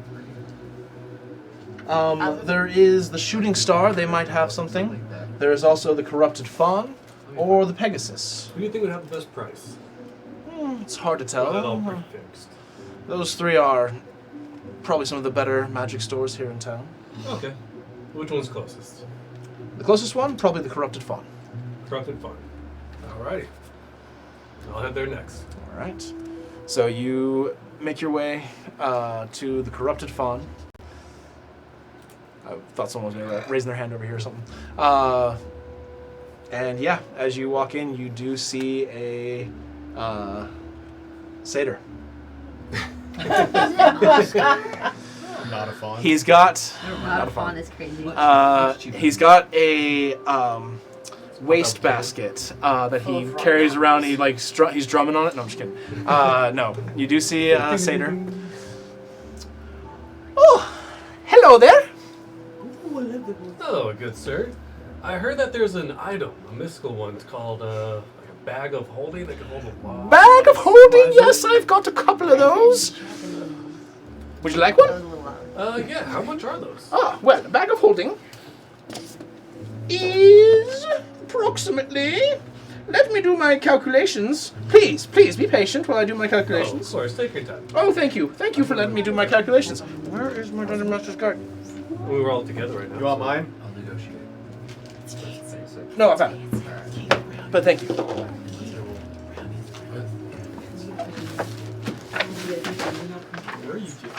30. There is the Shooting Star. They might have something. There is also the Corrupted Fawn or the Pegasus. Who do you think would have the best price? It's hard to Or that all tell. prefixed? Those three are probably some of the better magic stores here in town. Okay. Which one's closest? The closest one, probably the Corrupted Fawn. Corrupted Fun. Alrighty. I'll head there next. All right. So you make your way to the Corrupted Fawn. I thought someone was going to raise their hand over here or something. And yeah, as you walk in, you do see a satyr. Not a fawn. He's got Not a fawn is crazy. he's got a waste basket that he carries around. He like he's drumming on it. No, I'm just kidding. No, you do see a satyr. Oh, hello there. Oh, good sir. I heard that there's an item, a mystical one, it's called like a bag of holding that can hold a lot. Bag of holding? Yes, I've got a couple of those. Would you like That was one? a little loud. Yeah, how much are those? Ah, well, a bag of holding is approximately. Let me do my calculations. Please, please be patient while I do my Oh, of calculations. course, take your time. Oh, thank you. Thank you for letting me do my calculations. Where is my Dungeon Master's card? We were all together right now. You want mine? I'll negotiate. No, I found it. But thank you. Where are you two?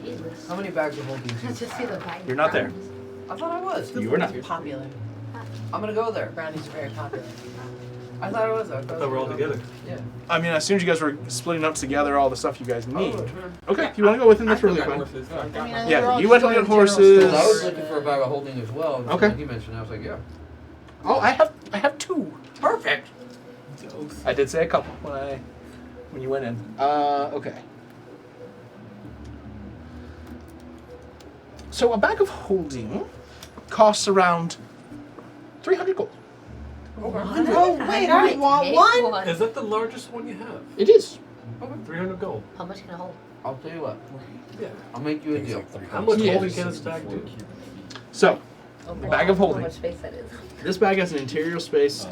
Jesus. How many bags of holding do you Let's just see the bag. You're not there. I thought I was. You were not. Popular. I'm gonna go there. Brownies are very popular. I thought I was. I I thought we're all together. Yeah. I mean, as soon as you guys were splitting up together all the stuff you guys need. Oh, Okay, if you want to go with him, that's really Got fine. horses. I mean, I Yeah, we're all you just went to going get general horses. I was stores. looking for a bag of holding as well. and Okay. He mentioned. I was like, yeah. Oh, I have two. Perfect. I did say a couple when you went in. Okay. So a bag of holding costs around 300 gold. Oh, wait, I want one. Is that the largest one you have? It is. 300 gold. How much can I hold? I'll tell you what. Yeah. I'll make you a deal. How much Yeah. holding can this bag do? So, Oh, bag of holding. How much space that is. this bag has an interior space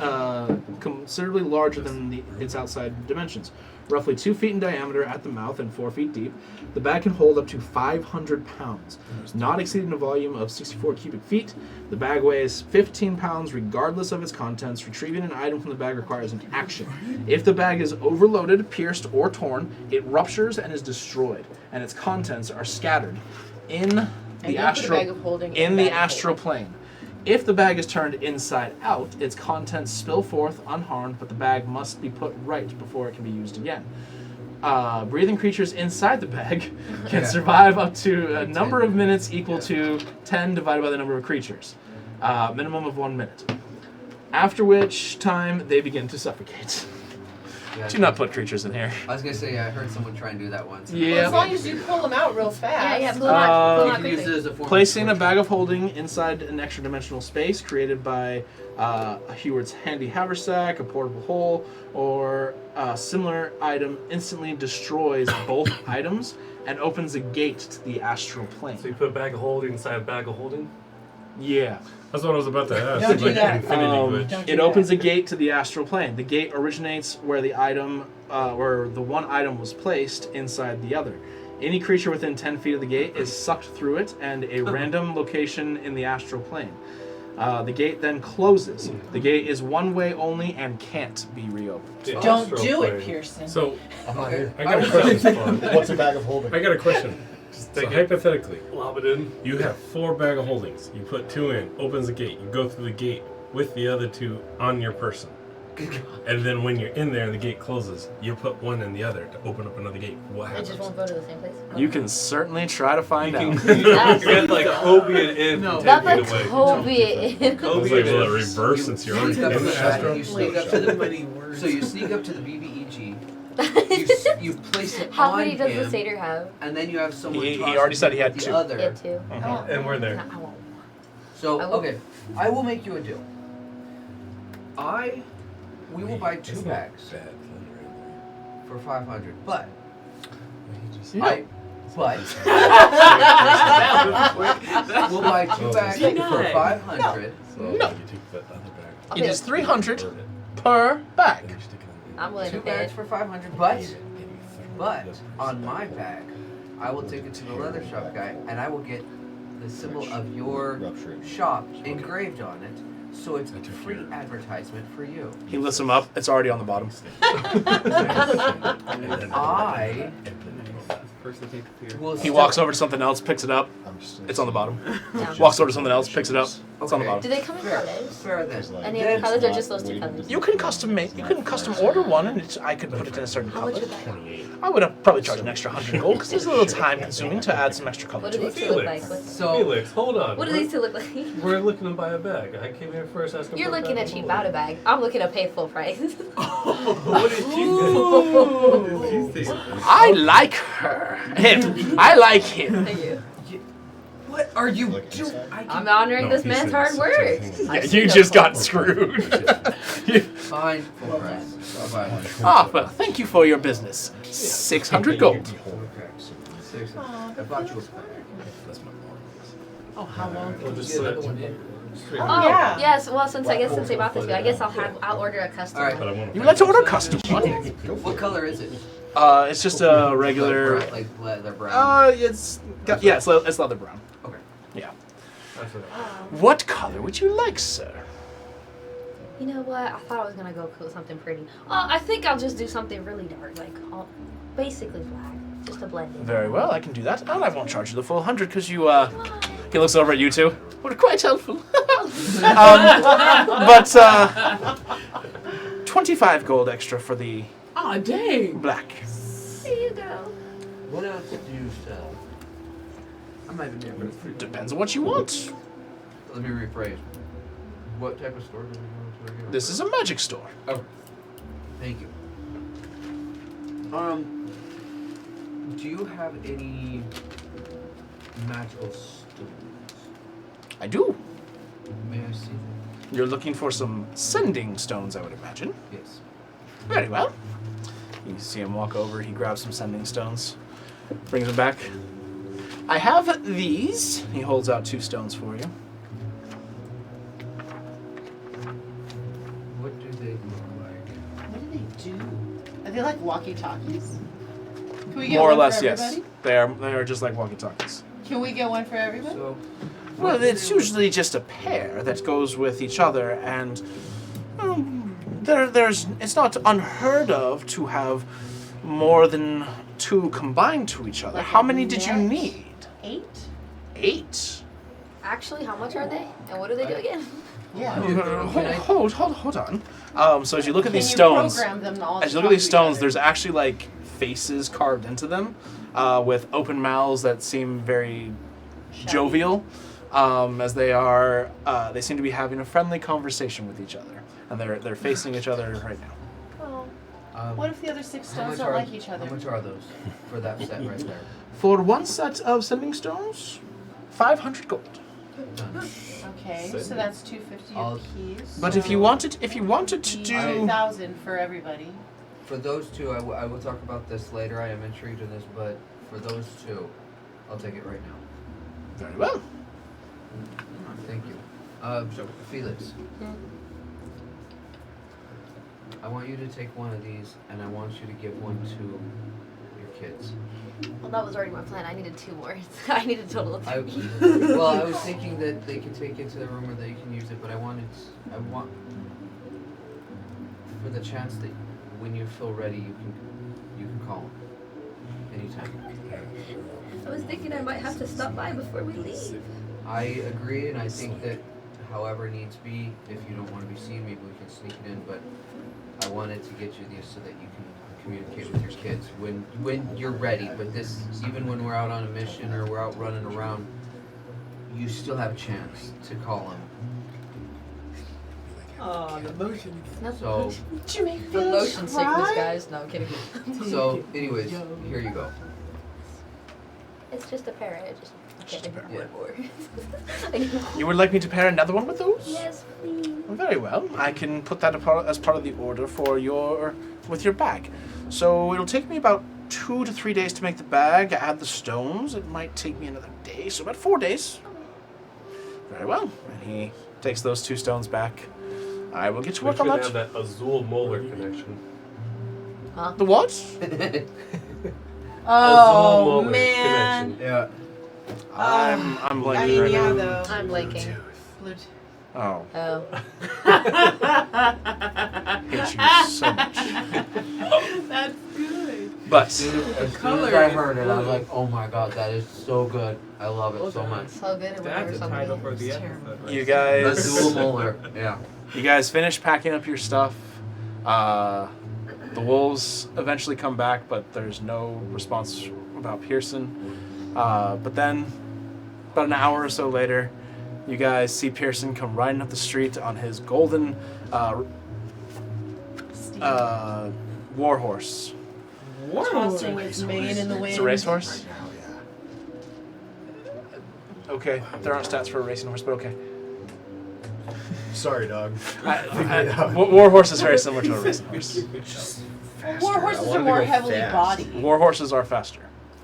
considerably larger than its outside dimensions. Roughly 2 feet in diameter at the mouth and 4 feet deep. The bag can hold up to 500 pounds, not exceeding a volume of 64 cubic feet. The bag weighs 15 pounds regardless of its contents. Retrieving an item from the bag requires an action. If the bag is overloaded, pierced, or torn, it ruptures and is destroyed, and its contents are scattered in And the don't put a bag of holding in a the bag of astral plane. If the bag is turned inside out, its contents spill forth unharmed, but the bag must be put right before it can be used again. Breathing creatures inside the bag can survive up to a number of minutes equal to 10 divided by the number of creatures. Minimum of 1 minute. After which time they begin to suffocate. Yeah, Do not put creatures in here. I was gonna say, I heard someone try and do that once. Well, Yeah. as long as you pull them out real fast. Yeah, pull them out. Pull them You out can use it quickly. as a form Placing a of bag of holding inside an extra dimensional space created by a Heward's handy haversack, a portable hole, or a similar item instantly destroys both items and opens a gate to the astral plane. So you put a bag of holding inside a bag of holding? Yeah. That's what I was about to ask. Don't do like that. Infinity glitch. Don't do It that. opens a gate to the astral plane. The gate originates where the item, where the one item was placed inside the other. Any creature within 10 feet of the gate is sucked through it and a random location in the astral plane. The gate then closes. The gate is one way only and can't be reopened. The Don't astral do it, plane. Pearson. So I'm not here. I got a question. What's a bag of holding? I got a question. Just So take it, hypothetically, lob it in. you have 4 bag of holdings. You put 2 in, opens the gate. You go through the gate with the other 2 on your person. And then when you're in there and the gate closes, you put 1 in the other to open up another gate. What It happens? just won't go to the same place. You can certainly try to find You out. can get like Kobe and in No. from 10 That feet lets away. Kobe in. I was Kobe like, will it and reverse since you're already sneak up in to the the astral? you sneak up to the Many words. So you sneak up to the BBEG, you place it How on many does him, the satyr have? and then you have someone. He toss already it said he had the two. Other. Yeah, two. Mhm. And we're there. No, I won't. So I will- okay, I will make you a deal. We will buy 2 bags Bad thunder in for 500, but Yeah. we'll buy 2 bags for Denied. 500. So No. you take the other bag. I'll It be is a- 300 burn it, per bag. and you stick it on I'm willing 2 to pay bags it. for 500, but and you throw but this on person my out. bag, I will take it to the leather shop guy, and I will get the symbol of your shop engraved on it, so it's free advertisement for you. He lifts him up. It's already on the bottom. I First they take the fear. will. He walks over to something else, picks it up. I'm just It's on the bottom. Yeah. Walks over to something else, picks it up. It's on the Okay. bottom. Do they come in Fair, colors? fair then. Any Then- other colors or just those 2 colors? You can custom make. You can custom order one, and I could put it in a certain How color. much would that? I would have probably charged an extra 100 gold because it's a little time consuming to add some extra color What do to these it. two look like? What's, So Felix, hold on. what do these two look like? We're looking to buy a bag. I came here first asking You're for a looking bag at of cheap gold. out a bag. I'm looking to pay full price. What did you What did you say? I like her. Him. I like him. Thank you. what are you doing? I'm honoring No, this he man's said hard it's work. something- Yeah, I've you seen just those got before. screwed. Fine, full price. 500. Ah, well, thank you for your business. 600 gold. Okay. 600. I bought you a bag. That's my mom. Oh, how long? We'll just Get slip. another one in. Oh, Yeah. yes. Well, since they bought this, I guess I'll order a custom All right. But I want You would like to order custom one? What color is it? It's just a regular. Like leather brown. It's it's leather brown. Okay. Yeah. That's what I- What color would you like, sir? You know what? I thought I was gonna go with something pretty. Oh, I think I'll just do something really dark, like basically black, just to blend in. Very well, I can do that, and I won't charge you the full 100 because you. He looks over at you two. We're quite helpful. But 25 gold extra for the Aw, dang. black. Here you go. What else do you sell? I'm not even there. Depends on what you want. Let me rephrase. What type of store do we go to again? This is a magic store. Oh. Thank you. Do you have any magical stones? I do. May I see them? You're looking for some sending stones, I would imagine. Yes. Very well. You see him walk over, he grabs some sending stones, brings them back. I have these. He holds out 2 stones for you. What do they look like? What do they do? Are they like walkie-talkies? Can we get More or one less, for yes. everybody? They are just like walkie-talkies. Can we get one for everybody? So, Well, it's usually just a pair that goes with each other, and it's not unheard of to have more than 2 combined to each other. Like How a many did you net? need? 8? 8. Actually, how much are they? And what do they do again? Yeah. Hold on. So as you look at Can these you stones, program them all as to you look talk at these to each stones, other? there's actually like faces carved into them, with open mouths that seem very Shiny. jovial, as they seem to be having a friendly conversation with each other, and they're facing each other right now. Oh, what if the other 6 how stones much don't are like each other? How much are those for that set right there? For one set of sending stones, 500 gold. Done. Okay, so that's 250 I'll- apiece. But if you wanted to do, 1,000 for everybody. For those 2, I will talk about this later. I am intrigued in this, but for those 2, I'll take it right now. very well. Thank you. Felix. I want you to take one of these, and I want you to give one to your kids. Well, that was already my plan. I needed 2 more. I need a total of 3. Well, I was thinking that they could take it to the room or that you can use it, but I want for the chance that when you feel ready, you can call them anytime. I was thinking I might have to stop by before we leave. I agree, and I think that however needs be, if you don't want to be seen, maybe we can sneak it in, but I wanted to get you these so that you can communicate with your kids when you're ready. But this, even when we're out on a mission or we're out running around, you still have a chance to call them. Oh, the motion. So, Did you make The Felix motion sickness, cry? guys. No, I'm kidding. so, anyways, here you go. It's just a parrot. It just Just a parrot. What more? I know. You would like me to pair another one with those? Yes, please. Very well. I can put that as part of the order for your bag. So it'll take me about 2 to 3 days to make the bag. Add the stones. It might take me another day, so about 4 days. Very well. And he takes those 2 stones back. I will get to Make work on sure that. they have that Azul molar connection. The what? Oh Azul molar man. connection. Yeah. I'm I blanking mean, right yeah, now. though. I'm blanking. Bluetooth. Oh, Oh. hate you so much. That's good. But As soon as color I is heard it, I was blue. like, oh my god, that is so good. I love it Well so done. much. So good. It That's whenever a something title for is the terrible. episode. you The guys, dual molar. Yeah. you guys finish packing up your stuff. The wolves eventually come back, but there's no response about Pearson. But then, about an hour or so later, you guys see Pearson come riding up the street on his golden war horse. Tossing its mane in the wind. It's a racehorse? Okay, there aren't stats for a racing horse, but okay. Sorry, dog. Figure it out. War horse is very similar to a racing horse. War horses are more heavily bodied. War horses are faster.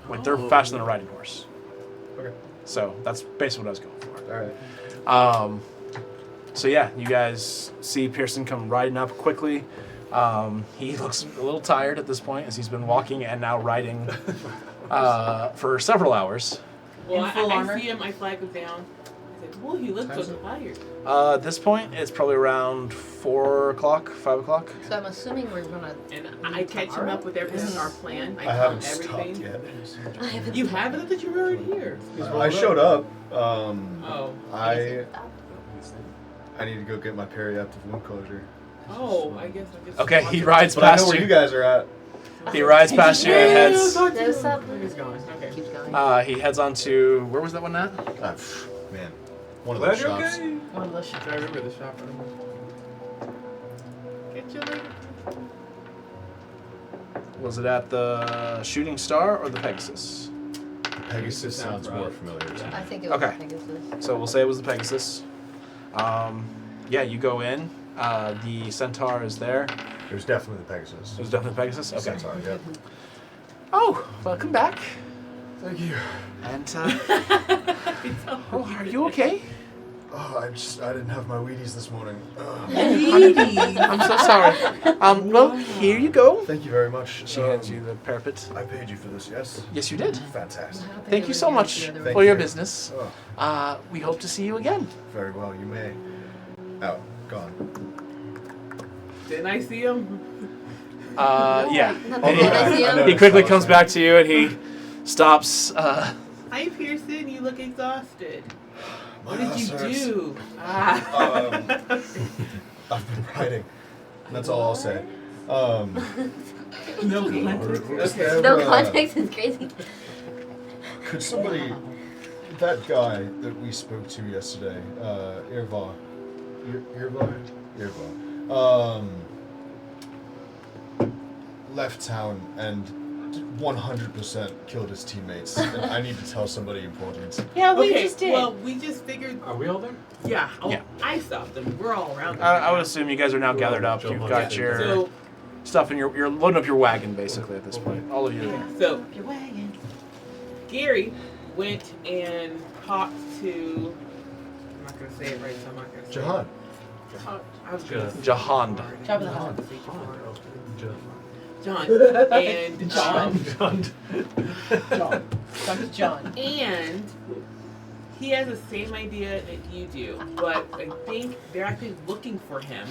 Like they're faster than a riding horse. Okay. So that's basically what I was going for. All right. So yeah, you guys see Pearson come riding up quickly. He looks a little tired at this point as he's been walking and now riding for several hours. Well, In full I armor? see him, I flag him down. I said, well, he looks so tired. At this point, it's probably around 4 o'clock, 5 o'clock. So I'm assuming we're gonna. And I catch him up with everything, our plan. I I tell haven't him stopped everything. yet. I haven't. You haven't? I thought you were already here. I showed up. Oh. I need to go get my periaptive wound closure. Oh, I guess I just. Okay, he watched rides But I know past where you you. guys are at. He rides past you and heads. There's up. He's gone. Okay. Keeps going. He heads on to where was that one at? Man, one of Glad those you're shops. okay. One of those. I remember the shop. Get you later. Was it at the Shooting Star or the Pegasus? Pegasus sounds more right. familiar to me. I think it was. Okay. I think it was. So we'll say it was the Pegasus. Yeah, you go in. The Centaur is there. It was definitely the Pegasus. It was definitely Pegasus. Okay. Centaur, yeah. Oh, welcome back. Thank you. And oh, are you okay? Oh, I didn't have my Wheaties this morning. I'm so sorry. Well, here you go. Thank you very much. She hands you the parapet. I paid you for this, yes? Yes, you did. Fantastic. Thank you so much Thank for your you. business. Oh, We hope to see you again. very well, you may. Out. Gone. Didn't I see him? Yeah. Not Although that I see I him. know- He quickly comes back to you and he stops. Hi, Pearson. You look exhausted. What My did you ass hurts. do? Ah. I've been writing. That's all I'll say. No Is there, No context is crazy. Could somebody, that guy that we spoke to yesterday, Irvar, left town and 100% killed his teammates. And I need to tell somebody important. Yeah, we Okay, just did. well, we just figured. Are we all there? Yeah. Oh, Yeah. I stopped them. We're all around. them I right would now. assume you guys are now gathered up. You've got your So, stuff and you're loading up your wagon basically at this point. All of you. so Your wagon. Gary went and talked to. I'm not gonna say it right, so I'm not gonna say Jahan. it. I was gonna say Jahand. Job of the Hutt. John and John. Dr. John. And he has the same idea that you do, but I think they're actually looking for him.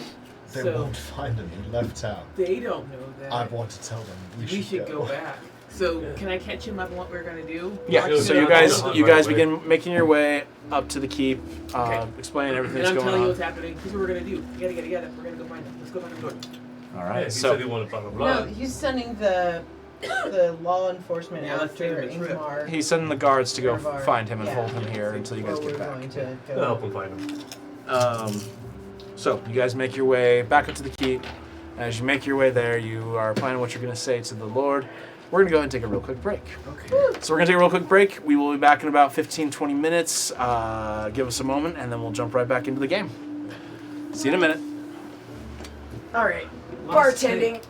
They So won't find him. He left town. they don't know that. I want to tell them we should go back. So can I catch him up on what we're gonna do? Yeah. Sure. So Yeah, you guys I'll you right guys away. begin making your way up to the keep, Okay. explaining everything And that's I'm going telling you on. what's happening. Here's what we're gonna do. Yada yada yada. We're gonna go find him. Let's go find the door. All Yeah, right. he So said he wanted blah blah blah. No, he's sending the law enforcement Yeah, let's take after him a trip. Ingmar. he's sending the guards to go find him and Yeah. hold him here until you guys Or get we're back. going to I'll go. help him find him. So you guys make your way back up to the keep. As you make your way there, you are planning what you're going to say to the Lord. We're going to go ahead and take a real quick break. Okay. So we're going to take a real quick break. We will be back in about 15-20 minutes. Give us a moment, and then we'll jump right back into the game. See you in a minute. All right. Bartending.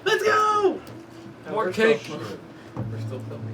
Let's go. More cake. We're still filming.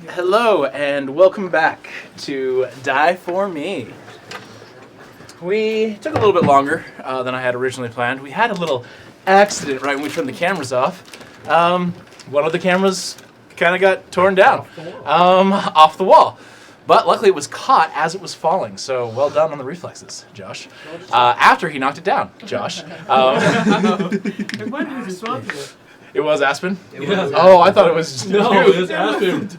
Hello and welcome back to Die For Me. We took a little bit longer than I had originally planned. We had a little accident right when we turned the cameras off. One of the cameras kind of got torn down off the wall. But luckily it was caught as it was falling, so well done on the reflexes, Josh. After he knocked it down, Josh. And when was responsible? It was Aspen? Yeah. Oh, I thought it was No, it was Aspen.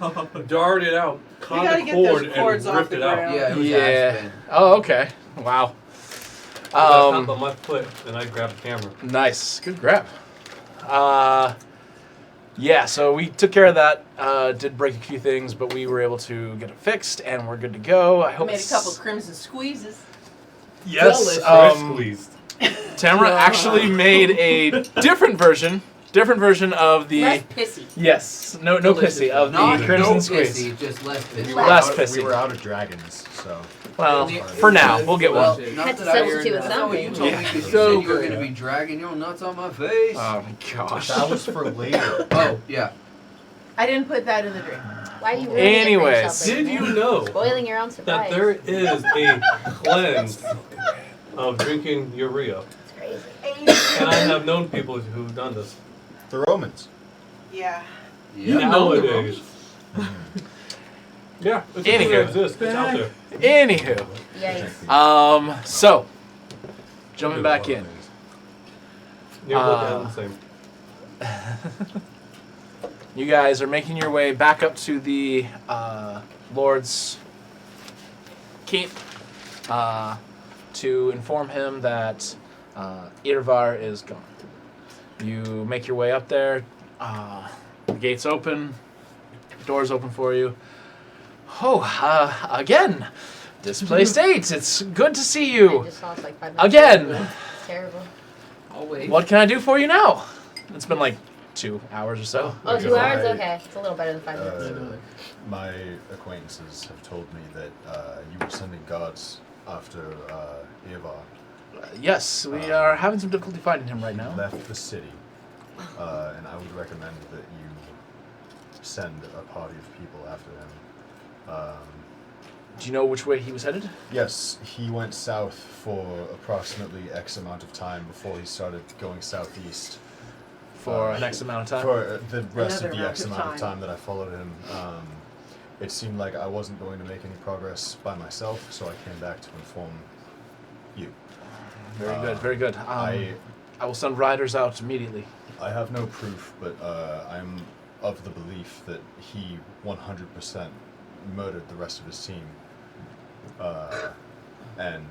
Darted out, caught gotta the get cord, those cords and off ripped the it out. ground. Yeah, it was Yeah. Aspen. Oh, okay. Wow. I got caught on my foot, and I grabbed the camera. Nice. Good grab. Yeah, so we took care of that. Did break a few things, but we were able to get it fixed, and we're good to go. I hope Made a couple crimson squeezes. Yes. Fresh squeezed. Tamara actually made a different version of the. Less pissy. Yes. No Delicious. pissy of Not the crimson no squeeze. pissy, just less pissy. We Less were out, pissy. We were out of dragons, so. Well, for now, we'll get Well, one. not Had to that I substitute heard with that's not what you something. told me Yeah. because you So said you were good. going to be dragging your nuts on my face. Oh my gosh. That was for later. Oh, yeah. I didn't put that in the drink. Why are you ruining it for Anyways. yourself, Did like, you know spoiling your own that surprise? there is a cleanse of drinking urea? It's crazy. And I have known people who've done this. The Romans. Yeah. Yeah. Nowadays. Yeah, it's a thing Anywho. that exists. It's out there. Anywho. Yikes. So, jumping back in. Near both ends, same. You guys are making your way back up to the Lord's keep to inform him that Irvar is gone. You make your way up there. The gates open. Doors open for you. Oh, again, Displaced 8. It's good to see I you. just saw us like 5 minutes Again. ago. Terrible. I'll wait. What can I do for you now? It's been like 2 hours or so. Oh, 2 hours? Okay. It's a little better than 5 minutes. My acquaintances have told me that you were sending guards after Ivar. Yes, we are having some difficulty finding him right He now. left the city, and I would recommend that you send a party of people after him. Do you know which way he was headed? Yes, he went south for approximately X amount of time before he started going southeast. For an X amount of time? For the rest Another of the X amount of amount of time. time that I followed him. It seemed like I wasn't going to make any progress by myself, so I came back to inform you. Very good, very good. I will send riders out immediately. I have no proof, but I'm of the belief that he 100% murdered the rest of his team, and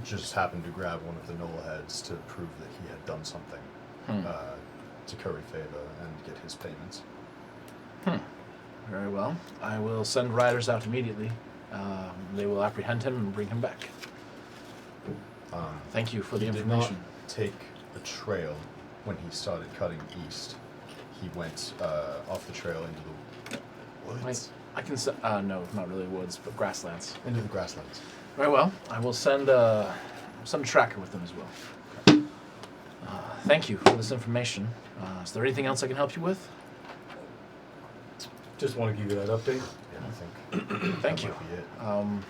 just happened to grab one of the Knoll heads to prove that he had done something to curry favor and get his payments. Very well. I will send riders out immediately. They will apprehend him and bring him back. Thank you for the He did information. not take a trail when he started cutting east. He went off the trail into the woods. Wait, I can send. No, not really woods, but grasslands. Into the grasslands. Very well. I will send a tracker with them as well. Thank you for this information. Is there anything else I can help you with? Just want to give you that update. Yeah, I think. Thank that you. might be it.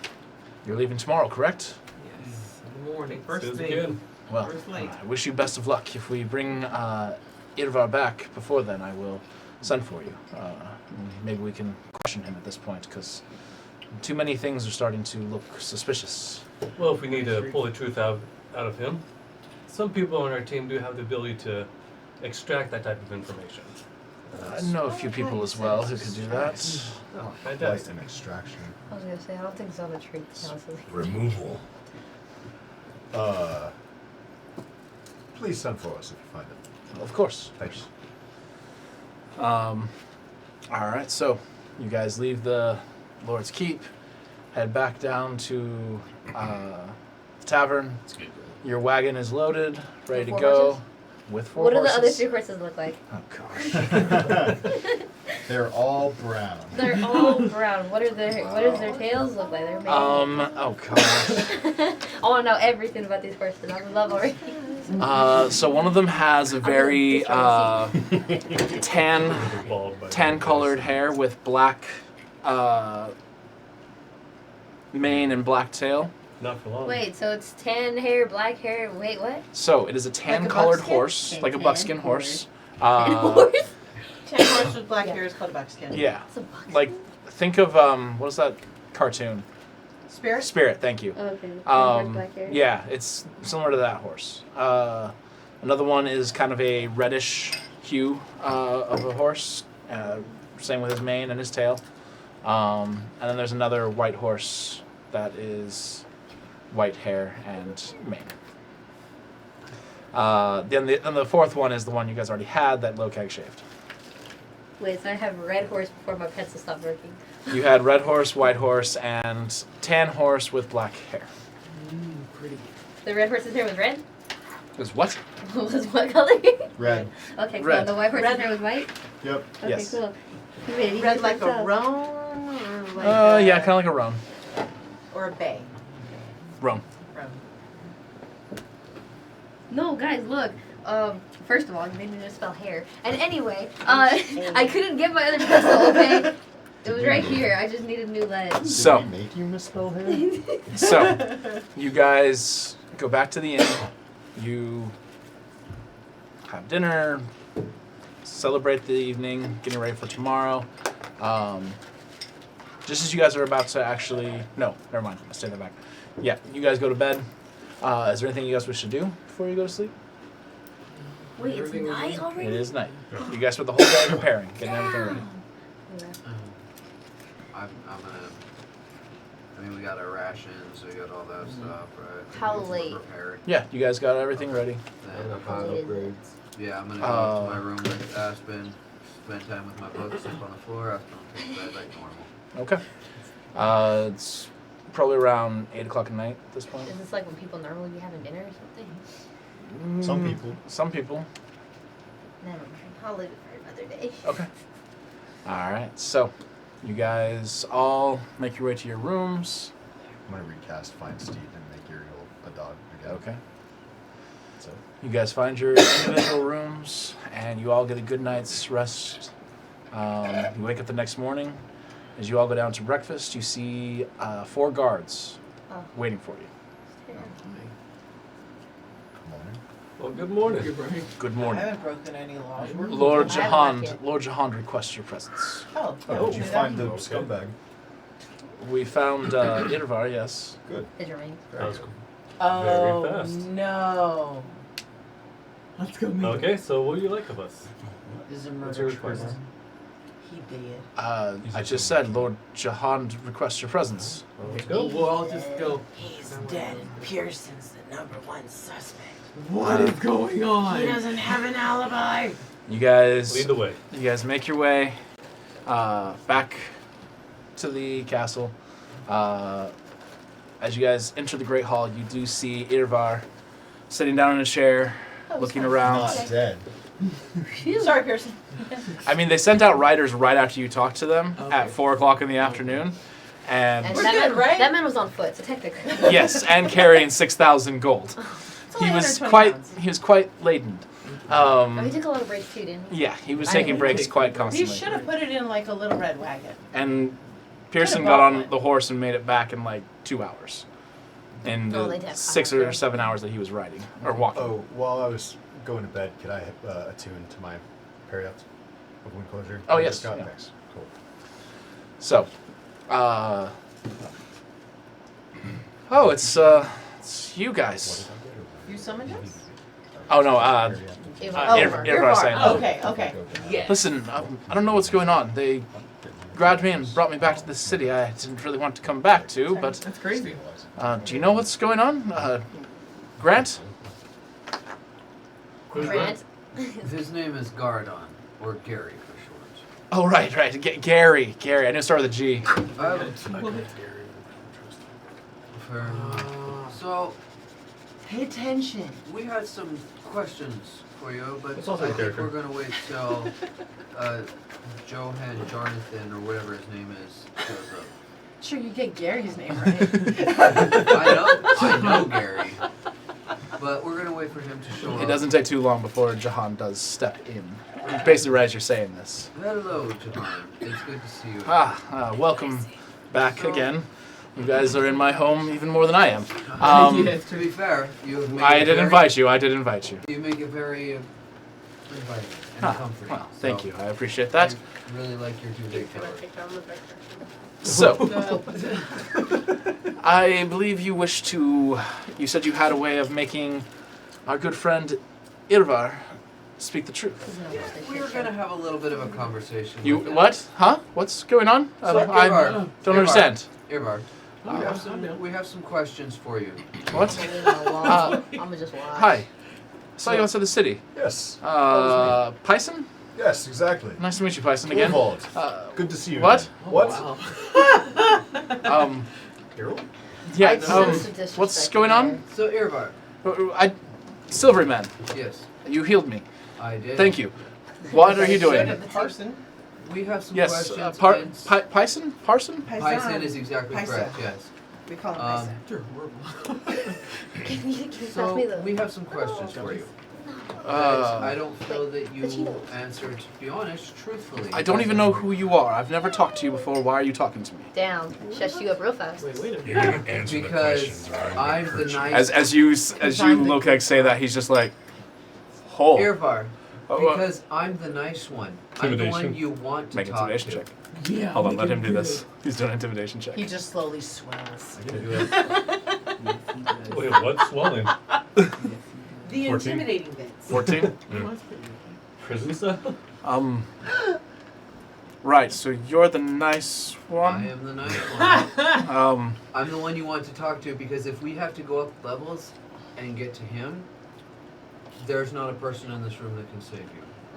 You're leaving tomorrow, correct? Yes. In the morning. First Says thing. again. Well, First light. I wish you best of luck. If we bring Irvar back before then, I will send for you. Maybe we can question him at this point, because too many things are starting to look suspicious. Well, if we need to pull the truth out of him, some people on our team do have the ability to extract that type of information. I know a few people as well who could do that. Oh, Quite fantastic. an extraction. I was gonna say, I don't think it's on the tree, honestly. Removal. Please send for us if you find it. Of course. Thanks. All right, so you guys leave the Lord's Keep, head back down to the tavern. Your wagon is loaded, ready to With 4 go. horses? With 4 What do horses. the other 2 horses look like? Oh gosh. They're all brown. They're all brown. What does their tails look like? They're made. Oh gosh. I want to know everything about these horses. I'm in love already. So one of them has a very tan Bald by colored hair with black mane and black tail. Not for long. Wait, so it's tan hair, black hair. Wait, what? So it is a tan Like a colored buckskin? horse, Okay, like a tan buckskin colored. horse. Horse? Tan horse with black hair is called a buckskin. Yeah, It's a buckskin? like think of what is that cartoon? Spirit? Spirit. Thank you. Oh, okay. Black hair. Yeah, it's similar to that horse. Another one is kind of a reddish hue of a horse, same with his mane and his tail. And then there's another white horse that is white hair and mane. Then the fourth one is the one you guys already had, that Lokag shaved. Wait, so I have red horse before my pencil stopped working. You had red horse, white horse, and tan horse with black hair. Pretty. The red horse's hair was red? Is what? Was what color? Red. Okay, cool. Red. The white horse's Red. hair was white? Yep. Okay, Yes. cool. You made it easy Red for like a yourself. roan or like Yeah, kind of like a roan. or a bay? Roan. Roan. No, guys, look. First of all, you made me misspell hair. And anyway, I couldn't get my other pencil, okay? It was right here. I just needed new lead. So- Did we make you misspell hair? So, you guys go back to the inn. You have dinner, celebrate the evening, getting ready for tomorrow. Just as you guys are about to actually, no, never mind. I stay that back. Yeah, you guys go to bed. Is there anything you guys wish to do before you go to sleep? Wait, it's Everything was night in- already? It is night. You guys spent the whole day preparing, getting everything ready. I'm gonna. I mean, we got our rations, we got all that stuff, right? How We're late? Prepared. Yeah, you guys got everything ready. Then, How late is it? yeah, I'm gonna go up to my room with Aspen, spend time with my books, sleep on the floor, Aspen will take bed like normal. Okay. It's probably around 8 o'clock at night at this point. Is this like when people normally be having dinner or something? Some people. Some people. Never mind. I'll leave it for another day. Okay. Alright, so you guys all make your way to your rooms. I'm gonna recast Find Steve and make Uriel a dog again. Okay. So You guys find your individual rooms and you all get a good night's rest. You wake up the next morning. As you all go down to breakfast, you see 4 guards Oh. waiting for you. good morning. Well, good morning. Good brain. Good I morning. haven't broken any laws. Lord I haven't left Jahand, yet. Lord Jahand requests your presence. Oh, Oh, did you do that. find the Okay. scumbag? We found Irvar, yes. Good. Did you ring? That was cool. Oh Very fast. no! Let's go meet. Okay, so what do you like of us? This is a What's murder your request? trial. He did. I just said Lord Jahand requests your presence. Well, let's Go. go. Well, I'll just go. He's dead, and Pearson's the #1 suspect. What is going on? He doesn't have an alibi. You guys, Lead the way. you guys make your way back to the castle. As you guys enter the Great Hall, you do see Irvar sitting down in a chair, Oh, looking sorry. around. Not dead. Sorry, Pearson. I mean, they sent out riders right after you talked to them Okay. at 4 o'clock in the afternoon. And And We're that good, man, right? That man was on foot, so technically. yes, and carrying 6,000 gold. It's He only was 120 quite pounds. he was quite laden. Oh, he took a lot of breaks too, didn't he? Yeah, he was I taking didn't breaks take quite breaks. You constantly. should have put it in like a little red wagon. And Pearson Could've got bought on one. the horse and made it back in like 2 hours. In Oh, the they'd have 6 time. or 7 hours that he was riding or walking. Oh, while I was going to bed, could I attune to my Periapt of Wind Closure? Oh, I yes, just got yeah. next. Cool. So, oh, it's you What guys. did I get? You summoned us? Oh no, Irvar saying. Okay, okay. Yeah. Listen, I don't know what's going on. They grabbed me and brought me back to this city. I didn't really want to come back to, but That's crazy. do you know what's going on, Grant? Who's Grant. His name is Gardon, or Gary for short. Oh right. Gary. I knew it started with a G. Fair enough. So, Pay attention. we had some questions for you, but It's also I a think character. we're gonna wait till Johan Jarnathan, or whatever his name is, shows up. Sure, you get Gary's name right. I know Gary. But we're gonna wait for him to show up. It doesn't take too long before Jahan does step in. Basically, right as you're saying this. Hello, Jahan. It's good to see you. Welcome back again. You guys are in my home even more than I am. Yes, to be fair, you have made I it did very- invite you. I did invite you. You make it very inviting and comforting. Well, thank So, you. I appreciate that. I really like your duvet Can I cover. take down the picture? So, I believe you wish to. You said you had a way of making our good friend Irvar speak the truth. We were gonna have a little bit of a conversation. You with him. what? Huh? What's going on? So, I Irvar, don't understand. Irvar, Uh, we have some questions for you. What? I'ma just watch. Hi. Saw you outside the city. Yes. Pison? Yes, exactly. Nice to meet you, Pison, again. Ulvald. Uh, Good to see you. what? again. What? Errol? Yeah. I sense the disrespect What's going on? So, Irvar, Silvery Man, yes, you healed me. I did. Thank you. What are you doing? Parson. We have some Yes. questions. and Pison? Parson? Pison is exactly Pison. correct. Yes. We call him Um, Pison. Can you pass So me the? we have some questions for you. I Uh, don't feel that you Cheetos. answered, to be honest, truthfully. I don't even know who you are. I've never talked to you before. Why are you talking to me? Down. Shush you up real fast. Wait a minute. You're gonna answer the Because questions. or I'm I'm gonna the hurt you. nice As you Lokek say that, he's just like, oh. Irvar. Oh, Because I'm the nice one. I'm the one Intimidation. you want to Make talk intimidation to. check. Yeah. Hold on, we let can him do this. He's doing an intimidation check. He just slowly swells. Wait, what's swelling? The 14. intimidating bits. 14? Prison style? Right, so you're the nice I one? am the nice one. I'm the one you want to talk to because if we have to go up levels and get to him, there's not a person in this room that can save you.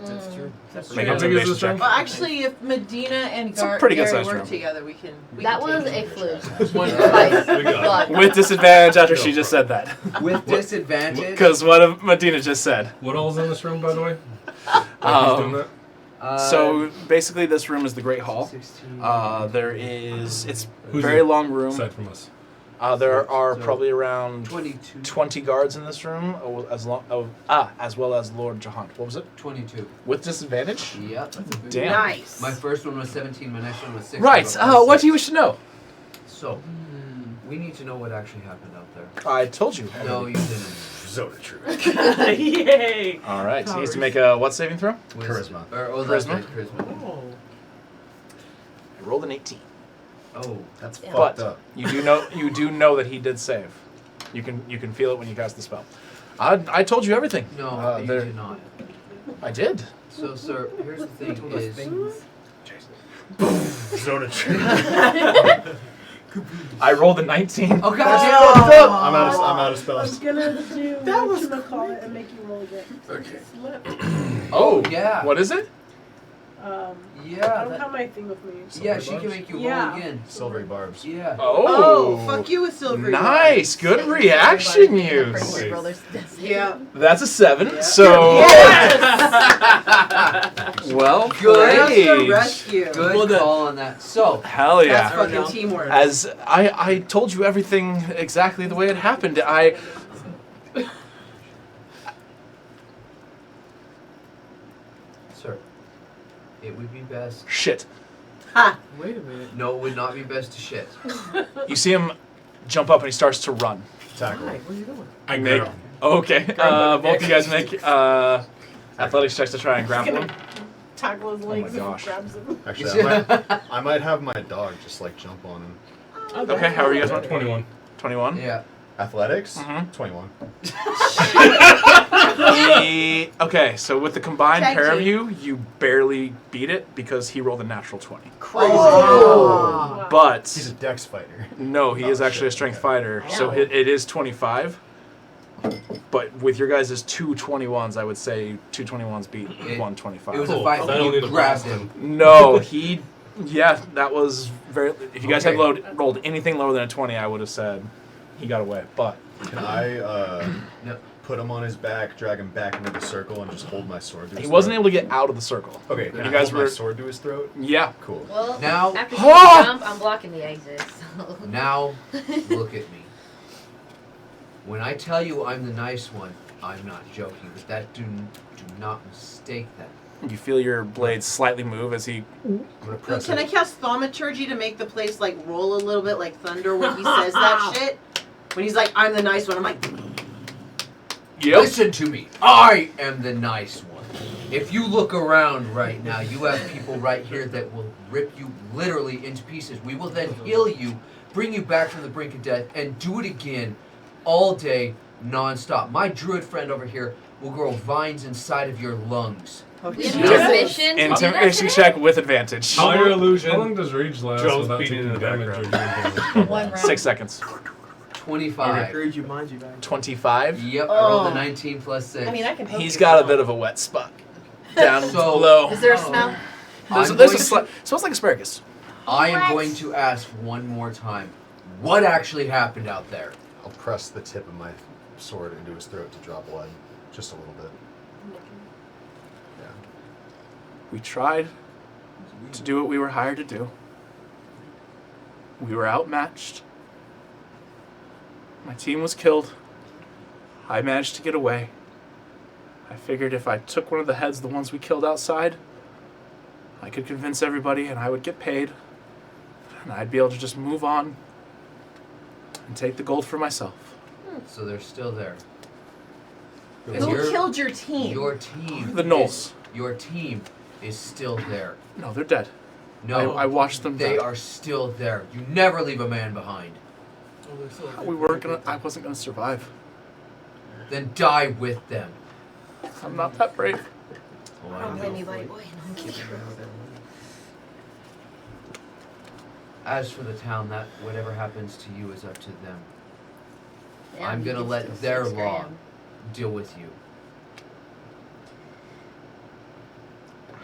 That's true. That's Make How an big is intimidation this check. room? Well, actually, if Medina and It's a pretty good Gary sized work room. together, we can. That can was take a it. fluke. One Twice. we got. But With disadvantage after she just said that. With disadvantage. Because what Medina just said. What all's in this room, by the way? While he's doing that? So basically, this room is the Great Hall. 16. It's Who's very in? long room. Aside from us. There are So- probably around 22. 20 guards in this room, as well as Lord Jahan. What was it? 22. With disadvantage? Yep. Damn. Nice. My first one was 17. My next one was 6. Right. What do you wish to know? So, we need to know what actually happened out there. I told you. No, you didn't. Zone of truth. Yay! All right. He needs to make a what saving throw? Charisma. That's Charisma? right, charisma. Oh. I rolled an 18. Oh, That's Yeah. fucked But up. you do know that he did save. You can feel it when you cast the spell. I told you everything. no, you there- did not. I did. So, sir, here's the thing Told us is, things. Zone of truth. I rolled a 19. oh god, I'm out of I was spells. gonna do That was whatchamacallit and make you roll again. Okay. Slip. Oh yeah. What is it? I yeah, don't have my thing with me. yeah, she can make you Yeah. roll again. Silvery barbs. Yeah. Oh, fuck you with silver. Nice. Good reaction, you. First brother's Yeah. That's a 7. Yeah. So. Well Good. Master played. rescue. Good Well done. call on that. So, Hell That's yeah. fucking know. teamwork. As I told you everything exactly the way it happened. sir, it would be best. Shit. Wait a minute. No, it would not be best to shit. You see him jump up and he starts to run. Tackle. Hi, what are you doing? I Make- grab him. Okay. Both of you guys make athletics checks to try and grapple him. Tackle his legs and gosh. grabs him. Actually, I might have my dog just like jump on him. Okay, how are you guys on? 21. 21? Yeah. Athletics? Mhm. 21. Okay, so with the combined Tag pair of team. you barely beat it because he rolled a natural 20. Crazy. Wow. But He's a dex fighter. no, he Oh, is actually a shit, strength okay. fighter, so Yeah. it is 25. But with your guys' 221s, I would say 221s beat It- 125. It was Cool. a fight I when don't you need to grabbed blast him. No, yeah, that was very. If you guys had Okay. rolled anything lower than a 20, I would have said he got away. But Can I No. put him on his back, drag him back into the circle, and just hold my sword to his he wasn't throat? able to get out of the circle. Okay, can You I guys hold my were- sword to his throat? Yeah. Cool. Well, Now- after you Ah! jump, I'm blocking the exit. So. Now, look at me. When I tell you I'm the nice one, I'm not joking, but that do not mistake that. You feel your blade slightly move as he. I'm gonna press Can I it. cast thaumaturgy to make the place like roll a little bit like thunder when he says that shit? When he's like, I'm the nice one, I'm like, Yep. Listen to me. I am the nice one. If you look around right now, you have people right here that will rip you literally into pieces. We will then heal you, bring you back from the brink of death, and do it again all day, non-stop. My druid friend over here will grow vines inside of your lungs. We have Yeah. permission to do that Intimidation today? check with advantage. How Minor illusion. How long does rage last Jones without beating taking in the damage or doing background. damage? 1 round. 6 seconds. 25. you, mind you, man. 25. Yep, I rolled Oh. a 19 plus 6. I mean, I can. poke He's you got a out. bit of a wet spot down So- below. Is there a smell? There's, I'm there's a going smells like asparagus. I am What? going to ask one more time. What actually happened out there? I'll press the tip of my sword into his throat to draw blood, just a little bit. Yeah. We tried to do what we were hired to do. We were outmatched. My team was killed. I managed to get away. I figured if I took one of the heads, the ones we killed outside, I could convince everybody and I would get paid. And I'd be able to just move on and take the gold for myself. So they're still there. who Your- killed your team? Your team. The Knolls. Your team is still there. No, they're dead. No, I watched them they die. are still there. You never leave a man behind. We weren't gonna. I wasn't gonna survive. Then die with them. I'm not that brave. Oh, I I don't know. blame you, buddy. Boy, no, I'm kidding. As for the town, that whatever happens to you is up to them. Yeah, I'm you gonna can let still their see law Graham. deal with you.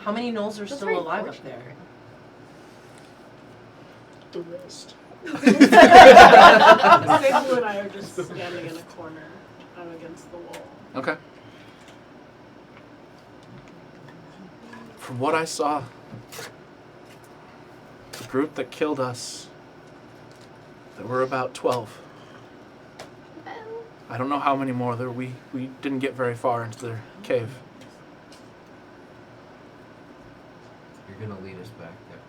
How many gnolls are That's still very alive up fortunate. there? The rest. Sable and I are just standing in a corner. I'm against the wall. Okay. From what I saw, the group that killed us, there were about 12. I don't know how many more there. We didn't get very far into their cave. You're gonna lead us back there.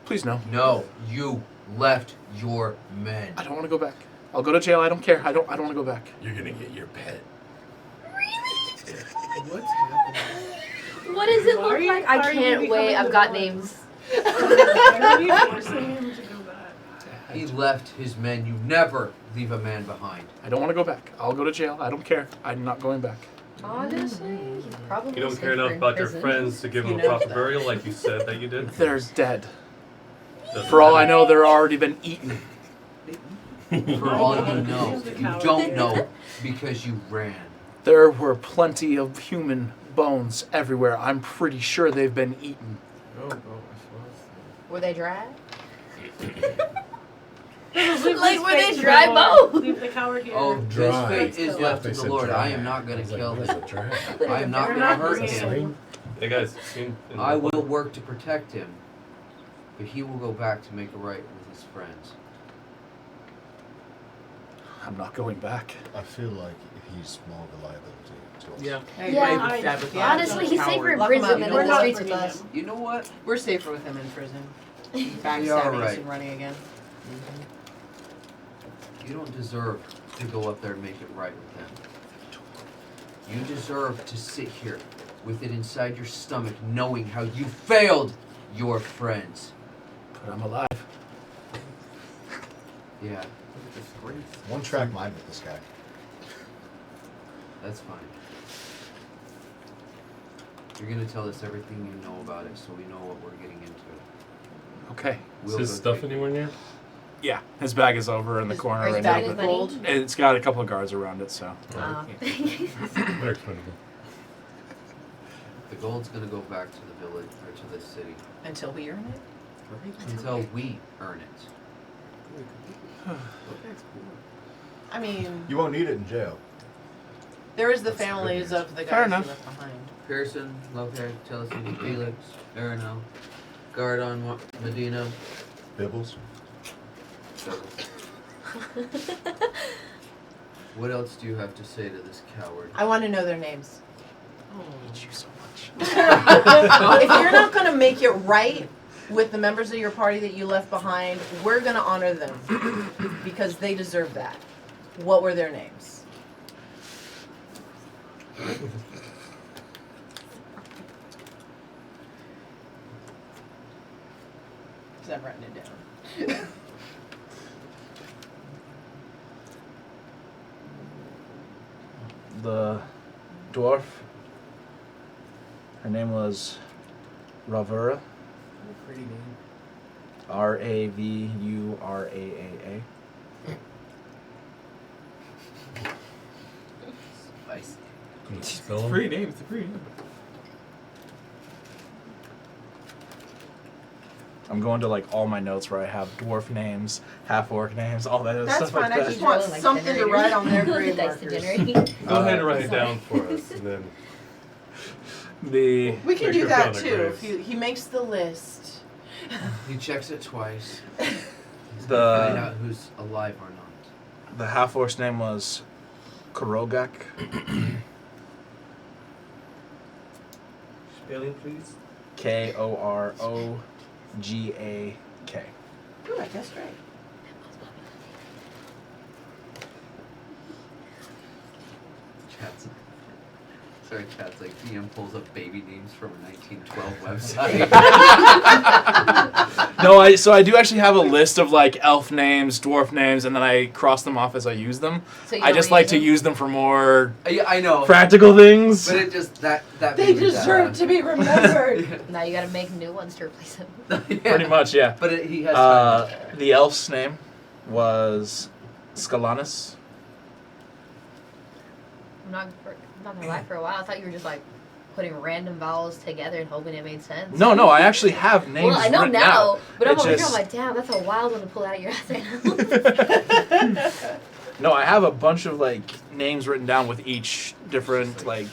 Please no. No, you left your men. I don't want to go back. I'll go to jail. I don't care. I don't want to go back. You're gonna get your pet. What's happening? What does it Why look are you- like? why I are you can't becoming wait. I've the got villain? names. Why are you forcing him to go back? He left his men. You never leave a man behind. I don't want to go back. I'll go to jail. I don't care. I'm not going back. Honestly, you probably You don't safer care enough in about your prison. friends to give them a know proper that. burial like you said that you did? They're dead. Doesn't For all I matter. know, they're already been eaten. For all you know, He's the you coward. don't know because you ran. There were plenty of human bones everywhere. I'm pretty sure they've been eaten. Oh, God. Were they dry? Like were they dry bones? Leave the coward here. Oh, this Dry. fate is Yeah, left They to the said Lord. I dry. am not going I was to like, kill what is him. a drag? I am not They're going to not hurt real. him. Hey guys, seen in I the- will work to protect him, but he will go back to make a right with his friends. I'm not going back. I feel like he's more of a liability to us. Yeah. Hey, Yeah. I- Sabotage. yeah, Honestly, he's coward. safer in Lock 'em prison up. than We're in the not streets with bringing us. You know what? We're safer with him in prison. You're Backstabbing right. us and running again. You don't deserve to go up there and make it right with them. You deserve to sit here with it inside your stomach knowing how you failed your friends. But I'm alive. Yeah, One track mind with this guy. that's fine. You're gonna tell us everything you know about it so we know what we're getting into. Okay. Is We'll his go stuff take- anywhere near? Yeah, his bag is over in the corner His right bag now. is but gold. It's got a couple of guards around it, so. Uh, They're expendable. The gold's gonna go back to the village or to the city Until we earn it? until we earn it. I mean, You won't need it in jail. there is the That's families good of the Fair guys enough. we left behind. Pearson, Lopez, Chelsea, Felix, Arenal, Gardon, Medina. Bibbles. What else do you have to say to this coward? I want to know their names. I hate you so much. If you're not going to make it right with the members of your party that you left behind, we're going to honor them because they deserve that. What were their names? Because I'm writing it down. The dwarf, her name was Ravura. Pretty name. Ravuraa. Spicy. Can you It's spell a 'em? pretty name. It's a pretty name. I'm going to like all my notes where I have dwarf names, half orc names, all that other That's stuff fine. like I that. just want Rolling like something to generators. write on their grade Dice markers. degenerating. Go ahead and write it down for us, and then The We can Make do sure that it's on too. the If he makes the list. He checks it twice. He's The- gonna find out who's alive or not. the half orc's name was Korogak. spelling, please. Korogak. Ooh, I guessed right. Chat's like DM pulls up baby names from a 1912 website. No, so I do actually have a list of like elf names, dwarf names, and then I cross them off as I use them. So you I don't just reuse like to them? use them for more Yeah, I know. practical things. But it just that They made me deserve to be remembered. Now you gotta make new ones to replace them. Yeah. Pretty much, yeah. But he has time. The elf's name was Scalanus. I'm not gonna lie, for a while I thought you were just like putting random vowels together and hoping it made sense. No, I actually have names. Well, I know written now, out. but I'm It over here, just- I'm like, damn, that's a wild one to pull out of your ass right now. No, I have a bunch of like names written down with each different like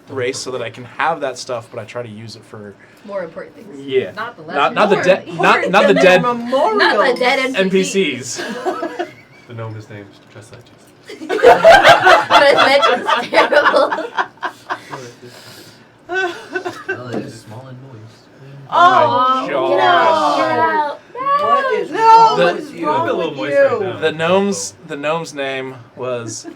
race, so that I can have that stuff, but I try to use it for More important things. yeah, Not the not lesser. the More dead, important not the than dead Memorials. Not the dead NPCs. The gnome is named Tressages. But it's terrible. Well, it is small and moist. Oh my Get gosh. out! Get out! What is No, wrong The- with you? I'm a little with moist you? right now. The gnome's name was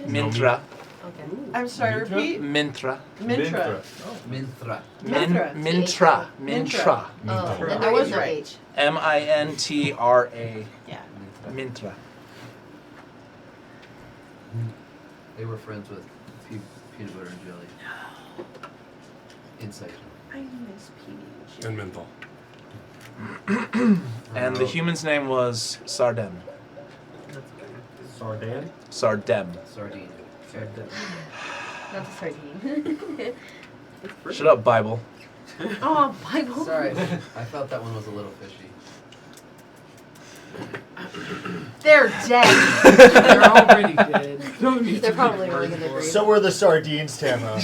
Mintra. Okay. I'm sorry, repeat. Mintra. Mintra. Minthra. Mintra. Mintra. Mintra. Oh, then I there was is no right. H. Mintra. Yeah. Mintra. They were friends with peanut butter and jelly. Insight. I miss peach. And menthol. And the human's name was Sardem. Sardan? Sardem. Sardine. Not the sardine. Shut up, Bible. Oh, Bible. Sorry, I felt that one was a little fishy. They're dead. They're already dead. Don't need They're to probably be really gonna breathe. So were the sardines, Tamara.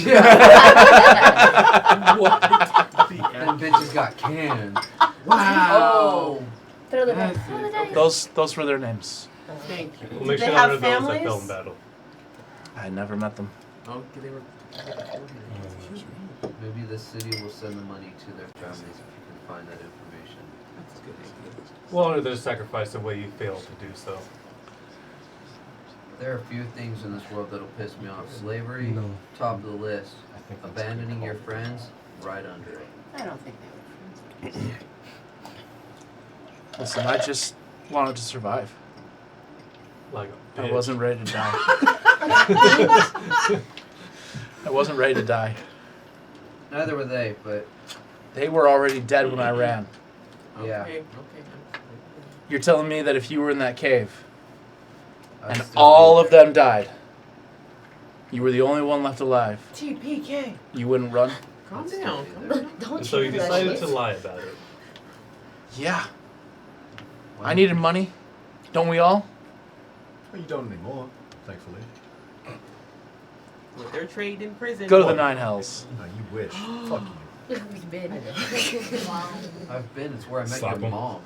And bitches got canned. Wow. Throw the That's throw the it. dice. Those were their names. Thank you. We'll make They sure have none of those that families? fell in battle. I never met them. Okay, they were. Maybe the city will send the money to their families if you can find that information. That's a good idea. We'll honor their sacrifice the way you failed to do so. There are a few things in this world that'll piss me off. Slavery, No. top of the list. I think that's Abandoning good your call. friends, right under it. I don't think they were friends. Listen, I just wanted to survive. Like a I bitch. wasn't ready to die. I wasn't ready to die. Neither were they, but They were already dead when I ran. yeah. Okay. You're telling me that if you were in that cave I'd and still all be of them died, you were the only one left alive, TPK. you wouldn't run? Calm I'd still down. be Calm there. down. Don't And so you do that decided shit. to lie about it. Yeah. Wow. I needed money. Don't we all? Well, you don't anymore, thankfully. Well, they're trained in prison. Go to the Nine Hells. No, you wish. Fuck you. We've been. I've been. It's where I met Slap your 'em. mom.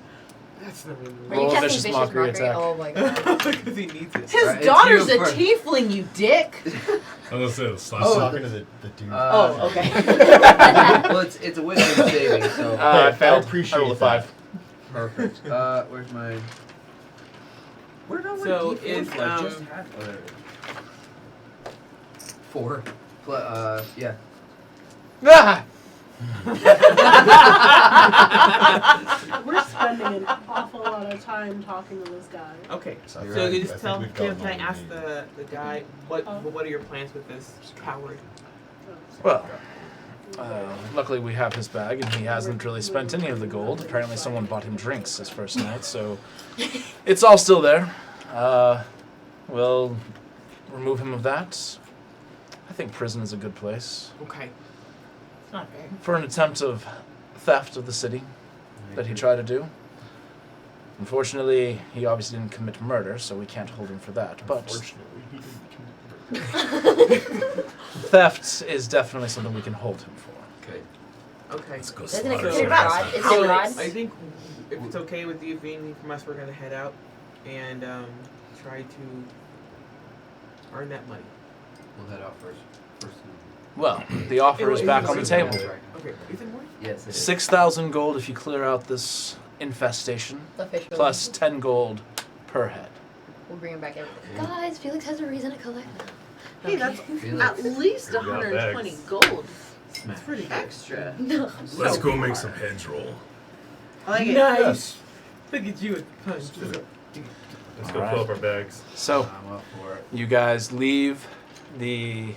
That's the main Are you Roll a testing vicious vicious mockery mockery? attack. Oh my god. Because he needs it. His Alright, it's daughter's you a first. tiefling, you dick. I'm gonna say the slash. Oh, talking to the dude. Oh, okay. Well, it's a wisdom saving, so. I failed. appreciate I rolled a that. 5. Perfect. Where's my. Where did I So D4 it's, from? I just had. Oh, there it is. 4. Yeah. Ah! We're spending an awful lot of time talking to this guy. Okay. So So I you think just tell we've can gotten I all we ask need. the guy what are your plans with this coward? Well, luckily we have his bag, and he hasn't really spent any of the gold. Apparently someone bought him drinks his first night, so it's all still there. We'll remove him of that. I think prison is a good place. Okay. It's not fair. For an attempt of theft of the city that he tried to do. Unfortunately, he obviously didn't commit murder, so we can't hold him for that. But Unfortunately, he didn't commit murder. theft is definitely something we can hold him for. Okay. Okay. Let's go Isn't it slaughter considered some fraud? assholes. Is it fraud? I think if it's okay with you being from us, we're gonna head out and try to earn that money. We'll head out first. Well, the offer is back on the table. Okay. Is it more? Yes, it is. 6,000 gold if you clear out this infestation, Officially. plus 10 gold per head. We'll bring him back everything. Guys, Felix has a reason to collect now. Hey, that's Felix. at least We got 120 bags. gold It's pretty good. extra. No. Let's go make some heads roll. I like it. Nice. Look at you with the punch. Let's go Alright. fill up our bags. So, I'm up for it. you guys leave the...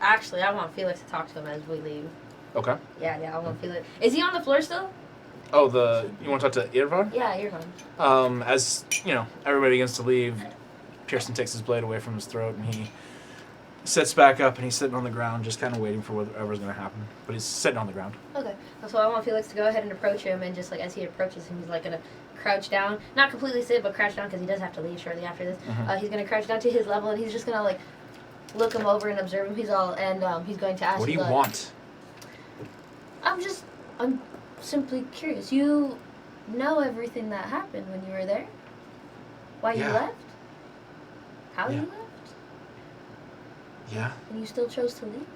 Actually, I want Felix to talk to him as we leave. Okay. Yeah, I want Felix. Is he on the floor still? Oh, you want to talk to Irvar? Yeah, you're fine. As, everybody begins to leave, Pearson takes his blade away from his throat, and he sits back up, and he's sitting on the ground, just kind of waiting for whatever's going to happen. But he's sitting on the ground. Okay. So I want Felix to go ahead and approach him, and just like as he approaches him, he's like gonna crouch down, not completely sit, but crouch down because he does have to leave shortly after this. Mhm. He's gonna crouch down to his level, and he's just gonna like look him over and observe him. He's going to ask. What do you like, want? I'm simply curious. You know everything that happened when you were there? Why you Yeah. left? How Yeah. you left? Yeah? And you still chose to leave?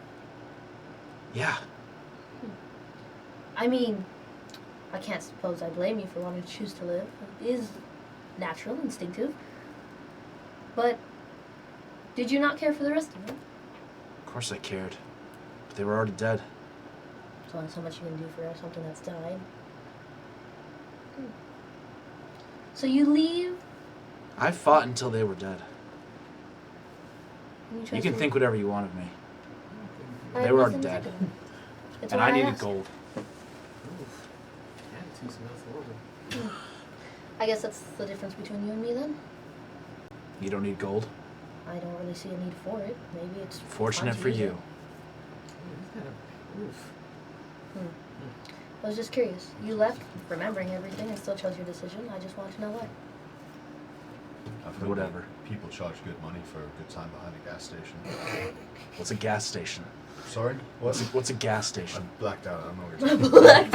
Yeah. I mean, I can't suppose I blame you for wanting to choose to live. It is natural, instinctive. But did you not care for the rest of them? Of course I cared. But they were already dead. There's only so much you can do for something that's died. So you leave. I fought until they were dead. And chose You can to think whatever you want of me. I They have were already nothing to dead. think about. That's And why I needed asked. gold. Attitude smells horrible. I guess that's the difference between you and me then. You don't need gold? I don't really see a need for it. Maybe it's Fortunate fun to for use you. it. He's got a roof. I was just curious. You left remembering everything and still chose your decision. I just wanted to know why. I've heard Whatever. that people charge good money for a good time behind a gas station. What's a gas station? Sorry? What? What's a gas station? I blacked out. I don't know what you're talking Blacked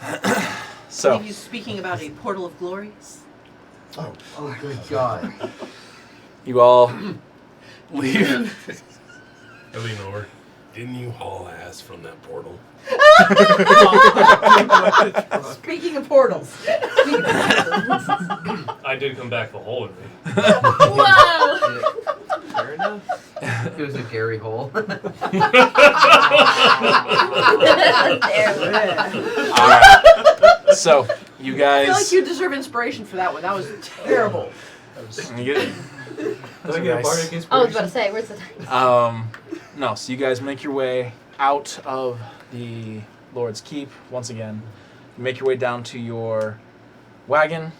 out. So, Are you speaking about a portal of glories? Oh. Oh, good God. you all leave. I lean over. Didn't you haul ass from that portal? Speaking of portals. I did come back the whole way. Whoa! Fair enough. It was a Gary hole. Alright. So, you I guys. feel like you deserve inspiration for that one. That was terrible. You get- Did Those I are get a nice. bardic inspiration? I was about to say, where's the time? No, so you guys make your way out of the Lord's Keep once again. You make your way down to your wagon,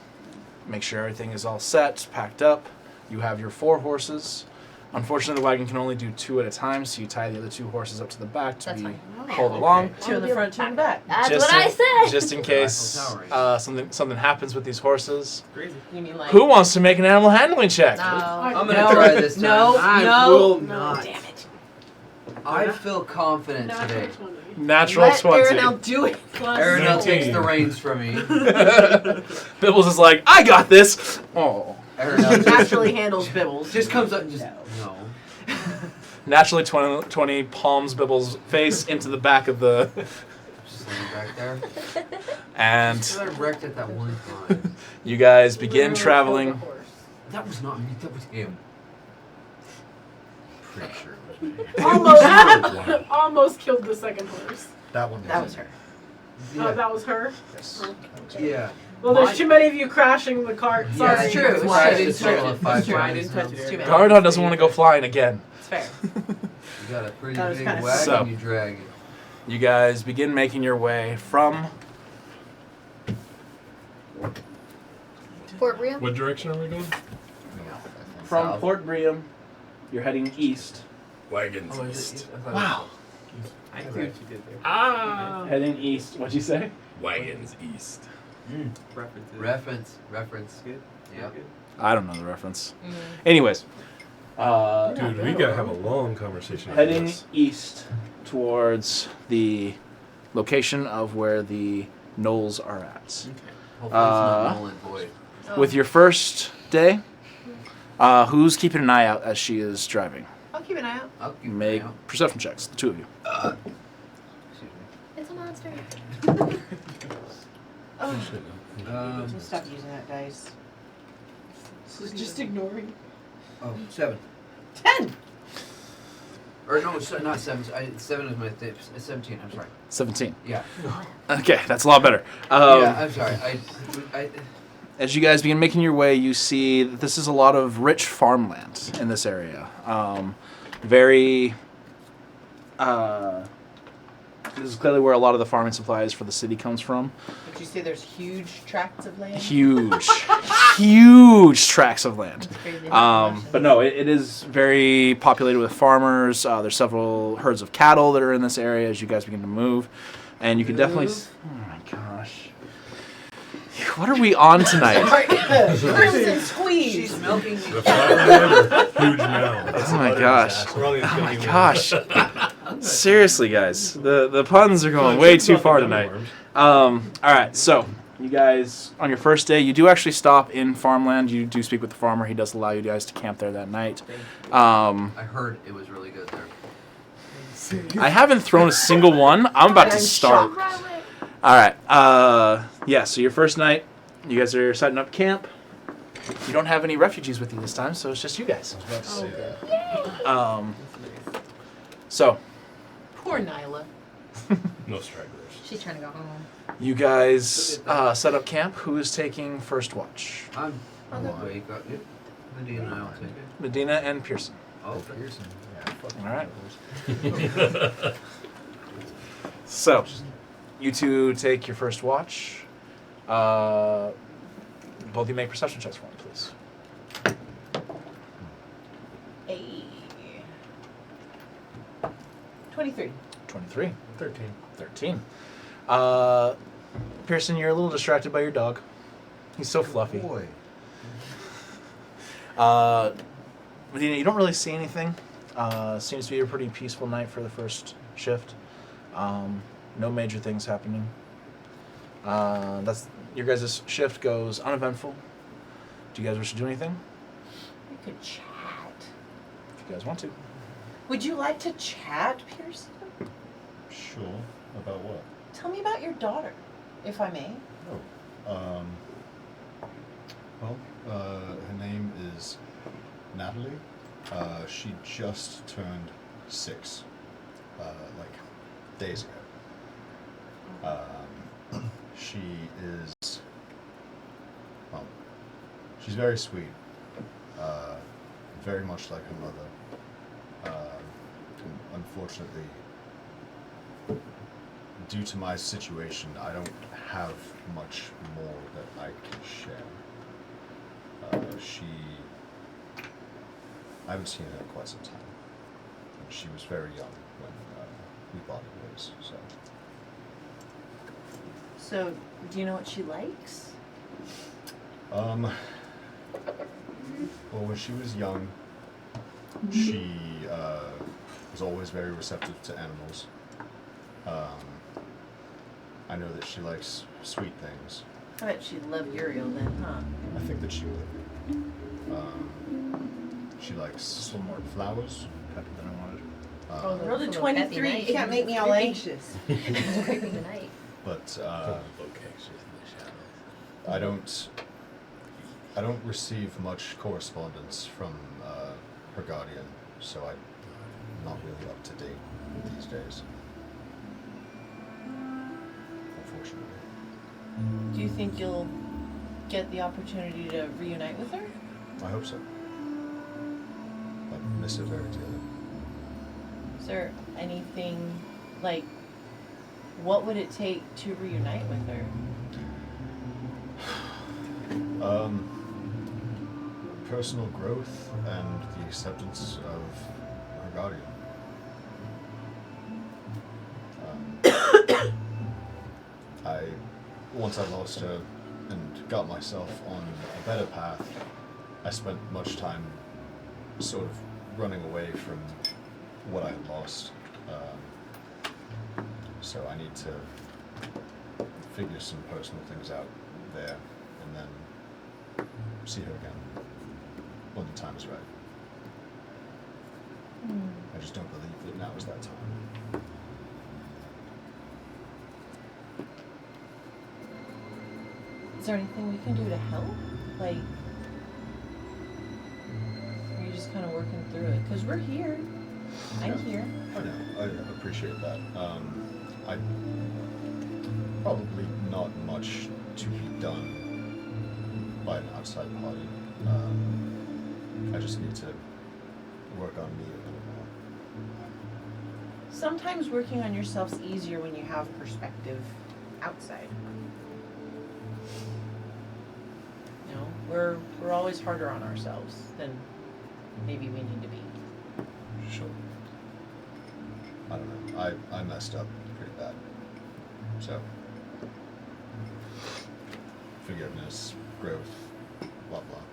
make sure everything is all set, packed up. You have your 4 horses. Unfortunately, the wagon can only do 2 at a time, so you tie the other 2 horses up to the back to That's be fine. pulled along. 2 in the front, 2 in the back. That's Just what I in- said. Just in case Eiffel something happens with these horses. Crazy. You mean like? Who wants to make an animal handling check? No. I'm gonna No, try this time. no, I no. will no. not. Damn it. I feel confident today. Natural 20. Natural Let 20. Aaronell do it. Aaronell takes 19. the reins from me. Bibbles is like, I got this. Oh. Aaronell just, Naturally handles Bibbles. just comes up and just no. Naturally 20 palms Bibbles' face into the back of the. Just laying back there. And I wrecked it that one time. you guys begin Literally traveling. killed the horse. That was not me. That was him. Pretty sure it was me. Almost, almost killed the second horse. That one. That was her. Oh, that was her? Yes. Yeah. Well, there's too many of you crashing the cart. Yeah, Sorry. That's true. That's It's why I true. didn't It's swallow true. it 5 It's true. I times. didn't touch it. It's too bad. Gardon doesn't want to go flying again. It's fair. You got a pretty That was big kinda wagon So- you drag it. You guys begin making your way from Fort Rio? What direction are we going? South. Port Briam. You're heading east. Wagons Oh, is east. it? I thought it Wow. I see what you did there. Ah. Heading east. What'd you say? Wagons east. References. Reference. Good. Yep. Good. I don't know the reference. Anyways, Dude, we gotta have a long conversation. about heading this. east towards the location of where the knolls are at. Hopefully it's not null and void. With your first day, who's keeping an eye out as she is driving? I'll keep an eye out. I'll keep Make an eye out. perception checks, the two of you. Excuse me. It's a monster. Oh, stop using that dice. Just ignoring. Oh, 7. 10. Or no, not 7. 7 is my tip. 17. I'm sorry. 17. Yeah. Okay, that's a lot better. Yeah. I'm sorry. I As you guys begin making your way, you see that this is a lot of rich farmland in this area. Very. This is clearly where a lot of the farming supplies for the city comes from. Did you say there's huge tracts of land? Huge, huge tracts of land. That's crazy. But no, it is very populated with farmers. There's several herds of cattle that are in this area as you guys begin to move. And you can definitely. Oh my gosh. What are we on tonight? Crimson squeeze. she's milking The me. flatland or huge mound? Oh my gosh. We're only Oh my going gosh. Seriously, guys. The puns are going way too far tonight. All right, so you guys, on your first day, you do actually stop in farmland. You do speak with the farmer. He does allow you guys to camp there that night. I heard it was really good there. I haven't thrown a single one. I'm about to start. All right. Yeah, so your first night, you guys are setting up camp. You don't have any refugees with you this time, so it's just you guys. I was about to say that. So Poor Nyla. No stragglers. She's trying to go home. you guys set up camp. Who is taking first watch? I'm wake up. Yep. Medina and I'll take it. Medina and Pearson. Oh, Pearson. Yeah, fuck All right. you. So, you two take your first watch. Both of you make perception checks for me, please. Hey. 23. 23. 13. 13. Pearson, you're a little distracted by your dog. He's so fluffy. Boy. Medina, you don't really see anything. Seems to be a pretty peaceful night for the first shift. No major things happening. That's your guys' shift goes uneventful. Do you guys wish to do anything? We could chat. If you guys want to. Would you like to chat, Pearson? Sure. About what? Tell me about your daughter, if I may. Well, her name is Natalie. She just turned 6, like days ago. She is, well, she's very sweet. Very much like her mother. Unfortunately, due to my situation, I don't have much more that I can share. I haven't seen her in quite some time. And she was very young when we parted ways, so. So, do you know what she likes? Well, when she was young, she is always very receptive to animals. I know that she likes sweet things. I bet she'd love Uriel then, huh? I think that she would. She likes more flowers. Better than I wanted. Oh, I rolled a Full of 23. happy You can't make me all anxious. It's creepy tonight. But Locations in the shadows. I don't receive much correspondence from her guardian, so I'm not really up to date these days. Unfortunately. Do you think you'll get the opportunity to reunite with her? I hope so. I miss her very dearly. Is there anything, like, what would it take to reunite with her? Personal growth and the acceptance of her guardian. Once I lost her and got myself on a better path, I spent much time sort of running away from what I had lost. So I need to figure some personal things out there and then see her again when the time is right. I just don't believe that now is that time. Is there anything we can do to help? Like, are you just kind of working through it? Because we're here. I'm here. I know. I appreciate that. I probably not much to be done by an outside party. I just need to work on me a little more. Sometimes working on yourself's easier when you have perspective outside. You know, we're always harder on ourselves than maybe we need to be. Sure. I don't know. I messed up pretty bad. So, forgiveness, growth, blah blah.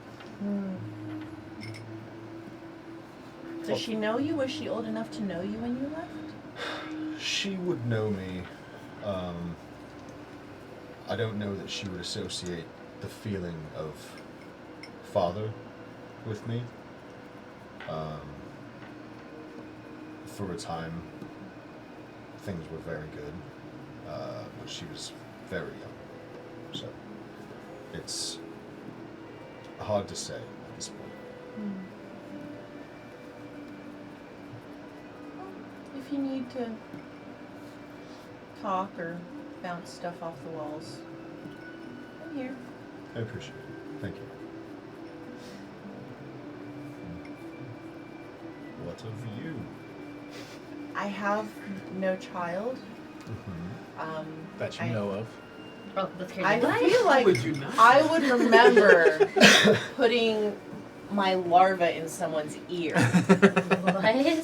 Does she know you? Was she old enough to know you when you left? She would know me. I don't know that she would associate the feeling of father with me. For a time, things were very good, but she was very young. So, it's hard to say at this point. If you need to talk or bounce stuff off the walls, I'm here. I appreciate it. Thank you. What of you? I have no child. That you I- know of. Oh, that's crazy. I What? feel like would you not? I would remember putting my larva in someone's ear. What?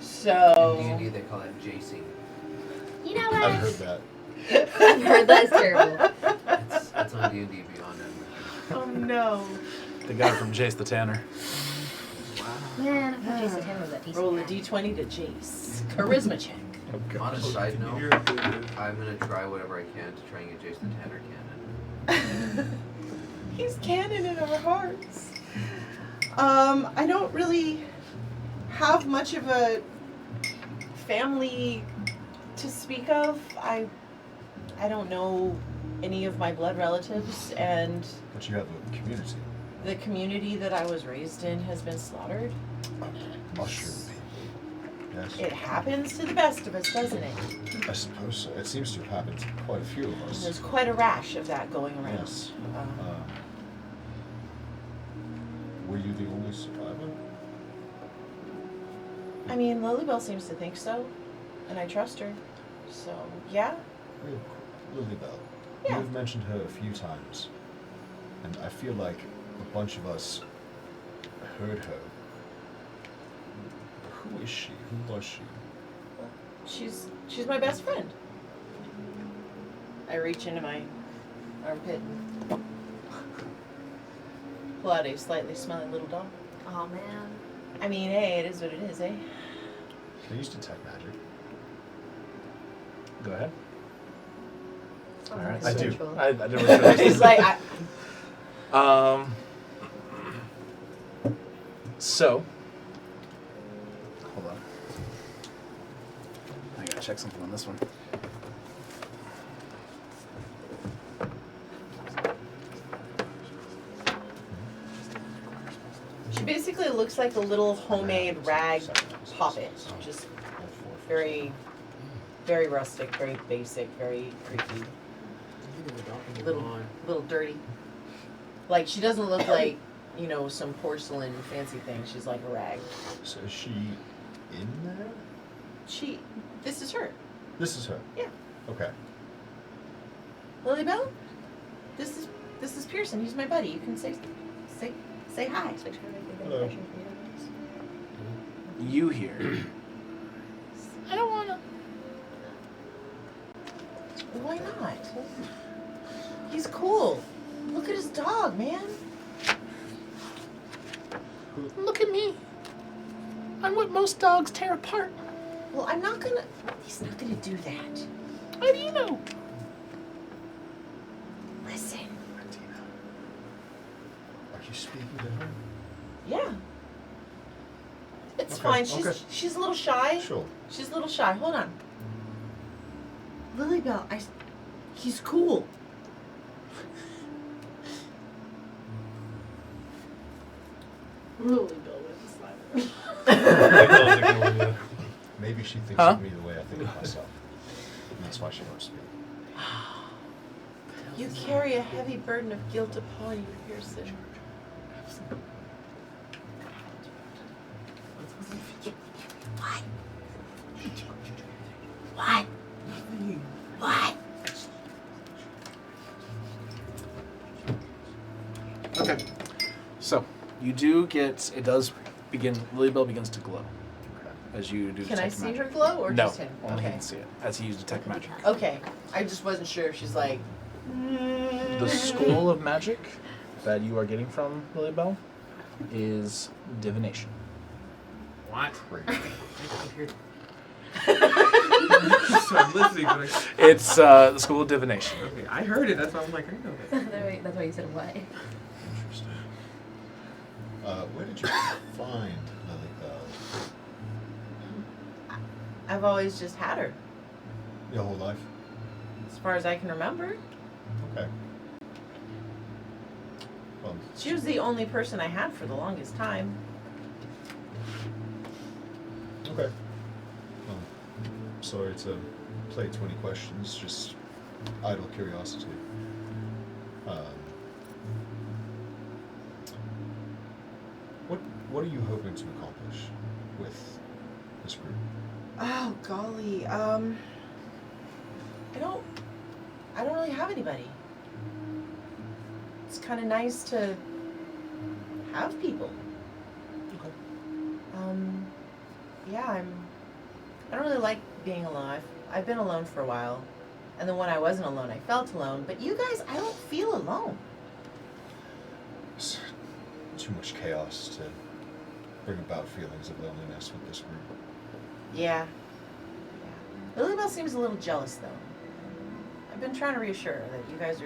So D&D, they call that JC. You know what? I've heard that. I've heard that's terrible. It's on D&D Beyond. oh no. The guy from Jace the Tanner. Man, I thought Jason Tanner was that decent. Roll a guy. d20 to Jace. Charisma check. On a side note, You're good. I'm gonna try whatever I can to try and get Jason Tanner canon. He's canon in our hearts. I don't really have much of a family to speak of. I don't know any of my blood relatives, and But you have a community. the community that I was raised in has been slaughtered. Mushroom people. Yes. It happens to the best of us, doesn't it? I suppose so. It seems to have happened to quite a few of us. There's quite a rash of that going around. Yes. Were you the only survivor? I mean, Lilybell seems to think so, and I trust her. So, yeah. Lilybell. Yeah. You've mentioned her a few times, and I feel like a bunch of us heard her. Who is she? Who was she? She's my best friend. I reach into my armpit and pull out a slightly smelly little dog. Oh man. I mean, hey, it is what it is, eh? I use detect magic. Go ahead. Sounds Alright. like I a do. ritual. I didn't really He's like, So, hold on. I gotta check something on this one. she basically looks like a little homemade rag poppet. Just very, very rustic, very basic, very creepy, little dirty. Like she doesn't look like, you know, some porcelain fancy thing. She's like a rag. So is she in there? This is her. This is her. Yeah. Okay. Lily Bell? This is Pearson. He's my buddy. You can say hi. Hello. You hear. I don't wanna. Why not? He's cool. Look at his dog, man. Look at me. I'm what most dogs tear apart. Well, he's not gonna do that. How do you know? Listen. Martina. Are you speaking to her? Yeah. It's Okay, fine. okay. She's a little shy. Sure. She's a little shy. Hold on. Lily Bell, he's cool. Really Bill with the slide. Maybe she thinks Huh? of me the way I think of myself. And that's why she won't speak. You carry a heavy burden of guilt upon you, Pearson. What? What? What? Okay. So, you do get, it does begin, Lily Bell begins to glow as you do Can detect I see magic. her glow or No, just him? only he Okay. can see it as he uses detect magic. Okay. I just wasn't sure if she's like. The school of magic that you are getting from Lily Bell is divination. What? Great. So I'm listening, but It's the school of divination. okay, I heard it. That's why I'm like, I know that. That's why you said what? Interesting. Where did you find Lily Bell? I've always just had her, Your whole life? as far as I can remember. Okay. Well, She was the only person I had for the longest time. okay. Well, sorry to play 20 questions, just idle curiosity. What are you hoping to accomplish with this group? Oh golly, I don't really have anybody. It's kind of nice to have people. Okay. Yeah, I don't really like being alone. I've been alone for a while, and then when I wasn't alone, I felt alone. But you guys, I don't feel alone. It's too much chaos to bring about feelings of loneliness with this group. Yeah. Lily Bell seems a little jealous though. I've been trying to reassure her that you guys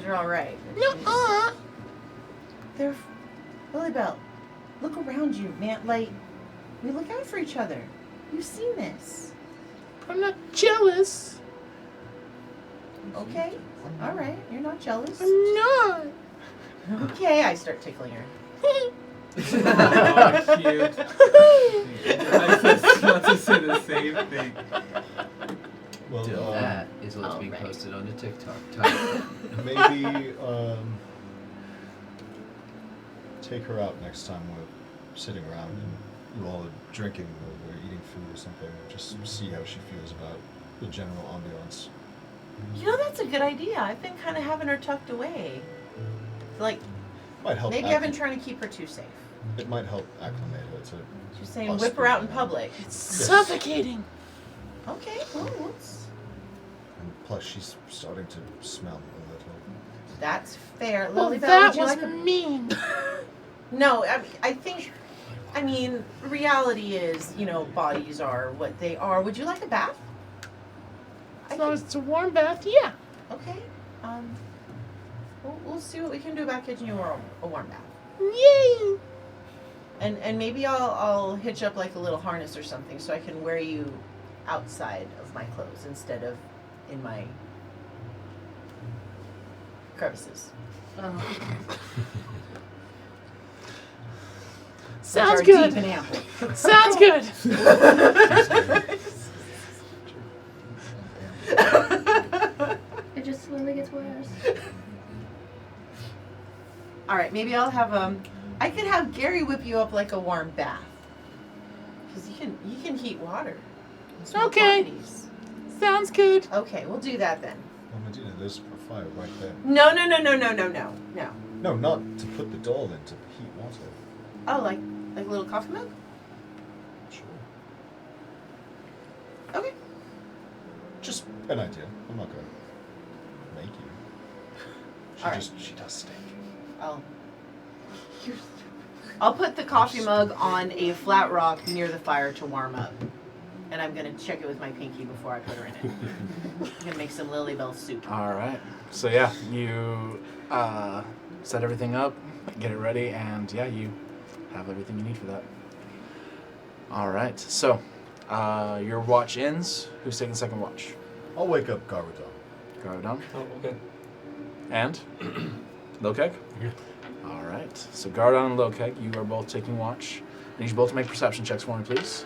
are all right. They're Lily Bell. Look around you, man. Like, we look out for each other. You've seen this. I'm not jealous. Okay. All right. You're not jealous. I'm not. Okay. I start tickling her. Oh, cute. I said not to say the same thing. Well, That is what's being Alright. posted on the TikTok. maybe take her out next time we're sitting around and you all are drinking or we're eating food or something. Just see how she feels about the general ambiance. You know, that's a good idea. I've been kind of having her tucked away. Like, Might help. maybe I've been trying to keep her too safe. It might help acclimate her to. She's saying us whip her out in being public. It's suffocating. Okay. Well, whoops. And plus, she's starting to smell a little. That's fair. Well, Lily Bell, that would you was like a... mean. No, I think I mean, reality is, you know, bodies are what they are. Would you like a bath? As long as it's a warm bath, yeah. Okay. We'll see what we can do about getting you a warm bath. Yay! And maybe I'll hitch up like a little harness or something so I can wear you outside of my clothes instead of in my crevices. Oh. Sounds Which are good. deep and ample. Sounds good. It just slowly gets worse. All right, maybe I'll have I could have Gary whip you up like a warm bath. Cause you can heat water. in small Okay. quantities. Sounds good. Okay, we'll do that then. Well, Medina, there's a fire right there. No. No, not to put the doll in, to heat water. Oh, like a little coffee mug? Sure. Okay. Just an idea. I'm not gonna make you. She does stink. I'll put the coffee mug on a flat rock near the fire to warm up. And I'm gonna check it with my pinky before I put her in it. I'm gonna make some Lily Bell soup. All right. So yeah, you set everything up, get it ready, and yeah, you have everything you need for that. All right. So your watch ends. Who's taking the second watch? I'll wake up Garudon. Garudon. Oh, okay. And Lokeg? Yeah. All right. So Garudon and Lokeg, you are both taking watch. I need you both to make perception checks for me, please.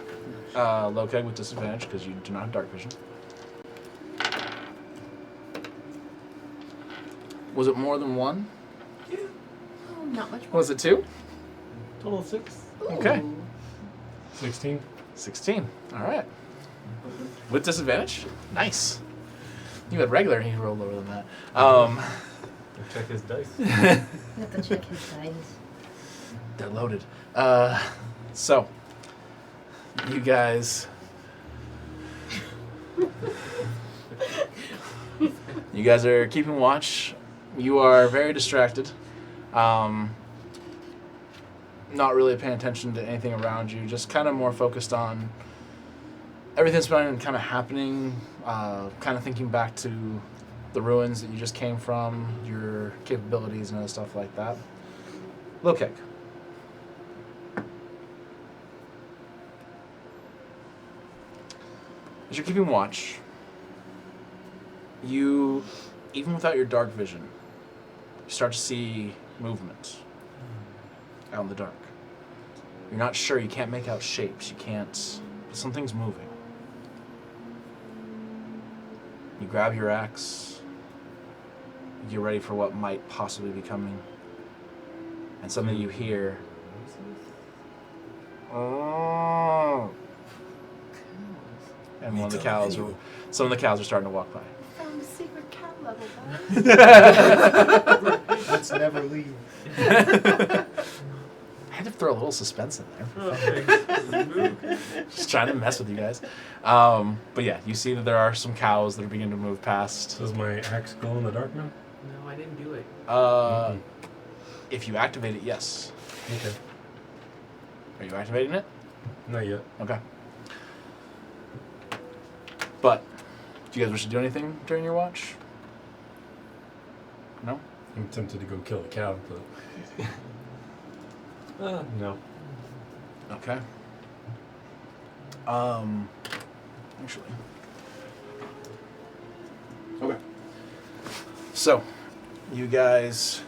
Lokeg with disadvantage because you do not have dark vision. Was it more than one? Oh, not much more. Was it two? Total of 6. Okay. 16. 16. All right. With disadvantage? Nice. You had regular and he rolled lower than that. Check his dice. You have to check his dice. They're loaded. So, you guys... You guys are keeping watch. You are very distracted. Not really paying attention to anything around you. Just kind of more focused on everything's been kind of happening. Kind of thinking back to the ruins that you just came from, your capabilities and other stuff like that. Lokeg. As you're keeping watch, you, even without your dark vision, you start to see movement out in the dark. You're not sure, you can't make out shapes, you can't, but something's moving. You grab your axe, you get ready for what might possibly be coming, and suddenly you hear, "Oh." And one of the cows, some of the cows are starting to walk by. Found a secret cat level, Let's never leave. I had to throw a little suspense in there. Just trying to mess with you guys. But yeah, you see that there are some cows that are beginning to move past. Does my axe glow in the dark now? No, I didn't do it. If you activate it, yes. Okay. Are you activating it? Not yet. Okay. But, do you guys wish to do anything during your watch? No? I'm tempted to go kill the cow, but No. Okay. Actually. Okay. So, you guys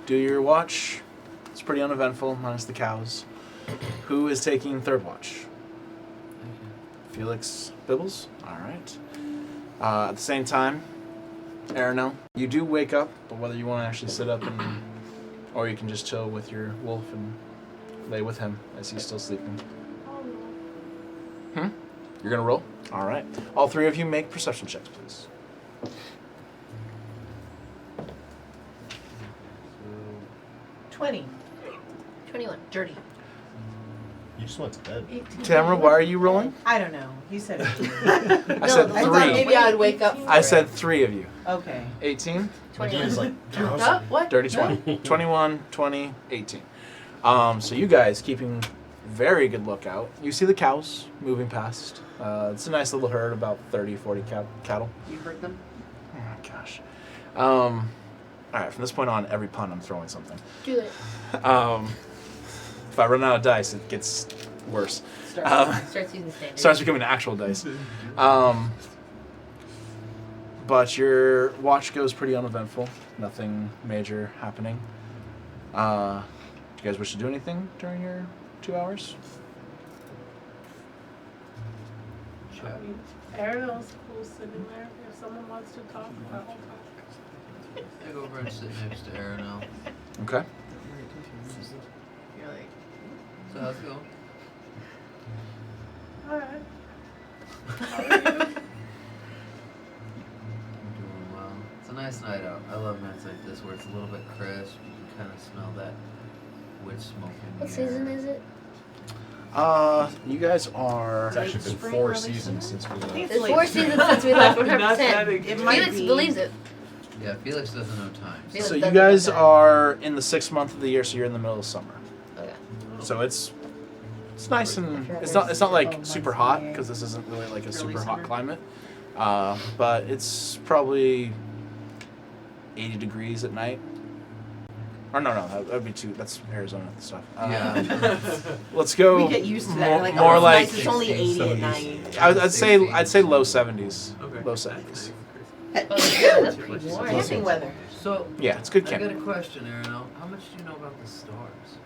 do your watch. It's pretty uneventful, minus the cows. Who is taking third watch? Felix Bibbles? Alright. At the same time, Aranel, you do wake up, but whether you want to actually sit up and, or you can just chill with your wolf and lay with him as he's still sleeping. You're gonna roll? Alright. All three of you make perception checks, please. 20. 21. Dirty. You just went to bed. 18. Tamara, why are you rolling? I don't know. You said it. I said I thought three. maybe I would wake up. I said three of you. Okay. 18? Medina's like, Huh? What? Dirty 20. 21, 20, 18. So you guys keeping very good lookout. You see the cows moving past. It's a nice little herd, about 30, 40 cattle. You heard them? Oh my gosh. All right, from this point on, every pun I'm throwing something. Do it. If I run out of dice, it gets worse. Starts using standard. Starts becoming actual dice. But your watch goes pretty uneventful. Nothing major happening. Do you guys wish to do anything during your 2 hours? I mean, Ariel's cool sitting there. If someone wants to talk, I will talk. I go over and sit next to Aranel. Okay. You're like, So how's it going? Alright. I'm doing well. It's a nice night out. I love nights like this where it's a little bit crisp. You can kind of smell that wood smoke in the What air. season is it? You guys are. It's actually been Spring, 4 early seasons summer? since we I think left. it's There's late 4 seasons since we left. 100%. It might Felix be. believes it. Yeah, Felix doesn't know time. Felix So you doesn't guys know that. are in the 6th month of the year, so you're in the middle of summer. Okay. So it's nice and it's not like super hot because this isn't really like a super hot summer. climate. But it's probably 80 degrees at night. Or no, that would be too. That's Arizona stuff. Yeah. Let's go. we get used to that. More, Like, more oh, like it's nice, it's only 80 at night. I'd say low 70s. Okay. Low 70s. That's pretty warm. Camping weather. So, Yeah, it's good I got a camping. question, Aranel. How much do you know about the stars?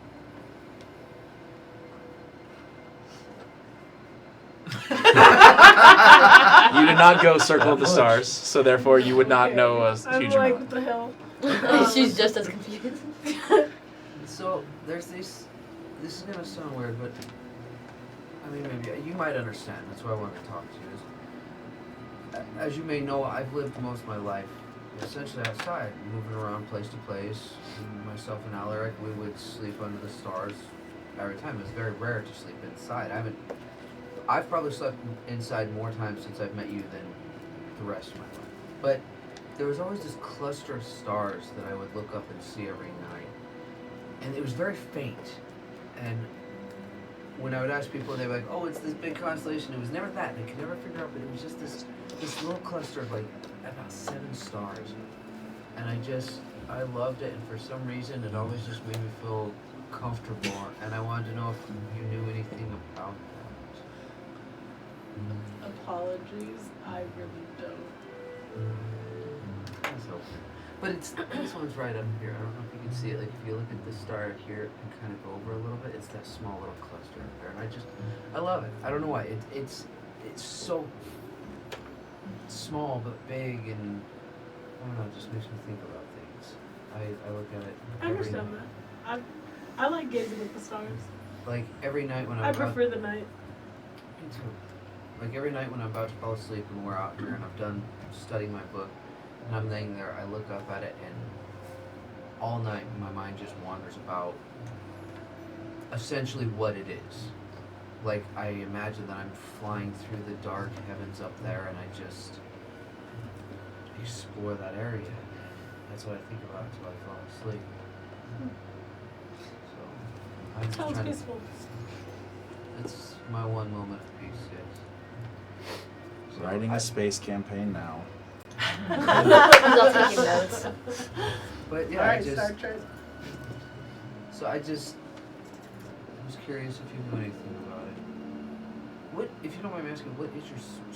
You did not go Circle of the Stars, so therefore you would not know a I'm huge like, amount. what the hell? She's just as confused. So, there's this is gonna sound weird, but I mean, maybe you might understand. That's why I wanted to talk to you. As you may know, I've lived most of my life essentially outside, moving around place to place. Myself and Alaric, we would sleep under the stars every time. It's very rare to sleep inside. I've probably slept inside more times since I've met you than the rest of my life. But there was always this cluster of stars that I would look up and see every night. And it was very faint. And when I would ask people, they'd be like, oh, it's this big constellation. It was never that. They could never figure out, but it was just this little cluster of like about 7 stars. And I loved it. And for some reason, it always just made me feel comfortable. And I wanted to know if you knew anything about that. Apologies, I really don't. That's okay. But this one's right up here. I don't know if you can see it. Like if you look at the star here and kind of go over a little bit, it's that small little cluster up there, and I love it. I don't know why. It's so small but big, and I don't know. It just makes me think about things. I look at it. I understand that. I like gazing at the stars. Like every night when I prefer the night. Me too. Like every night when I'm about to fall asleep and we're out here and I've done studying my book and I'm laying there, I look up at it and all night my mind just wanders about essentially what it is. Like I imagine that I'm flying through the dark heavens up there and I just explore that area. That's what I think about until I fall asleep. So I'm just Sounds trying peaceful. It's my one moment of peace, yes. So Writing a space campaign now. He's all taking notes. But yeah, Alright, I just Star Trek. so I was curious if you knew anything about it. What, if you don't mind me asking, what is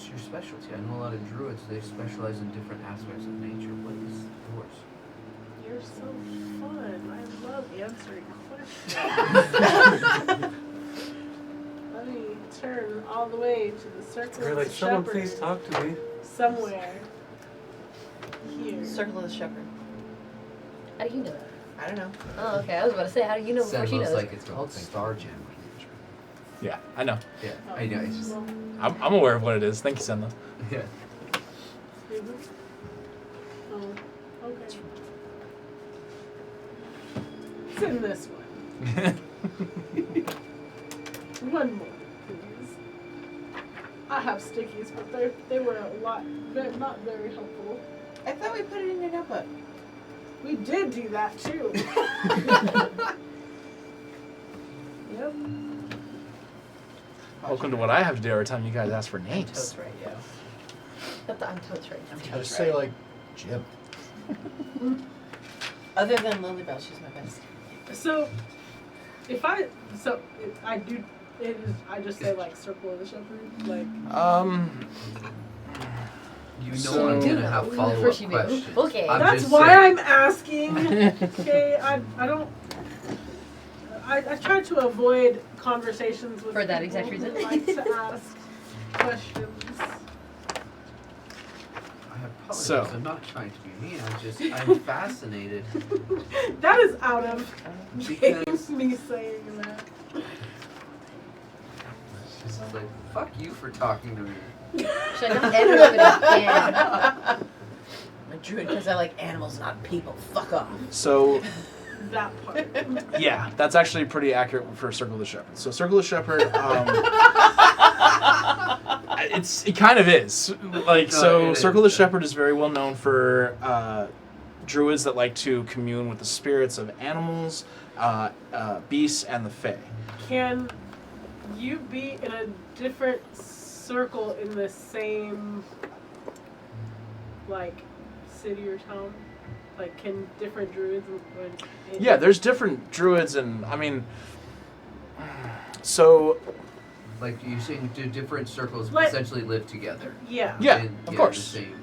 your specialty? I know a lot of druids; they specialize in different aspects of nature. What is yours? You're so fun. I love answering questions. Let me turn all the way to the circle You're of like, the someone shepherd. please talk to me. Somewhere. Here. Circle of the Shepherd. How do you know that? I don't know. Oh, okay. I was about to say, how do you know before she Senlo's knows? like it's called Star Gem. Yeah, I know. Yeah, I know. It's just Well, I'm aware of what it is. Thank you, Senla. yeah. maybe. Oh, okay. It's in this one. One more, please. I have stickies, but they were they're not very helpful. I thought we put it in your notebook. We did do that too. Yep. Welcome to what I have to do every time you guys ask for I'm names. totes right, yeah. I'm totes right. I'm Just totes say right. like Jim. Other than Lilybell, she's my best. So, I just say like Circle of the Shepherd, like. You know So- I'm gonna have follow-up First you do. questions. Okay. I'm That's just why saying. I'm asking. Okay, I don't. I try to avoid conversations with For that people exact reason. who like to ask questions. I apologize. So- I'm not trying to be mean. I'm fascinated That is out of because me saying that. it's just like fuck you for talking to me. Should I don't ever open it again? I'm a druid because I like animals, not people. Fuck off. So, That part. yeah, that's actually pretty accurate for Circle of the Shepherd. So, Circle of the Shepherd, it kind of is. Like, No, so, it Circle of is, the yeah. Shepherd is very well known for druids that like to commune with the spirits of animals, beasts, and the fae. Can you be in a different circle in the same, like, city or town? Like, can different druids and Yeah, there's different druids, and I mean, so Like you're saying, do different circles Like- essentially live together? Yeah. yeah, In, of yeah, course. The same.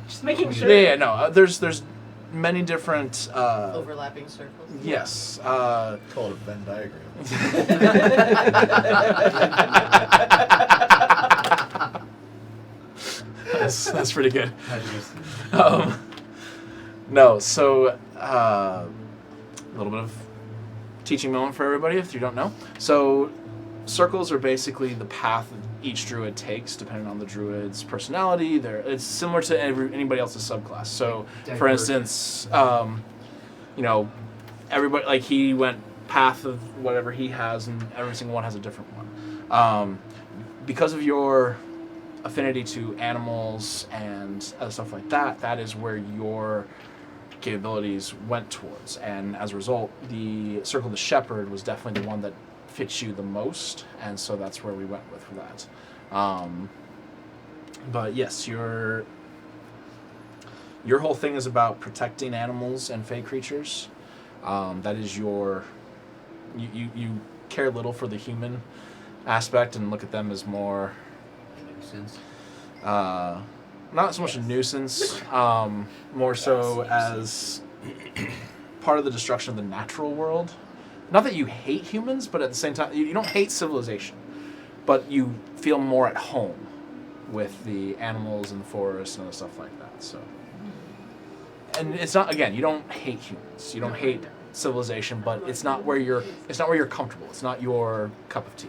Just making Yeah, sure. yeah, no. There's many different. Overlapping circles. Yes. Call it a Venn diagram. that's pretty good. Had to miss- No, so a little bit of teaching moment for everybody if you don't know. So circles are basically the path that each druid takes depending on the druid's personality. It's similar to anybody else's subclass. So, for Divergent. instance, you know, everybody like he went path of whatever he has, and every single one has a different one. Because of your affinity to animals and other stuff like that, that is where your capabilities went towards, and as a result, the Circle of the Shepherd was definitely the one that fits you the most, and so that's where we went with for that. But yes, your whole thing is about protecting animals and fey creatures. That is your you care little for the human aspect and look at them as more Nuisance. not so much a nuisance, more so as part of the destruction of the natural world. Not that you hate humans, but at the same time, you don't hate civilization, but you feel more at home with the animals and the forest and other stuff like that. So, and it's not, again, you don't hate humans, you don't hate civilization, but it's not where you're comfortable. It's not your cup of tea.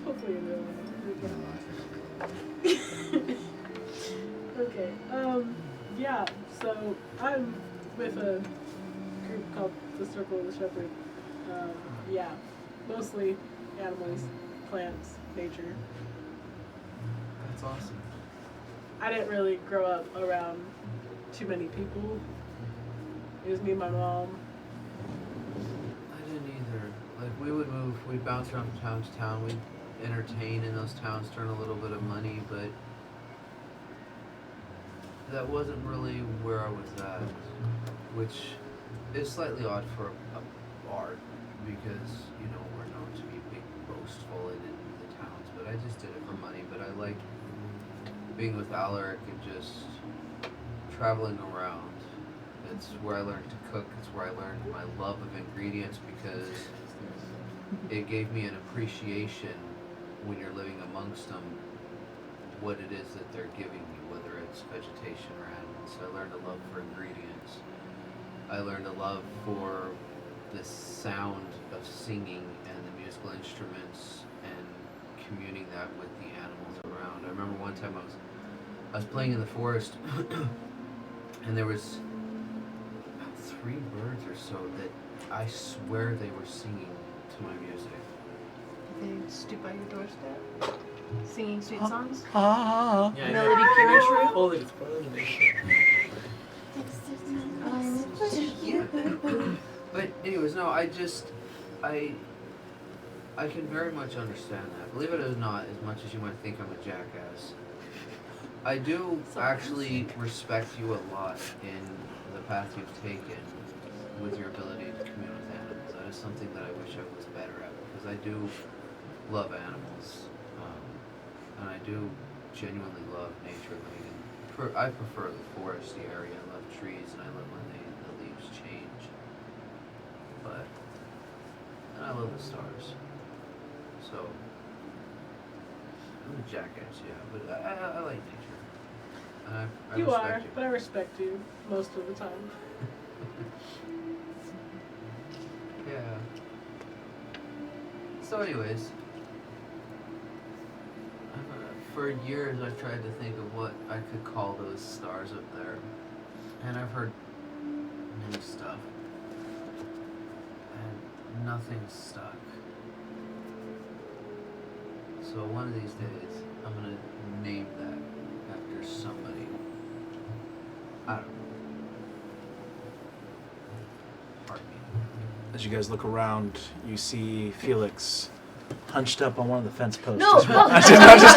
Hopefully you know. Okay. Yeah. So I'm with a group called the Circle of the Shepherd. Yeah. Mostly animals, plants, nature. That's awesome. I didn't really grow up around too many people. It was me and my mom. I didn't either. Like we would move, we'd bounce around from town to town. We'd entertain in those towns, earn a little bit of money, but that wasn't really where I was at, which is slightly odd for a bard because you know we're known to be big, boastful in the towns. But I just did it for money. But I liked being with Alaric and just traveling around. It's where I learned to cook. It's where I learned my love of ingredients because it gave me an appreciation when you're living amongst them what it is that they're giving you, whether it's vegetation or animals. I learned a love for ingredients. I learned a love for the sound of singing and the musical instruments and communing that with the animals around. I remember one time I was playing in the forest and there was about 3 birds or so that I swear they were singing to my music. They stoop by your doorstep, singing sweet songs. Ah. Yeah, Melody pure and true. Holy, it's spoiled. But anyways, no, I just I can very much understand that. Believe it or not, as much as you might think I'm a jackass, I do actually respect you a lot in the path you've taken with your ability to commune with animals. That is something that I wish I was better at, because I do love animals, and I do genuinely love nature. I prefer the foresty area. I love trees, and I love when the leaves change. And I love the stars. So I'm a jackass, yeah, but I like nature. And I You respect are, you. but I respect you most of the time. Yeah. So, anyways, for years I've tried to think of what I could call those stars up there, and I've heard new stuff, and nothing's stuck. So one of these days, I'm gonna name that after somebody. I don't know. Pardon me. As you guys look around, you see Felix hunched up on one of the fence posts. No, just, no. I'm just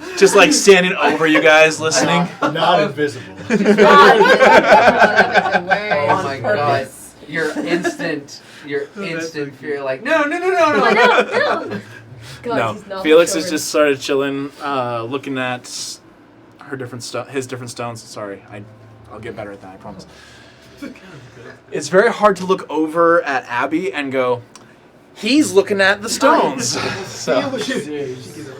kidding. Just like standing over you guys, listening. Not invisible. Oh, that makes it worse. Oh my god. Your instant fear, like, no. No. God, No, he's not Felix much has over just started chilling, looking at her different his different stones. Sorry, I'll get better at that. I promise. It's very hard to look over at Abby and go, he's looking at the stones. So I should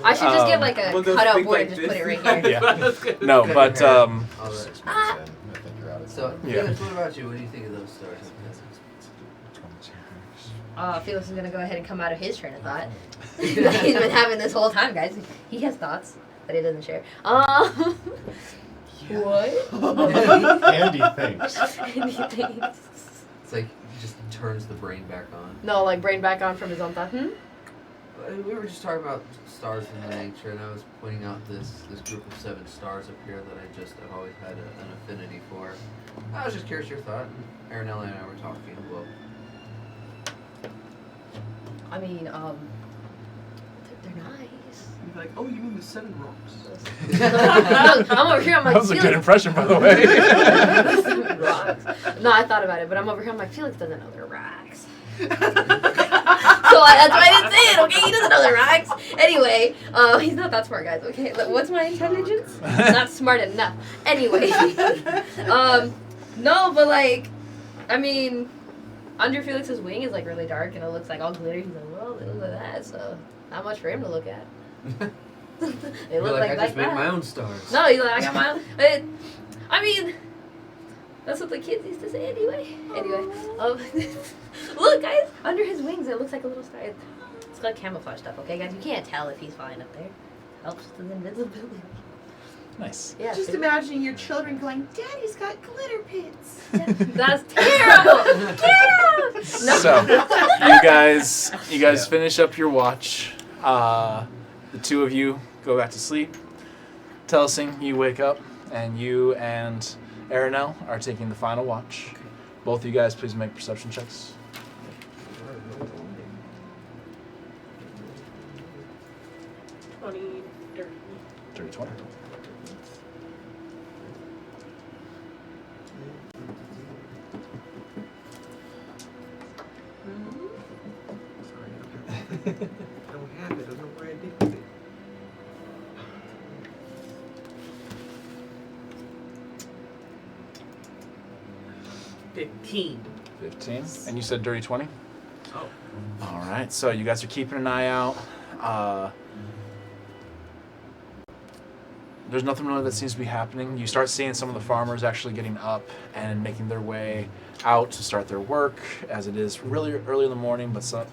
just get like a One of those cutout things board like and just put it this. right here. yeah, no, but Alright. 6 months in, I think you're out of So, time. Yeah. Felix, what about you? What do you think of those stars? Felix is gonna go ahead and come out of his train of thought that he's been having this whole time, guys. He has thoughts that he doesn't share. What? Andy thinks. Anything? It's like he just turns the brain back on. No, like brain back on from his own thought. We were just talking about stars in the nature, and I was pointing out this group of 7 stars up here that I've always had an affinity for. I was just curious your thought. Aranella and I were talking. Well, I mean, they're nice. You'd be like, oh, you mean the 7 rocks? I'm over here on my that was a Felix. good impression, by the way. Rocks. No, I thought about it, but I'm over here on my Felix doesn't know they're rocks. So that's why I didn't say it, okay? He doesn't know they're rocks. Anyway, he's not that smart, guys, okay? Like, what's my intelligence? Not smart enough. Anyway. No, but like, I mean, under Felix's wing is like really dark and it looks like all glitter. He's like, well, look at that, so not much for him to look at. They you're look like, I just made that. my own stars. No, he's like, I got my own. I mean, that's what the kids used to say anyway. Anyway, look, guys, under his wings, it looks like a little star. It's got camouflage stuff, okay, guys? You can't tell if he's flying up there. Helps with his invisibility. Nice. Yeah. Just imagining your children going, Daddy's got glitter pits. That's terrible. Get out! No. So you guys finish up your watch. The two of you go back to sleep. Telsing, you wake up, and you and Aranel are taking the final watch. Both of you guys, please make perception checks. 20, 30. 30-20. I don't have it. I don't know where I did put it. 15. 15. And you said dirty 20? Oh. All right, so you guys are keeping an eye out. There's nothing really that seems to be happening. You start seeing some of the farmers actually getting up and making their way out to start their work, as it is really early in the morning, but some,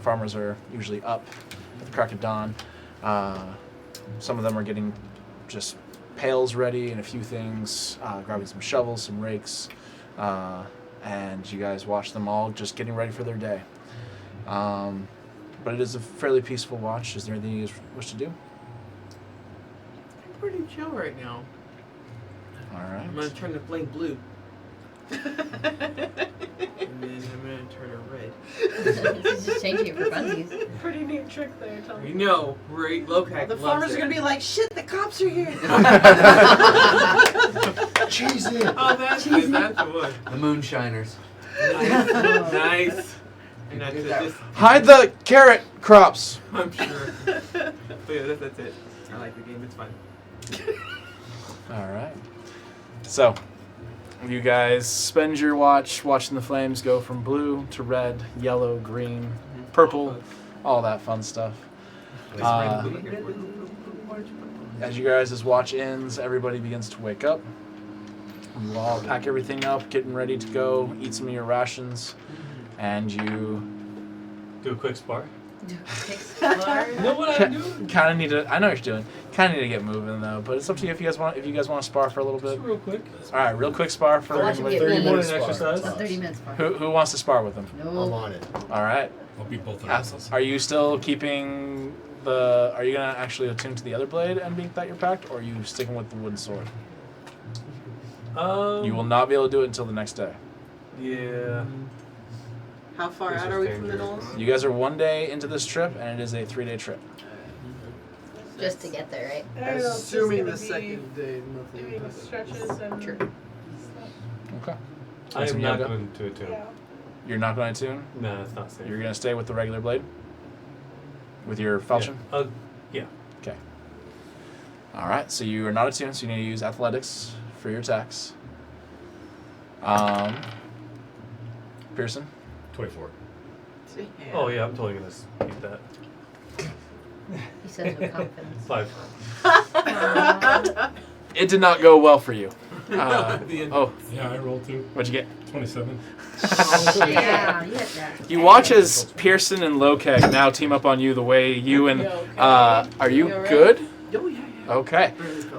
farmers are usually up at the crack of dawn. Some of them are getting just pails ready and a few things, grabbing some shovels, some rakes, and you guys watch them all just getting ready for their day. But it is a fairly peaceful watch. Is there anything you guys wish to do? I'm pretty chill right now. All right. I'm gonna turn the flame blue. And then I'm gonna turn her red. Just changing it for funsies. Pretty neat trick there, Tom. You know, right? Locag. The farmers are gonna be like, shit, the cops are here. Cheese it. Oh, that's good. That's the one. The moonshiners. Nice. Nice. And that's it. Just, Hide the carrot crops. I'm sure. But yeah, that's it. I like the game. It's fun. All right. So, you guys spend your watch watching the flames go from blue to red, yellow, green, purple, all that fun stuff. As you guys' watch ends, everybody begins to wake up. You all pack everything up, getting ready to go, eat some of your rations, and you Do a quick spar. You know what I'm doing? kind of need to. I know what you're doing. Kind of need to get moving though, but it's up to you if you guys want. If you guys want to spar for a little bit. Just real quick. All right, real quick spar for Watch him everybody. get 30 moving. morning spar. exercise. About 30 minutes. Far. Who wants to spar with them? I'm No. on it. All right. I'll be both of us. Are you still keeping the? Are you gonna actually attune to the other blade and make that your pact, or are you sticking with the wooden sword? You will not be able to do it until the next day. Yeah. How far This out is are we from the dangerous. Knolls? You guys are 1 day into this trip, and it is a 3-day trip. Just to get there, right? I don't know, it's just Assuming gonna the be second day, nothing doing happens. stretches and Sure. stuff. Okay. I And some am not yoga? going to attune. Yeah. You're not going to attune. Nah, it's not safe. You're gonna stay with the regular blade. With your falchion. Yeah. Yeah. Okay. All right. So you are not attuned, so you need to use athletics for your attacks. Pearson. 24. Oh yeah, I'm totally gonna keep that. He says with confidence. 5. It did not go well for you. The- Oh, Yeah, I rolled 2. what'd you get? 27. Yeah, you had that. You watch as Pearson and Lokeg now team up on you the way you and are you You all right? good? Oh, yeah, yeah. Okay.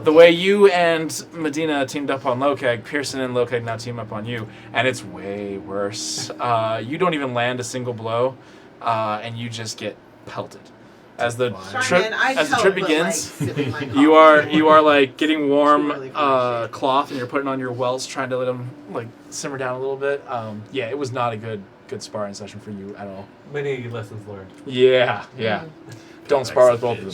The way you and Medina teamed up on Lokeg, Pearson and Lokeg now team up on you, and it's way worse. You don't even land a single blow, and you just get pelted. As the trip Charmin, I as the tell trip it, but, begins, like, sipping my you coffee. are like getting warm Too early for this shit. cloth, and you're putting on your welts, trying to let them like simmer down a little bit. Yeah, it was not a good sparring session for you at all. Many lessons learned. Yeah. Don't spar with both of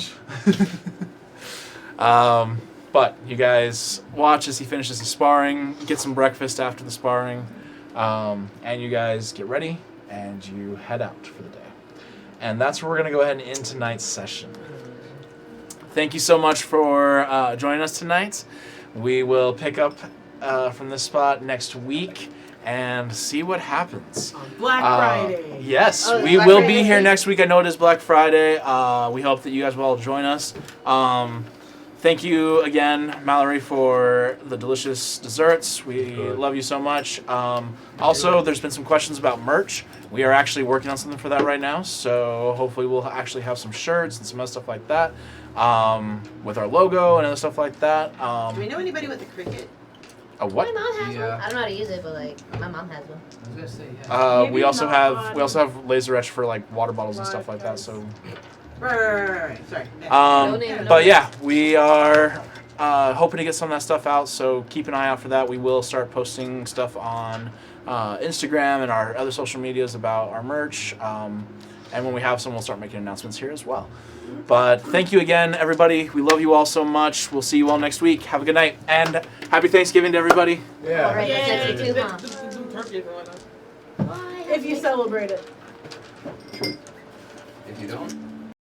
them. But you guys watch as he finishes the sparring, get some breakfast after the sparring, and you guys get ready and you head out for the day. And that's where we're going to go ahead and end tonight's session. Thank you so much for joining us tonight. We will pick up from this spot next week and see what happens. Black Friday. Yes, Oh, it's we Black will Friday be this here week? next week. I know it is Black Friday. We hope that you guys will all join us. Thank you again, Mallory, for the delicious desserts. We love you so much. Also, there's been some questions about merch. We are actually working on something for that right now, so hopefully we'll actually have some shirts and some other stuff like that with our logo and other stuff like that. Do we know anybody with a cricket? A what? My mom has Yeah. one. I don't know how to use it, but like my mom has one. I was gonna say, yeah. We Maybe also not have on laser etch for like water bottles and stuff like that. Podcast. So. Right. Sorry. No name, no But name. yeah, we are hoping to get some of that stuff out, so keep an eye out for that. We will start posting stuff on Instagram and our other social medias about our merch. And when we have some, we'll start making announcements here as well. But thank you again, everybody. We love you all so much. We'll see you all next week. Have a good night, and happy Thanksgiving to everybody. Yeah. All right, Yeah. that's it too, huh? Do turkey and whatnot. Why? If you celebrate it. If you don't,